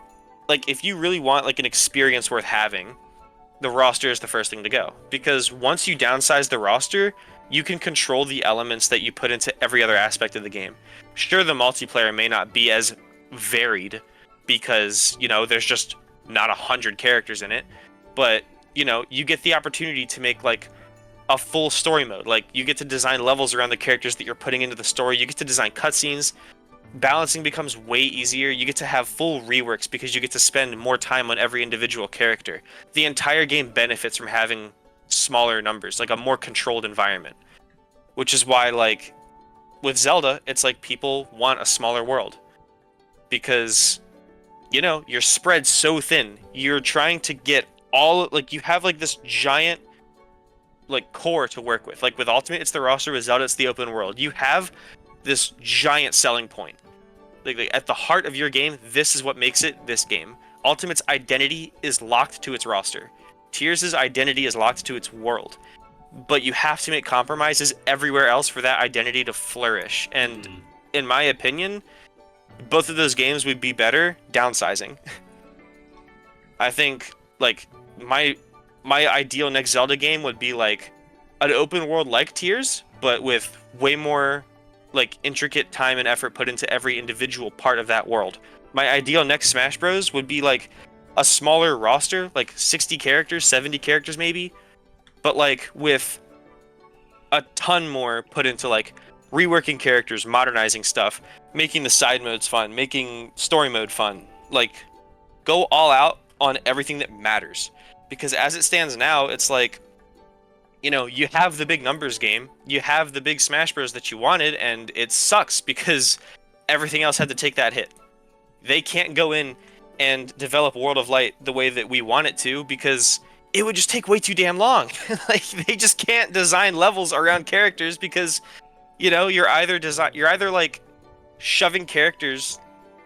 like, if you really want like an experience worth having, the roster is the first thing to go. Because once you downsize the roster, you can control the elements that you put into every other aspect of the game. Sure, the multiplayer may not be as varied because, there's just not 100 characters in it. But, you get the opportunity to make like a full story mode. Like you get to design levels around the characters that you're putting into the story. You get to design cutscenes. Balancing becomes way easier. You get to have full reworks because you get to spend more time on every individual character. The entire game benefits from having smaller numbers, like a more controlled environment. Which is why, like, with Zelda, it's like people want a smaller world. Because, you're spread so thin. You're trying to get all, like, you have, like, this giant, like, core to work with. Like, with Ultimate, it's the roster. With Zelda, it's the open world. You have this giant selling point. Like at the heart of your game, this is what makes it this game. Ultimate's identity is locked to its roster. Tears' identity is locked to its world. But you have to make compromises everywhere else for that identity to flourish. And in my opinion, both of those games would be better downsizing. I think like my ideal next Zelda game would be like an open world like Tears, but with way more like intricate time and effort put into every individual part of that world. My ideal next Smash Bros would be like a smaller roster, like 60 characters, 70 characters maybe, but like with a ton more put into like reworking characters, modernizing stuff, making the side modes fun, making story mode fun. Like go all out on everything that matters. Because as it stands now, it's like you have the big numbers game, you have the big Smash Bros that you wanted, and it sucks because everything else had to take that hit. They can't go in and develop World of Light the way that we want it to because it would just take way too damn long. Like they just can't design levels around characters because you're either like shoving characters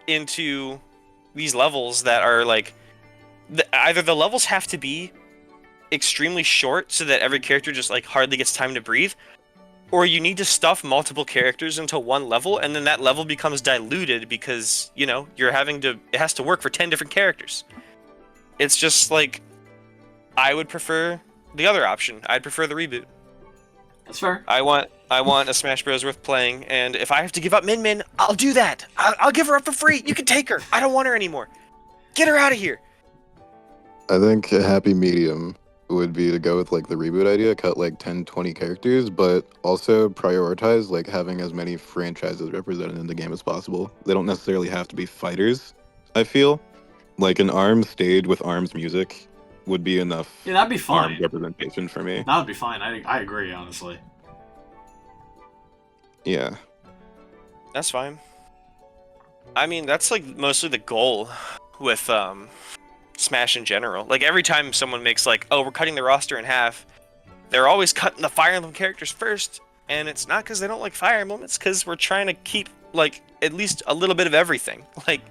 into these levels that are like either the levels have to be extremely short so that every character just like hardly gets time to breathe, or you need to stuff multiple characters into one level and then that level becomes diluted because it has to work for 10 different characters. It's just like I would prefer the other option. I'd prefer the reboot. That's fair. I want a Smash Bros worth playing, and if I have to give up Min Min, I'll do that. I'll give her up for free. You can take her. I don't want her anymore. Get her out of here. I think a happy medium would be to go with like the reboot idea, cut like 10, 20 characters, but also prioritize like having as many franchises represented in the game as possible. They don't necessarily have to be fighters, I feel. Like an ARMS stage with ARMS music would be enough. Yeah, that'd be fine. ARMS representation for me. That would be fine. I agree, honestly. Yeah. That's fine. I mean, that's like mostly the goal with Smash in general. Like every time someone makes like, oh, we're cutting the roster in half, they're always cutting the Fire Emblem characters first, and it's not because they don't like Fire Emblem, it's because we're trying to keep like at least a little bit of everything. Like,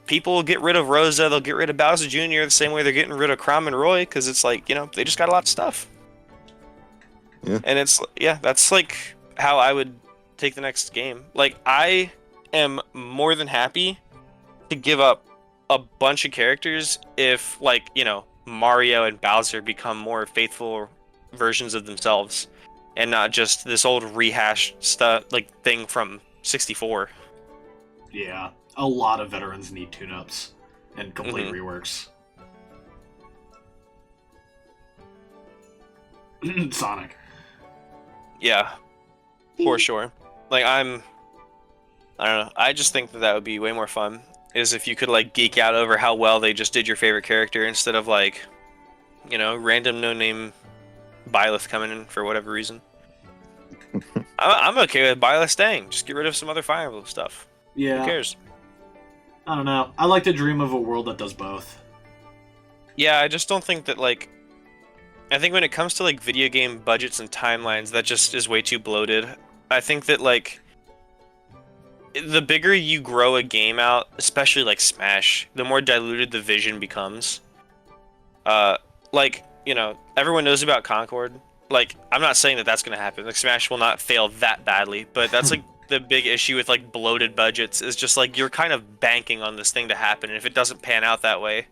people will get rid of Rosa, they'll get rid of Bowser Jr. the same way they're getting rid of Chrom and Roy, because it's like, they just got a lot of stuff. Yeah. And it's, that's like how I would take the next game. Like, I am more than happy to give up a bunch of characters if, like, Mario and Bowser become more faithful versions of themselves and not just this old rehashed stuff, like, thing from 64. Yeah, a lot of veterans need tune-ups and complete reworks. Sonic. Yeah, for sure. Like, I don't know. I just think that would be way more fun, is if you could, like, geek out over how well they just did your favorite character instead of, like, random no-name Byleth coming in for whatever reason. I'm okay with Byleth staying. Just get rid of some other Fire Emblem stuff. Yeah. Who cares? I don't know. I like to dream of a world that does both. Yeah, I just don't think that, like... I think when it comes to, like, video game budgets and timelines, that just is way too bloated. I think that like the bigger you grow a game out, especially like Smash, the more diluted the vision becomes. Like, you know, everyone knows about Concord. Like, I'm not saying that that's going to happen. Like, Smash will not fail that badly, but that's like the big issue with like bloated budgets is just like you're kind of banking on this thing to happen, and if it doesn't pan out that way,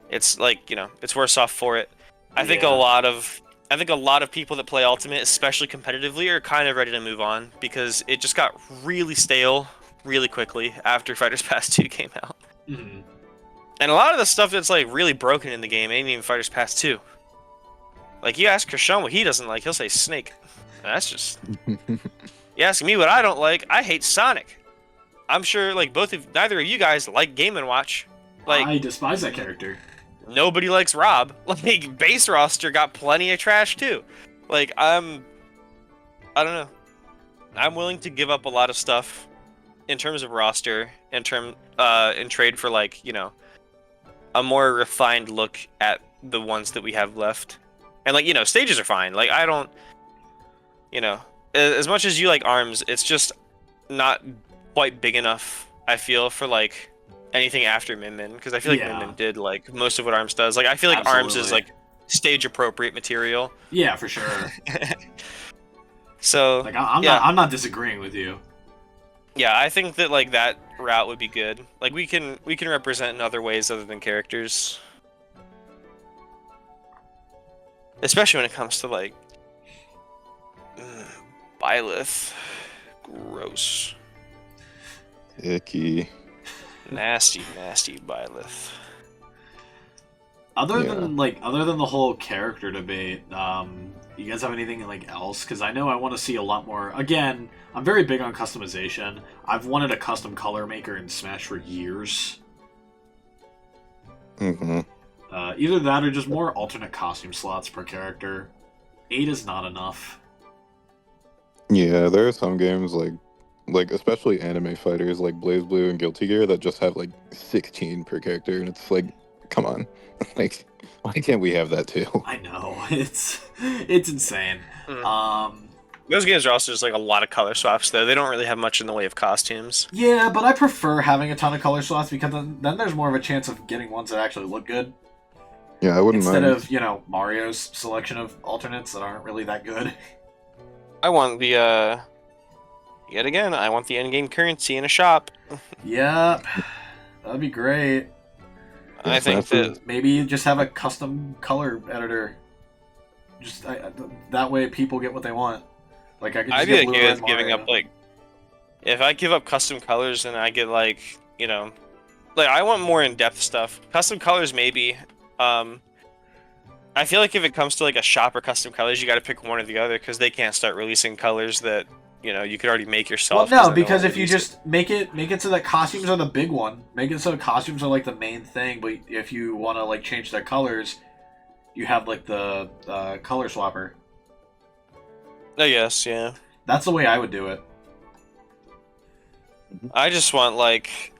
it's like, you know, it's worse off for it. I think a lot of people that play Ultimate, especially competitively, are kind of ready to move on because it just got really stale really quickly after Fighters Pass 2 came out. Mm-hmm. And a lot of the stuff that's like really broken in the game ain't even Fighters Pass 2. Like, you ask Krishan what he doesn't like, he'll say Snake. And that's just... You ask me what I don't like, I hate Sonic. I'm sure like neither of you guys like Game & Watch. Like, I despise that character. Nobody likes Rob. Like, base roster got plenty of trash too. Like, I don't know. I'm willing to give up a lot of stuff in terms of roster, in trade for like, you know, a more refined look at the ones that we have left. And like, you know, stages are fine. Like, I don't, you know, as much as you like ARMS, it's just not quite big enough, I feel, for like anything after Min Min, because I feel like Min Min did like most of what ARMS does. Like, I feel like ARMS is like stage appropriate material. Yeah, for sure. So like, I'm not disagreeing with you. Yeah, I think that like that route would be good. Like, we can represent in other ways other than characters, especially when it comes to like Byleth. Gross. Icky. Nasty Byleth. Other than the whole character debate, you guys have anything like else? Because I know I want to see a lot more. Again, I'm very big on customization. I've wanted a custom color maker in Smash for years. Mm-hmm. Either that or just more alternate costume slots per character. 8 is not enough. Yeah, there are some games like especially anime fighters like Blaze Blue and Guilty Gear that just have like 16 per character, and it's like, come on, like, why can't we have that too? I know, it's insane. Those games are also just like a lot of color swaps, though. They don't really have much in the way of costumes. Yeah, but I prefer having a ton of color slots because then there's more of a chance of getting ones that actually look good. Yeah, I wouldn't Instead mind. of, you know, Mario's selection of alternates that aren't really that good. I want the, yet again, I want the in-game currency in a shop. Yep. That'd be great. I think that... Maybe just have a custom color editor. Just that way people get what they want. Like, I could just I'd be get okay Blue with giving up, like... If I give up custom colors and I get, like, you know... Like, I want more in-depth stuff. Custom colors, maybe. I feel like if it comes to like a shop or custom colors, you got to pick one or the other because they can't start releasing colors that, you know, you could already make yourself. Well, no, because if you just make it so that costumes are the big one, make it so costumes are like the main thing. But if you want to like change their colors, you have like the color swapper. I guess, yeah. That's the way I would do it. I just want like,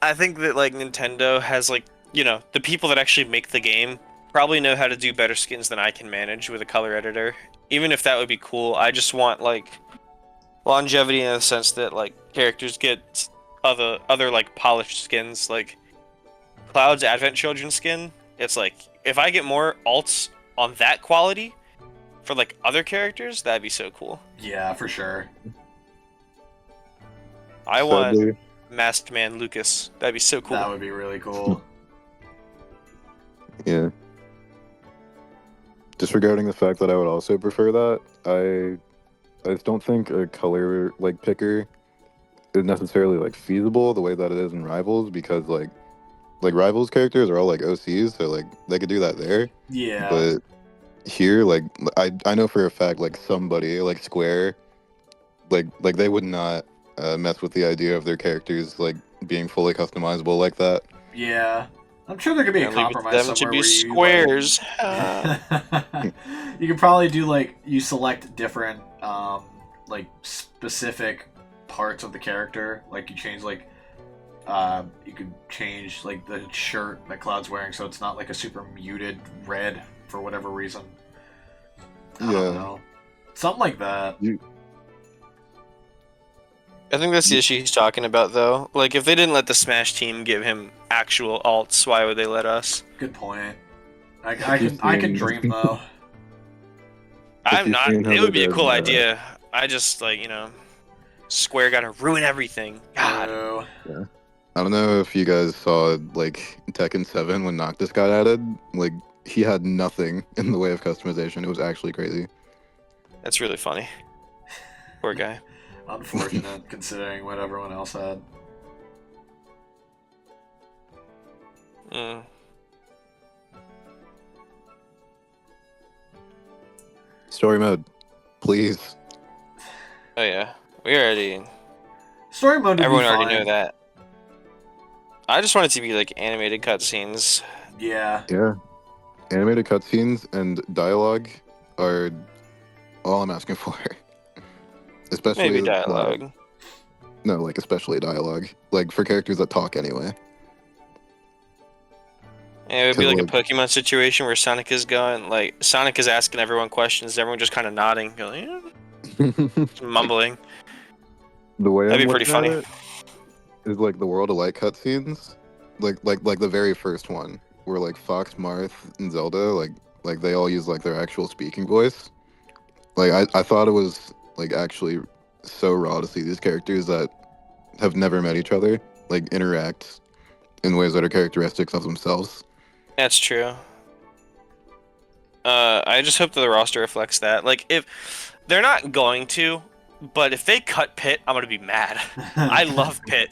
I think that like Nintendo has like, you know, the people that actually make the game probably know how to do better skins than I can manage with a color editor. Even if that would be cool, I just want like longevity in the sense that like characters get other like polished skins. Like Cloud's Advent Children skin, it's like if I get more alts on that quality for like other characters, that'd be so cool. Yeah, for sure. I want Masked Man Lucas. That'd be so cool. That would be really cool. Yeah. Disregarding the fact that I would also prefer that, I just don't think a color like picker is necessarily like feasible the way that it is in Rivals, because like Rivals characters are all like OCs, so like they could do that there. Yeah. But here, like I know for a fact like somebody like Square, like they would not mess with the idea of their characters like being fully customizable like that. Yeah. I'm sure there could be a compromise them somewhere to be where squares. You could probably do like you select different like specific parts of the character. Like you change like you could change like the shirt that Cloud's wearing so it's not like a super muted red for whatever reason. I don't know. Something like that. I think that's the issue he's talking about, though. Like, if they didn't let the Smash team give him actual alts, why would they let us? Good point. I can dream though. I'm you've not. seen how It would be they a did, cool idea. I just, like, Square gotta ruin everything. God. True. I don't know if you guys saw like Tekken 7 when Noctis got added. Like he had nothing in the way of customization. It was actually crazy. That's really funny. Poor guy. Unfortunate considering what everyone else had. Mm. Story mode, please. Oh, yeah. We already... Story mode would Everyone be already fine. knew that. I just want it to be, like, animated cutscenes. Yeah. Yeah, animated cutscenes and dialogue are all I'm asking for. Especially Maybe dialogue. No, like especially dialogue. Like for characters that talk anyway. Yeah, it would be like a Like- Pokemon situation where Sonic is going, like, Sonic is asking everyone questions, everyone just kind of nodding, going, yeah, mumbling. The way That'd I'm be pretty looking funny. at it is like the World of Light cutscenes, like the very first one, where like Fox, Marth, and Zelda, like they all use like their actual speaking voice. Like I thought it was like actually so raw to see these characters that have never met each other like interact in ways that are characteristics of themselves. That's true. I just hope that the roster reflects that. Like, if they're not going to, but if they cut Pit, I'm gonna be mad. I love Pit.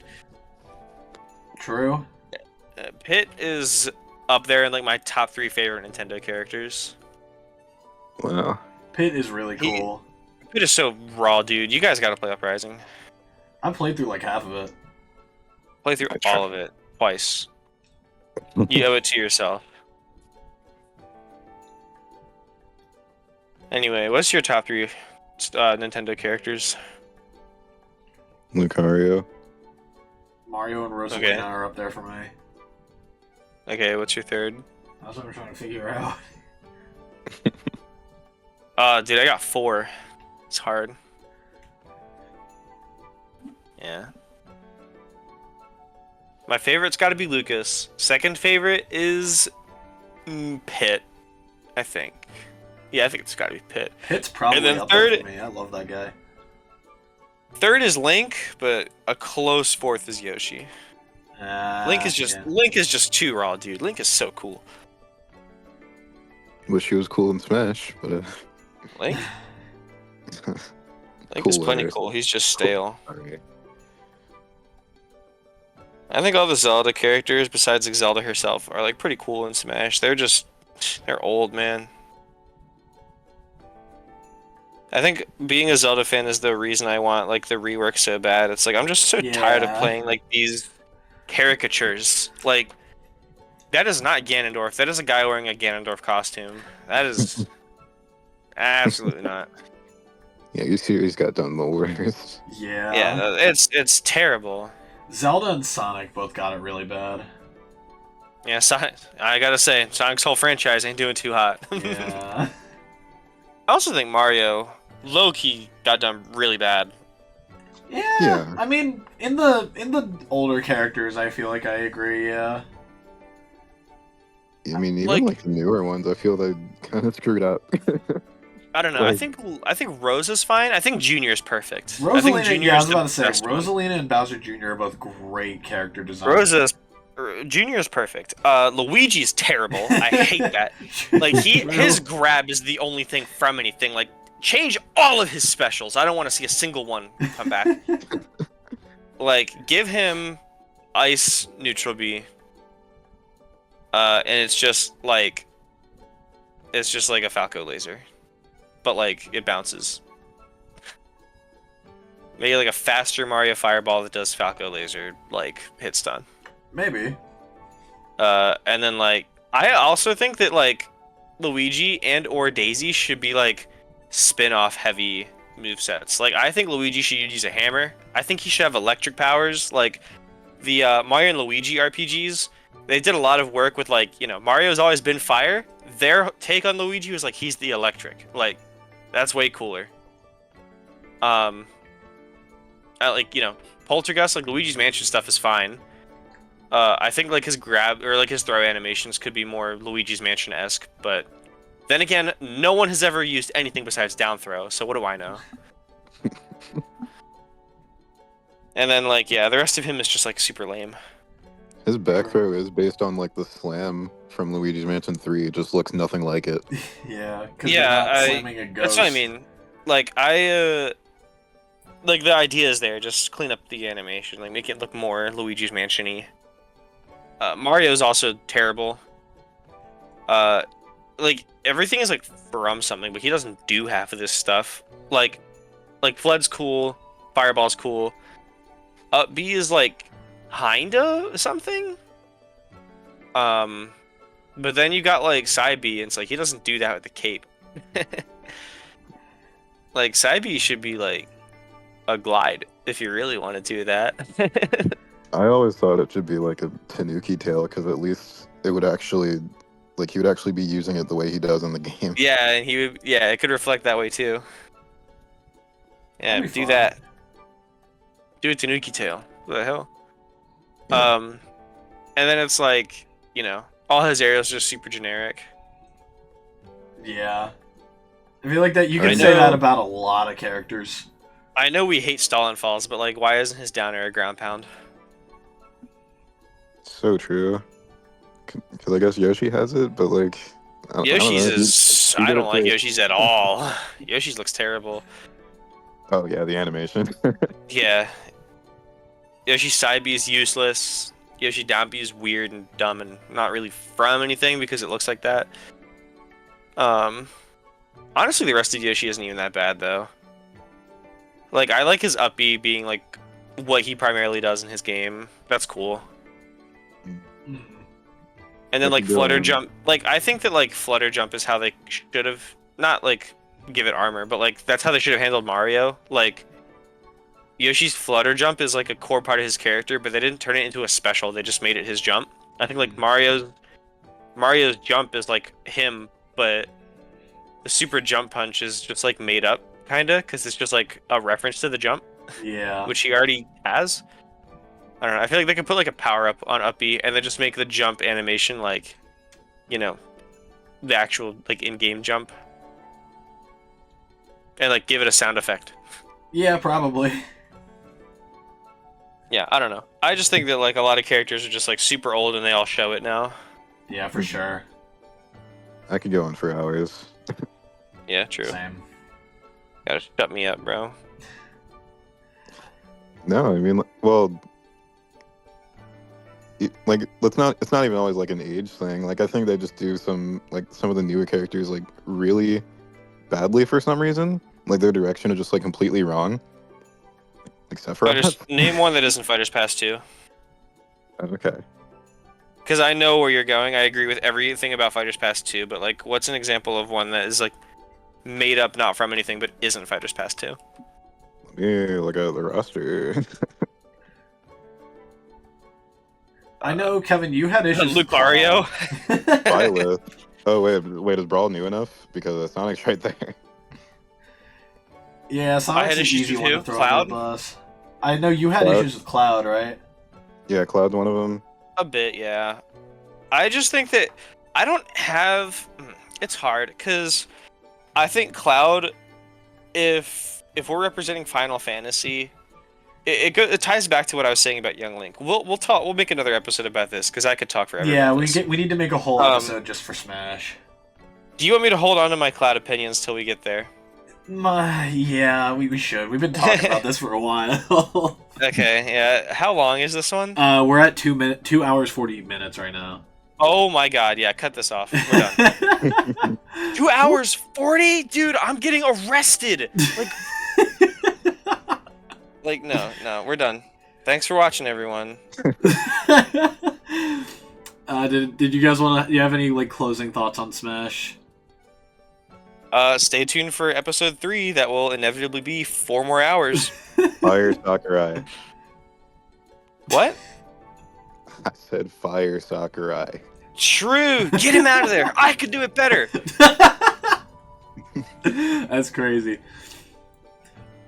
True. Pit is up there in like my top 3 favorite Nintendo characters. Wow. Pit is really He- cool. Pit is so raw, dude. You guys gotta play Uprising. I played through like half of it. Play through all of it twice. You owe it to yourself. Anyway, what's your top 3 Nintendo characters? Lucario. Mario and Rosalina Okay. are up there for me. Okay, what's your third? That's what I'm trying to figure out. Dude, I got 4. It's hard. Yeah. My favorite's got to be Lucas. Second favorite is Pit, I think. Yeah, I think it's got to be Pit. Pit's probably then up there third- for me. I love that guy. Third is Link, but a close fourth is Yoshi. Link is just too raw, dude. Link is so cool. Wish he was cool in Smash, but Link? Link is plenty Cooler. cool. He's just stale. alright. I think all the Zelda characters, besides like Zelda herself, are like pretty cool in Smash. They're old, man. I think being a Zelda fan is the reason I want like the rework so bad. It's like I'm just so tired of Yeah. playing like these caricatures. Like that is not Ganondorf. That is a guy wearing a Ganondorf costume. That is absolutely not. Yeah, your series got done the worst. Yeah. Yeah, it's terrible. Zelda and Sonic both got it really bad. Yeah, Sonic. I gotta say, Sonic's whole franchise ain't doing too hot. Yeah. I also think Mario, low-key, got done really bad. Yeah. I mean, in the older characters, I feel like I agree. Yeah. I mean, even Like- like the newer ones, I feel they kind of screwed up. I don't know. Like- I think Rose is fine. I think Junior is perfect. I think Rosalina. Junior Yeah, I is was the about to say best one. Rosalina and Bowser Jr. are both great character designs. Junior is perfect. Luigi is terrible. I hate that. Like his grab is the only thing from anything. Like change all of his specials. I don't want to see a single one come back. Like give him ice neutral B. And it's just like a Falco laser, but like it bounces. Maybe like a faster Mario Fireball that does Falco laser like hit stun. Maybe. And then like I also think that like Luigi and or Daisy should be like spin-off heavy movesets. Like I think Luigi should use a hammer. I think he should have electric powers. Like the Mario and Luigi RPGs, they did a lot of work with like, Mario's always been fire. Their take on Luigi was like he's the electric. Like that's way cooler. like, you know, Poltergust, like Luigi's Mansion stuff is fine. I think like his grab or like his throw animations could be more Luigi's Mansion-esque, but then again, no one has ever used anything besides down throw, so what do I know? And then like, yeah, the rest of him is just like super lame. His back throw is based on like the slam from Luigi's Mansion 3. It just looks nothing like it. Yeah, because Yeah, they're not slamming a ghost. that's what I mean. Like like the idea is there, just clean up the animation, like make it look more Luigi's Mansion-y. Mario's also terrible. Like everything is like from something, but he doesn't do half of this stuff. Like Flood's cool, Fireball's cool. B is like kinda something. But then you got like Side B, and it's like he doesn't do that with the cape. Like Side B should be like a glide if you really want to do that. I always thought it should be like a Tanuki tail because at least it would actually, like, he would actually be using it the way he does in the game. Yeah, and he would. Yeah, it could reflect that way too. Yeah, That'd be do fun. that. Do a Tanuki tail. What the hell? Yeah. And then it's like, you know, all his aerials just super generic. Yeah. I feel like that you I can say know- that about a lot of characters. I know we hate Stall and Falls, but like, why isn't his down air a ground pound? So true. Because I guess Yoshi has it, but like, I don't Yoshi's know. is. he I did don't it like for- Yoshi's at all. Yoshi's looks terrible. Oh yeah, the animation. Yeah. Yoshi Side B is useless. Yoshi Down B is weird and dumb and not really from anything because it looks like that. Honestly, the rest of Yoshi isn't even that bad though. Like, I like his up B being like what he primarily does in his game. That's cool. Mm. And then What like you Flutter doing? Jump, like I think that like Flutter Jump is how they should have not like give it armor, but like that's how they should have handled Mario. Like Yoshi's Flutter Jump is like a core part of his character, but they didn't turn it into a special. They just made it his jump. I think like Mario's jump is like him, but the super jump punch is just like made up kinda because it's just like a reference to the jump, Yeah. which he already has. I don't know. I feel like they could put like a power up on up B and then just make the jump animation like, you know, the actual like in-game jump, and like give it a sound effect. Yeah, probably. Yeah, I don't know. I just think that like a lot of characters are just like super old and they all show it now. Yeah, for sure. I could go on for hours. Yeah, true. Same. Gotta shut me up, bro. No, I mean, well, like, let's not. It's not even always like an age thing. Like, I think they just do some of the newer characters like really badly for some reason. Like their direction is just like completely wrong. Except for Name one that isn't Fighters Pass 2. Okay. Because I know where you're going. I agree with everything about Fighters Pass 2, but like, what's an example of one that is like made up, not from anything, but isn't Fighters Pass 2? Let me look at the roster. I know, Kevin, you had issues with Lucario. Violet. Oh wait, is Brawl new enough? Because Sonic's right there. Yeah, Sonic's had an issues easy with one who? to throw Cloud? under the bus. I know you had Cloud? issues with Cloud, right? Yeah, Cloud's one of them. A bit, yeah. I just think that I don't have. It's hard because I think Cloud, if we're representing Final Fantasy, it ties back to what I was saying about Young Link. We'll talk. We'll make another episode about this because I could talk forever. Yeah, about we this. need to make a whole episode just for Smash. Do you want me to hold on to my Cloud opinions till we get there? Yeah, we should. We've been talking about this for a while. Okay. Yeah. How long is this one? We're at 2 hours 40 minutes right now. Oh my God! Yeah, cut this off. We're done. 2 hours 40, dude. I'm getting arrested. Like, no, we're done. Thanks for watching, everyone. Did you guys want to? You have any like closing thoughts on Smash? Stay tuned for episode 3. That will inevitably be 4 more hours. Fire Sakurai. What? I said fire Sakurai. True. Get him out of there. I could do it better. That's crazy.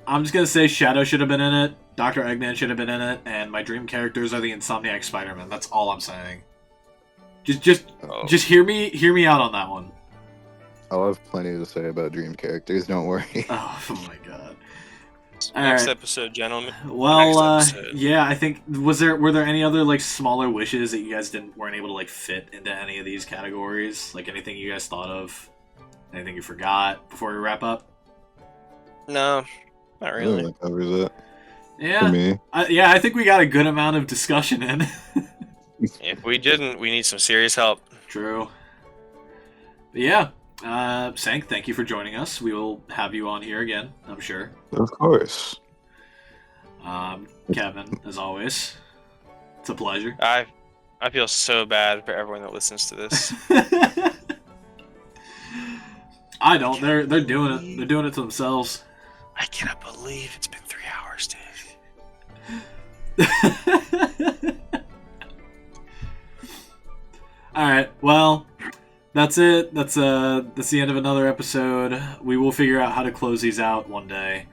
I'm just gonna say Shadow should have been in it, Dr. Eggman should have been in it, and my dream characters are the Insomniac Spider-Man. That's all I'm saying. Just hear me out on that one. I'll have plenty to say about dream characters. Don't worry. Oh my god. Next Alright. episode, gentlemen. Well, Next episode. yeah, I think were there any other like smaller wishes that you guys weren't able to like fit into any of these categories? Like anything you guys thought of? Anything you forgot before we wrap up? No, not really. That covers it for Yeah, me. I think we got a good amount of discussion in. If we didn't, we need some serious help. True. But yeah, Sank, thank you for joining us. We will have you on here again, I'm sure. Of course. Kevin, as always, it's a pleasure. I feel so bad for everyone that listens to this. I don't. They're doing it. They're doing it to themselves. I cannot believe it's been 3 hours, dude. All right. Well, that's it. That's the end of another episode. We will figure out how to close these out one day.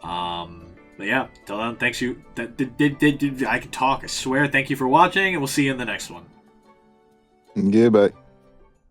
But yeah, till then, thanks you. I can talk. I swear. Thank you for watching, and we'll see you in the next one. Goodbye.